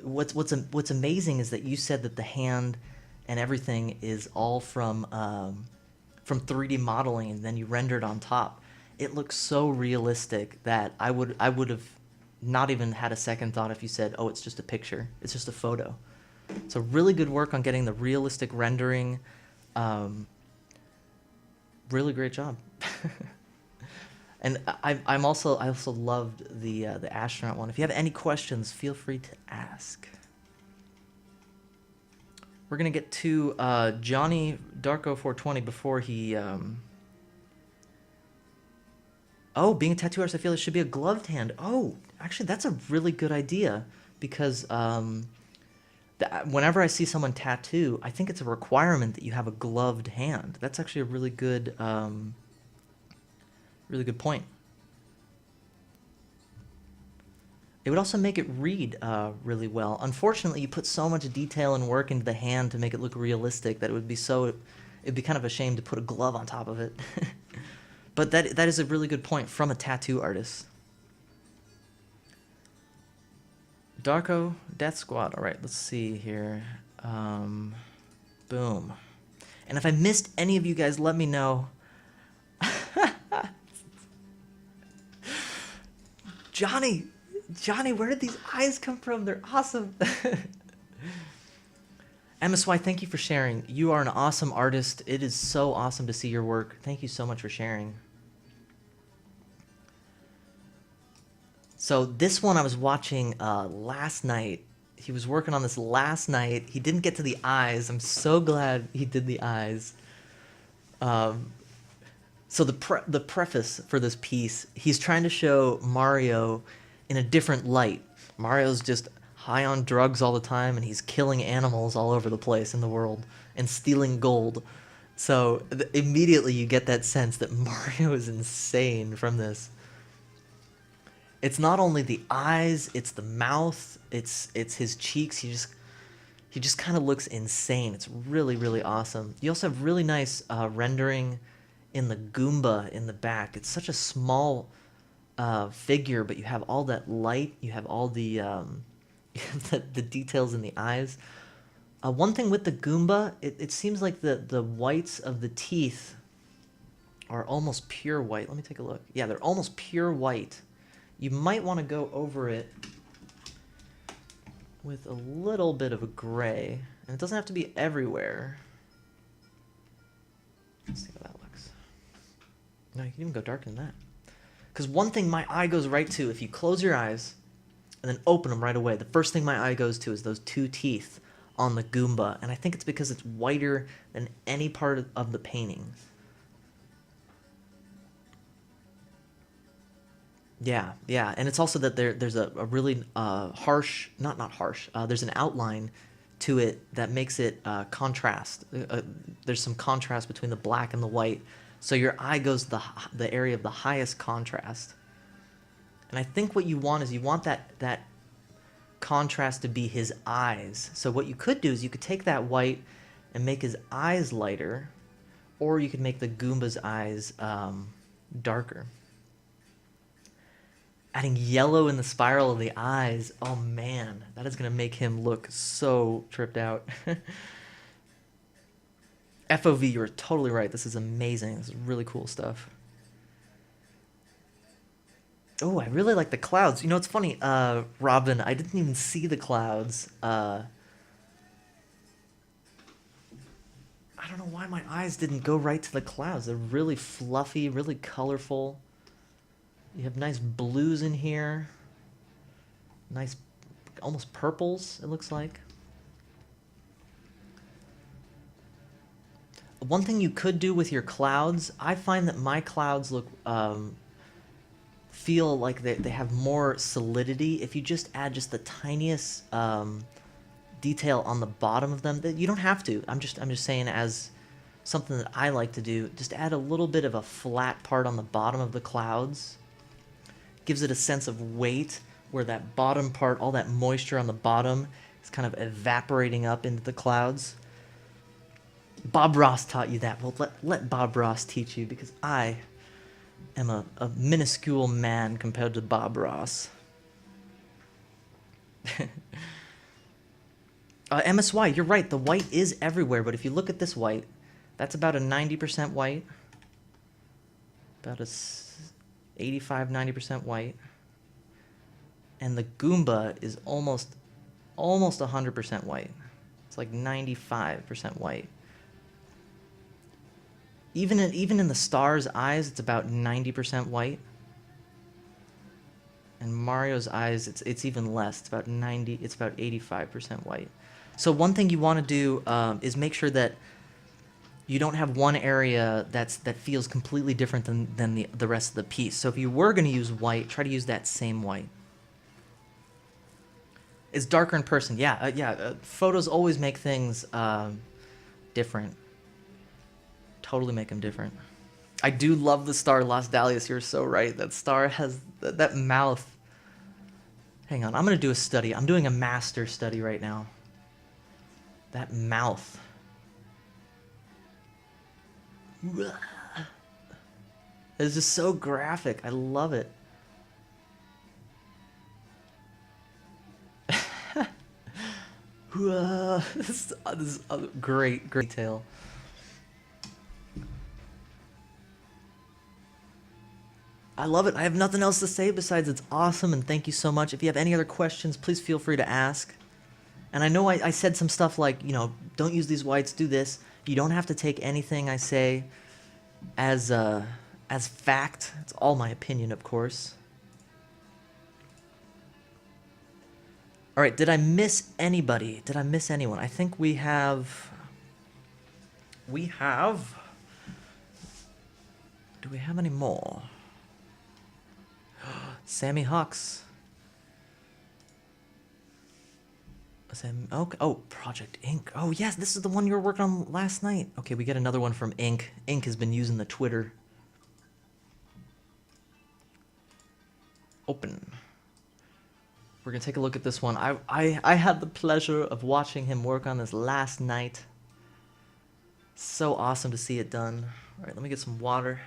What's amazing is that you said that the hand and everything is all from 3D modeling, and then you rendered on top. It looks so realistic that I would have not even had a second thought if you said, oh, it's just a picture, it's just a photo. So really good work on getting the realistic rendering. Really great job. And I also loved the astronaut one. If you have any questions, feel free to ask. We're gonna get to Johnny Darko 420 before he. Oh, being a tattoo artist, I feel it should be a gloved hand. Oh, actually, that's a really good idea, because whenever I see someone tattoo, I think it's a requirement that you have a gloved hand. That's actually a really good point. It would also make it read really well. Unfortunately, you put so much detail and work into the hand to make it look realistic that it'd be kind of a shame to put a glove on top of it. But that is a really good point from a tattoo artist. Darko, Death Squad. All right, let's see here. Boom. And if I missed any of you guys, let me know. Johnny, where did these eyes come from? They're awesome. MSY, thank you for sharing. You are an awesome artist. It is so awesome to see your work. Thank you so much for sharing. So this one I was watching last night. He was working on this last night. He didn't get to the eyes. I'm so glad he did the eyes. So the preface for this piece, he's trying to show Mario in a different light. Mario's just high on drugs all the time, and he's killing animals all over the place in the world and stealing gold. So immediately you get that sense that Mario is insane from this. It's not only the eyes, it's the mouth, it's his cheeks. He just kind of looks insane. It's really, really awesome. You also have really nice rendering in the Goomba in the back. It's such a small figure, but you have all that light. You have all the the details in the eyes. One thing with the Goomba, it seems like the whites of the teeth are almost pure white. Let me take a look. Yeah, they're almost pure white. You might want to go over it with a little bit of a gray, and it doesn't have to be everywhere. Let's see how that looks. No, you can even go darker than that. Because one thing my eye goes right to, if you close your eyes and then open them right away, the first thing my eye goes to is those two teeth on the Goomba, and I think it's because it's whiter than any part of the painting. Yeah, yeah, and it's also that there's a really harsh, not harsh. There's an outline to it that makes it contrast. There's some contrast between the black and the white, so your eye goes the area of the highest contrast. And I think what you want is you want that contrast to be his eyes. So what you could do is you could take that white and make his eyes lighter, or you could make the Goomba's eyes darker. Adding yellow in the spiral of the eyes. Oh man, that is going to make him look so tripped out. FOV, you're totally right. This is amazing. This is really cool stuff. Oh, I really like the clouds. You know, it's funny, Robin, I didn't even see the clouds. I don't know why my eyes didn't go right to the clouds. They're really fluffy, really colorful. You have nice blues in here. Nice, almost purples, it looks like. One thing you could do with your clouds, I find that my clouds look, feel like they have more solidity if you just add just the tiniest detail on the bottom of them. That you don't have to. I'm just saying as something that I like to do. Just add a little bit of a flat part on the bottom of the clouds. Gives it a sense of weight where that bottom part, all that moisture on the bottom is kind of evaporating up into the clouds. Bob Ross taught you that. Well, let Bob Ross teach you, because I am a minuscule man compared to Bob Ross. MSY, you're right. The white is everywhere, but if you look at this white, that's about a 90% white. About a 85-90% white. And the Goomba is almost 100% white. It's like 95% white. Even in the star's eyes, it's about 90% white. And Mario's eyes, it's even less. It's about 85% white. So one thing you want to do is make sure that you don't have one area that feels completely different than the rest of the piece. So if you were going to use white, try to use that same white. It's darker in person. Yeah. Photos always make things different. Totally make them different. I do love the star, Las Dahlias. You're so right. That star has that mouth. Hang on. I'm going to do a study. I'm doing a master study right now. That mouth. It's just so graphic. I love it. This is a great detail. I love it. I have nothing else to say besides it's awesome, and thank you so much. If you have any other questions, please feel free to ask. And I know I said some stuff like, you know, don't use these whites, do this. You don't have to take anything I say as fact. It's all my opinion, of course. All right, did I miss anybody? Did I miss anyone? I think we have... Do we have any more? Sammy Hawks. Okay. Oh, Project Ink. Oh, yes, this is the one you were working on last night. Okay, we get another one from Ink. Ink has been using the Twitter. Open. We're going to take a look at this one. I had the pleasure of watching him work on this last night. So awesome to see it done. All right, let me get some water.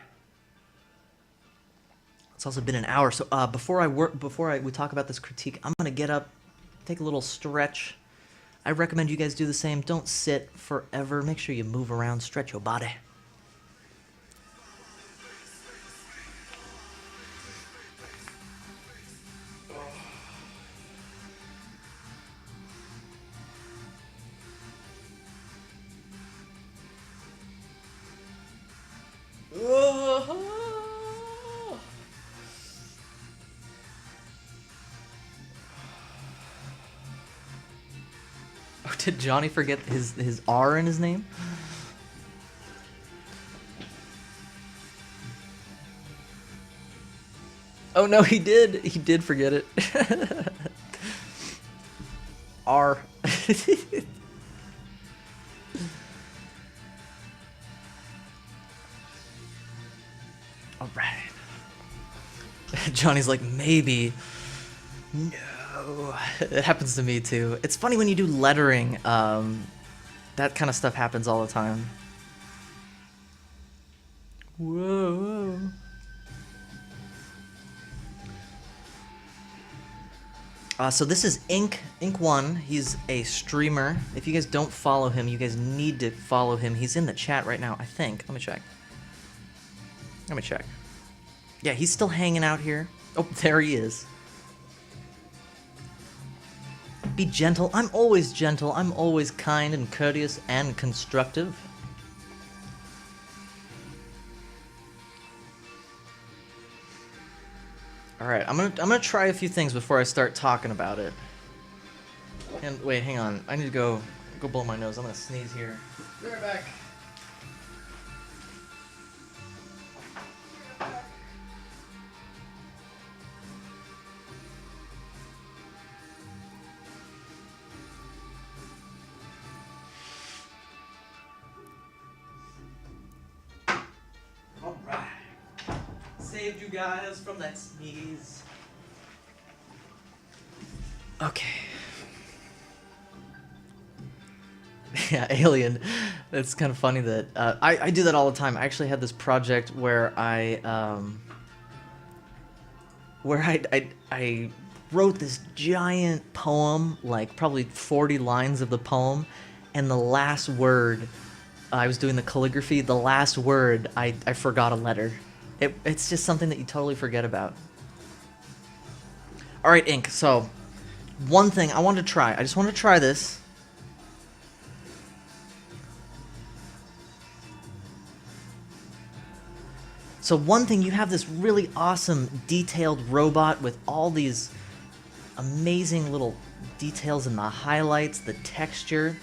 It's also been an hour, so before we talk about this critique, I'm gonna get up, take a little stretch. I recommend you guys do the same. Don't sit forever. Make sure you move around, stretch your body. Did Johnny forget his R in his name? Oh no, he did. He did forget it. R. All right. Johnny's like, maybe. No. It happens to me too. It's funny when you do lettering. That kind of stuff happens all the time. Whoa. So this is Ink1. He's a streamer. If you guys don't follow him, you guys need to follow him. He's in the chat right now, I think. Let me check. Yeah, he's still hanging out here. Oh, there he is. Be gentle. I'm always gentle. I'm always kind and courteous and constructive. All right, I'm gonna try a few things before I start talking about it. And wait, hang on. I need to go blow my nose. I'm gonna sneeze here. Be right back. All right. Saved you guys from that sneeze. Okay. Yeah, Alien. It's kind of funny that I do that all the time. I actually had this project where I wrote this giant poem, like probably 40 lines of the poem, and the last word, I was doing the calligraphy, the last word, I forgot a letter. It's just something that you totally forget about. Alright, Ink, so one thing I want to try. I just want to try this. So one thing, you have this really awesome detailed robot with all these amazing little details in the highlights, the texture.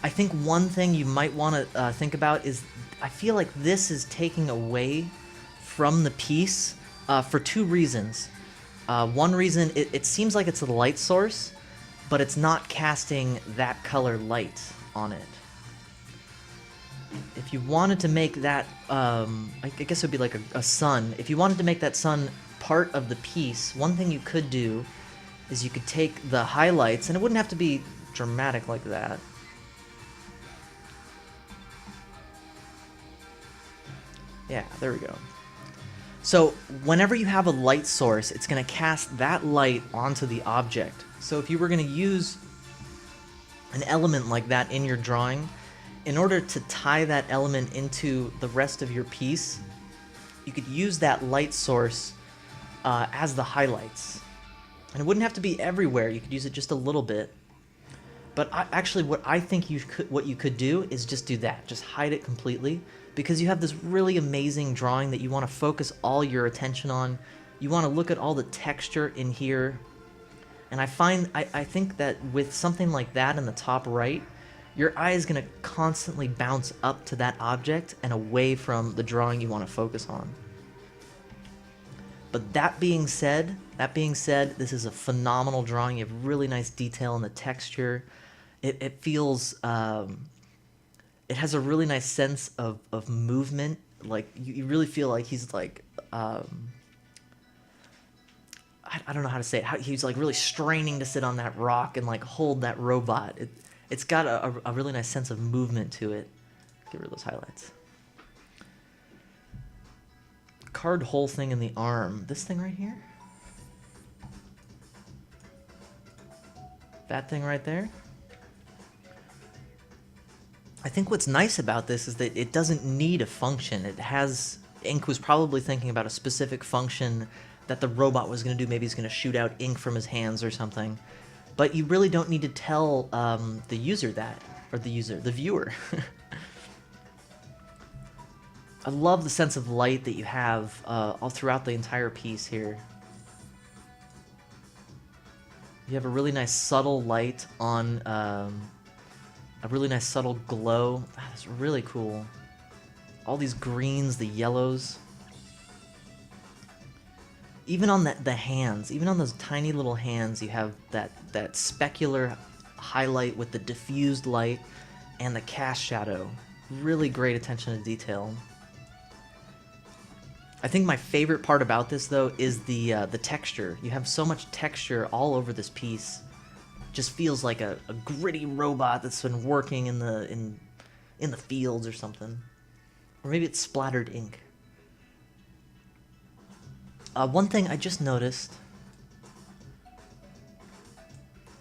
I think one thing you might want to think about is, I feel like this is taking away from the piece for two reasons. One reason, it seems like it's a light source, but it's not casting that color light on it. If you wanted to make that, I guess it would be like a sun. If you wanted to make that sun part of the piece, one thing you could do is you could take the highlights, and it wouldn't have to be dramatic like that. Yeah, there we go. So whenever you have a light source, it's going to cast that light onto the object. So if you were going to use an element like that in your drawing, in order to tie that element into the rest of your piece, you could use that light source as the highlights. And it wouldn't have to be everywhere. You could use it just a little bit. But actually, what I think what you could do is just do that. Just hide it completely, because you have this really amazing drawing that you want to focus all your attention on. You want to look at all the texture in here. And I think that with something like that in the top right, your eye is going to constantly bounce up to that object and away from the drawing you want to focus on. But that being said, this is a phenomenal drawing. You have really nice detail in the texture. It feels, it has a really nice sense of movement. Like, you really feel like he's like, I don't know how to say it. He's like really straining to sit on that rock and like hold that robot. It's got a really nice sense of movement to it. Get rid of those highlights. Card hole thing in the arm. This thing right here? That thing right there? I think what's nice about this is that it doesn't need a function. Ink was probably thinking about a specific function that the robot was going to do. Maybe he's going to shoot out ink from his hands or something. But you really don't need to tell the user that, or the viewer. I love the sense of light that you have all throughout the entire piece here. You have a really nice subtle light on A really nice subtle glow. That's really cool. All these greens, the yellows. Even on the hands, even on those tiny little hands, you have that specular highlight with the diffused light and the cast shadow. Really great attention to detail. I think my favorite part about this, though, is the texture. You have so much texture all over this piece. Just feels like a gritty robot that's been working in the fields or something. Or maybe it's splattered ink. One thing I just noticed,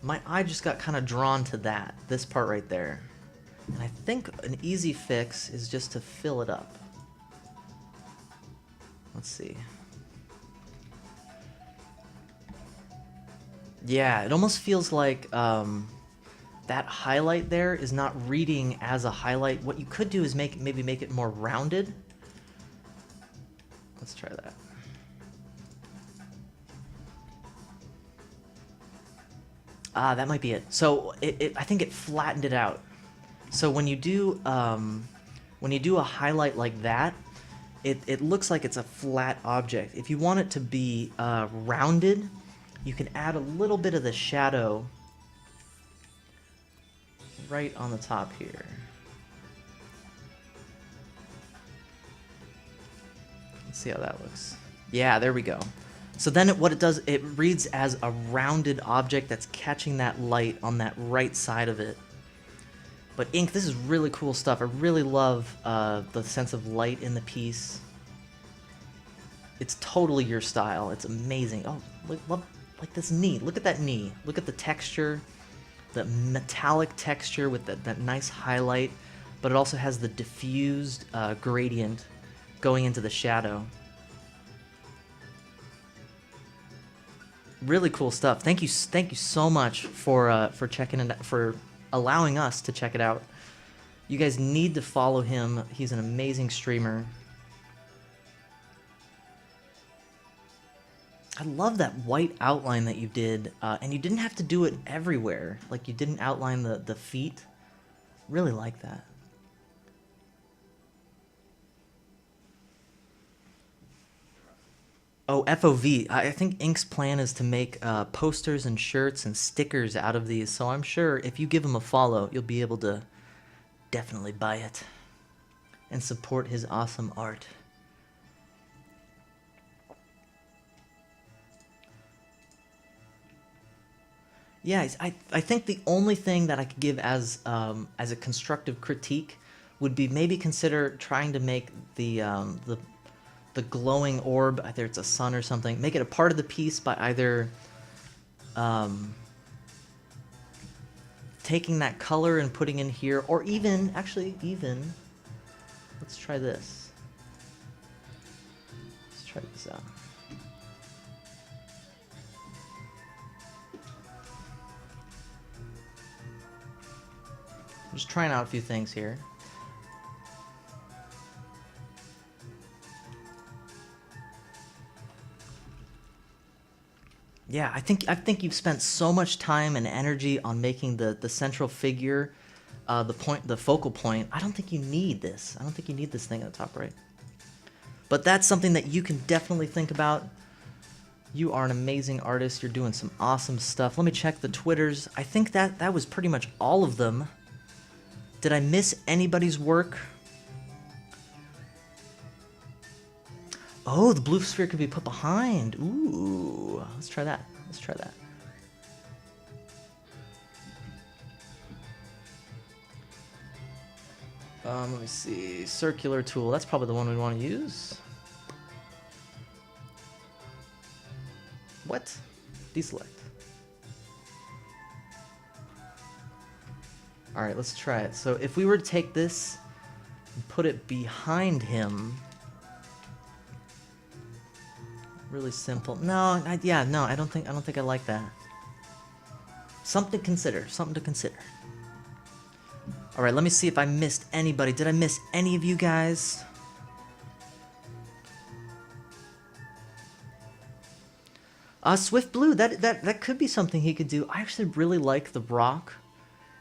my eye just got kind of drawn to this part right there. And I think an easy fix is just to fill it up. Let's see. Yeah, it almost feels like that highlight there is not reading as a highlight. What you could do is maybe make it more rounded. Let's try that. That might be it. So I think it flattened it out. So when you do a highlight like that, it looks like it's a flat object. If you want it to be rounded, you can add a little bit of the shadow right on the top here. Let's see how that looks. Yeah, there we go. So then what it does, it reads as a rounded object that's catching that light on that right side of it. But ink, this is really cool stuff. I really love the sense of light in the piece. It's totally your style. It's amazing. Oh, like this knee. Look at that knee. Look at the texture, the metallic texture with that nice highlight, but it also has the diffused gradient going into the shadow. Really cool stuff. Thank you so much for checking it, for allowing us to check it out. You guys need to follow him. He's an amazing streamer. I love that white outline that you did, and you didn't have to do it everywhere. Like, you didn't outline the feet. Really like that. Oh, FOV. I think Ink's plan is to make posters and shirts and stickers out of these, so I'm sure if you give him a follow, you'll be able to definitely buy it and support his awesome art. Yeah, I think the only thing that I could give as a constructive critique would be maybe consider trying to make the glowing orb, either it's a sun or something, make it a part of the piece by either taking that color and putting in here, or even, let's try this. Let's try this out. I'm just trying out a few things here. Yeah, I think you've spent so much time and energy on making the central figure, the focal point. I don't think you need this. I don't think you need this thing at the top right. But that's something that you can definitely think about. You are an amazing artist. You're doing some awesome stuff. Let me check the Twitters. I think that was pretty much all of them. Did I miss anybody's work? Oh, the blue sphere could be put behind. Ooh, let's try that. Let's try that. Let me see. Circular tool. That's probably the one we want to use. What? Deselect. Alright, let's try it. So if we were to take this and put it behind him... Really simple. No, I don't think I like that. Something to consider. Something to consider. Alright, let me see if I missed anybody. Did I miss any of you guys? Swift Blue, that could be something he could do. I actually really like the rock.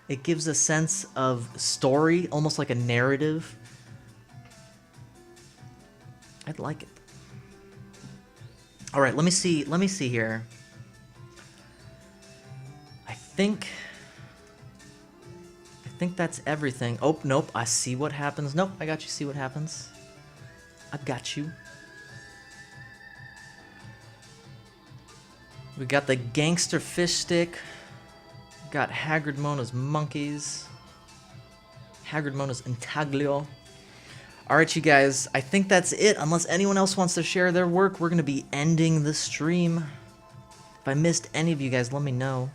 It gives a sense of story, almost like a narrative. I'd like it. All right, let me see here. I think that's everything. Oh, nope, I see what happens. Nope, I got you. See what happens. I got you. We got the gangster fish stick. Got Haggard Mona's monkeys. Haggard Mona's intaglio. Alright, you guys, I think that's it. Unless anyone else wants to share their work, we're going to be ending the stream. If I missed any of you guys, let me know.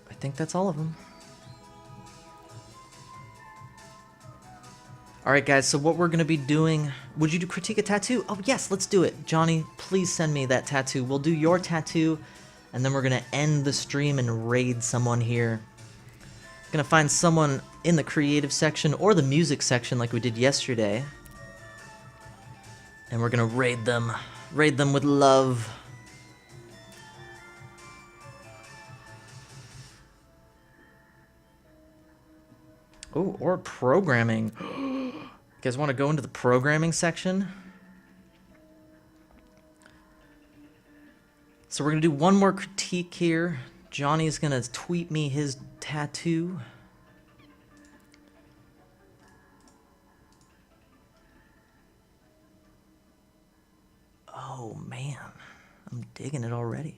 I think that's all of them. Alright guys, so what we're going to be doing... Would you critique a tattoo? Oh yes, let's do it. Johnny, please send me that tattoo. We'll do your tattoo, and then we're going to end the stream and raid someone here. Gonna find someone in the creative section or the music section like we did yesterday. And we're gonna raid them. Raid them with love. Oh, or programming. You guys want to go into the programming section? So we're gonna do one more critique here. Johnny's gonna tweet me his tattoo. Oh man, I'm digging it already.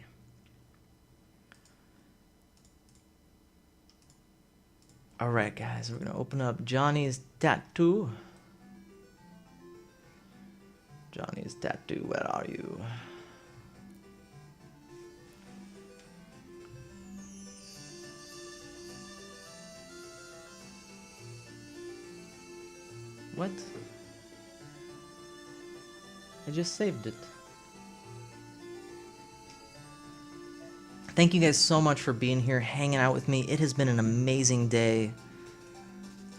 Alright guys, we're gonna open up Johnny's tattoo. Johnny's tattoo, where are you? What? I just saved it. Thank you guys so much for being here, hanging out with me. It has been an amazing day.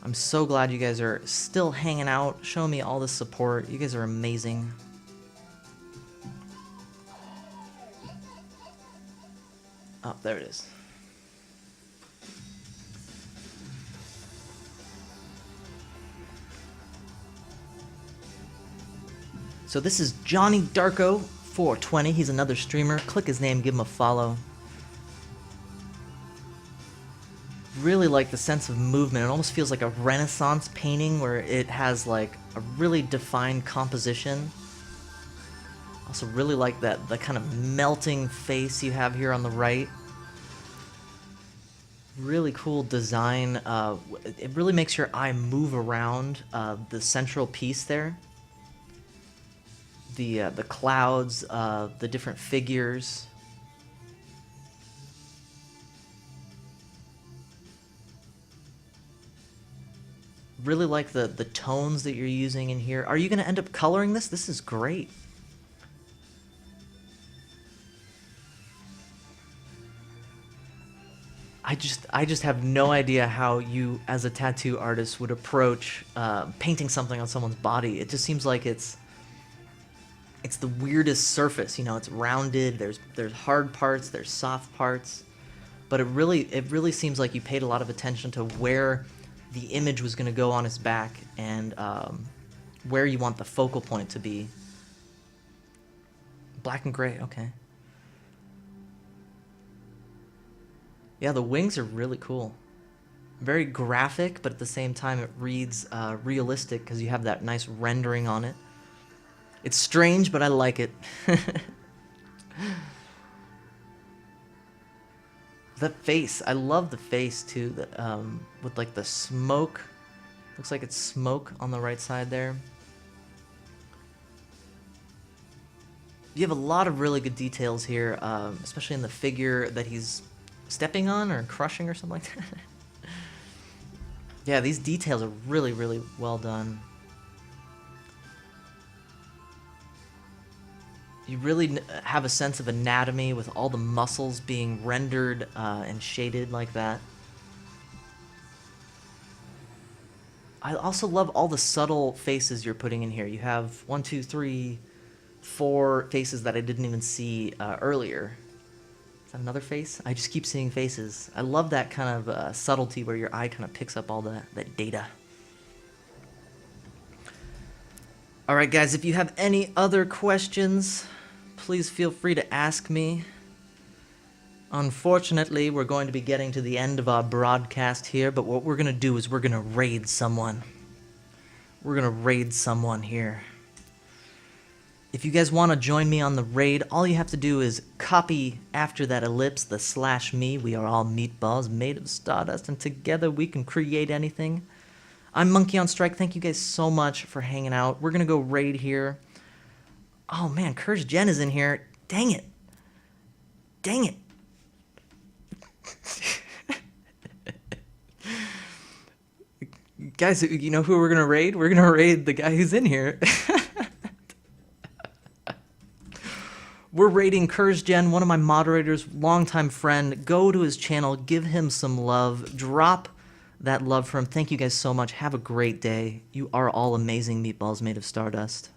I'm so glad you guys are still hanging out, showing me all the support. You guys are amazing. Oh, there it is. So this is Johnny Darko 420. He's another streamer. Click his name, give him a follow. Really like the sense of movement. It almost feels like a Renaissance painting where it has like a really defined composition. Also really like the kind of melting face you have here on the right. Really cool design. It really makes your eye move around the central piece there. The clouds, the different figures. Really like the tones that you're using in here. Are you going to end up coloring this? This is great. I just have no idea how you, as a tattoo artist, would approach painting something on someone's body. It just seems like it's the weirdest surface. You know, it's rounded. There's hard parts. There's soft parts. But it really seems like you paid a lot of attention to where the image was going to go on his back and where you want the focal point to be. Black and gray. Okay. Yeah, the wings are really cool. Very graphic, but at the same time it reads realistic because you have that nice rendering on it. It's strange, but I like it. The face, I love the face too. With like the smoke, looks like it's smoke on the right side there. You have a lot of really good details here, especially in the figure that he's stepping on or crushing or something like that. Yeah, these details are really, really well done. You really have a sense of anatomy with all the muscles being rendered and shaded like that. I also love all the subtle faces you're putting in here. You have 1, 2, 3, 4 faces that I didn't even see earlier. Another face? I just keep seeing faces. I love that kind of subtlety where your eye kind of picks up all that data. All right, guys, if you have any other questions, please feel free to ask me. Unfortunately, we're going to be getting to the end of our broadcast here, but what we're going to do is we're going to raid someone. We're going to raid someone here. If you guys want to join me on the raid, all you have to do is copy after that ellipse the /me. We are all meatballs made of stardust, and together we can create anything. I'm Monkey on Strike. Thank you guys so much for hanging out. We're going to go raid here. Oh, man, Courage Jen is in here. Dang it. Dang it. Guys, you know who we're going to raid? We're going to raid the guy who's in here. We're raiding Courage Gen, one of my moderators, longtime friend. Go to his channel, give him some love, drop that love for him. Thank you guys so much. Have a great day. You are all amazing meatballs made of stardust.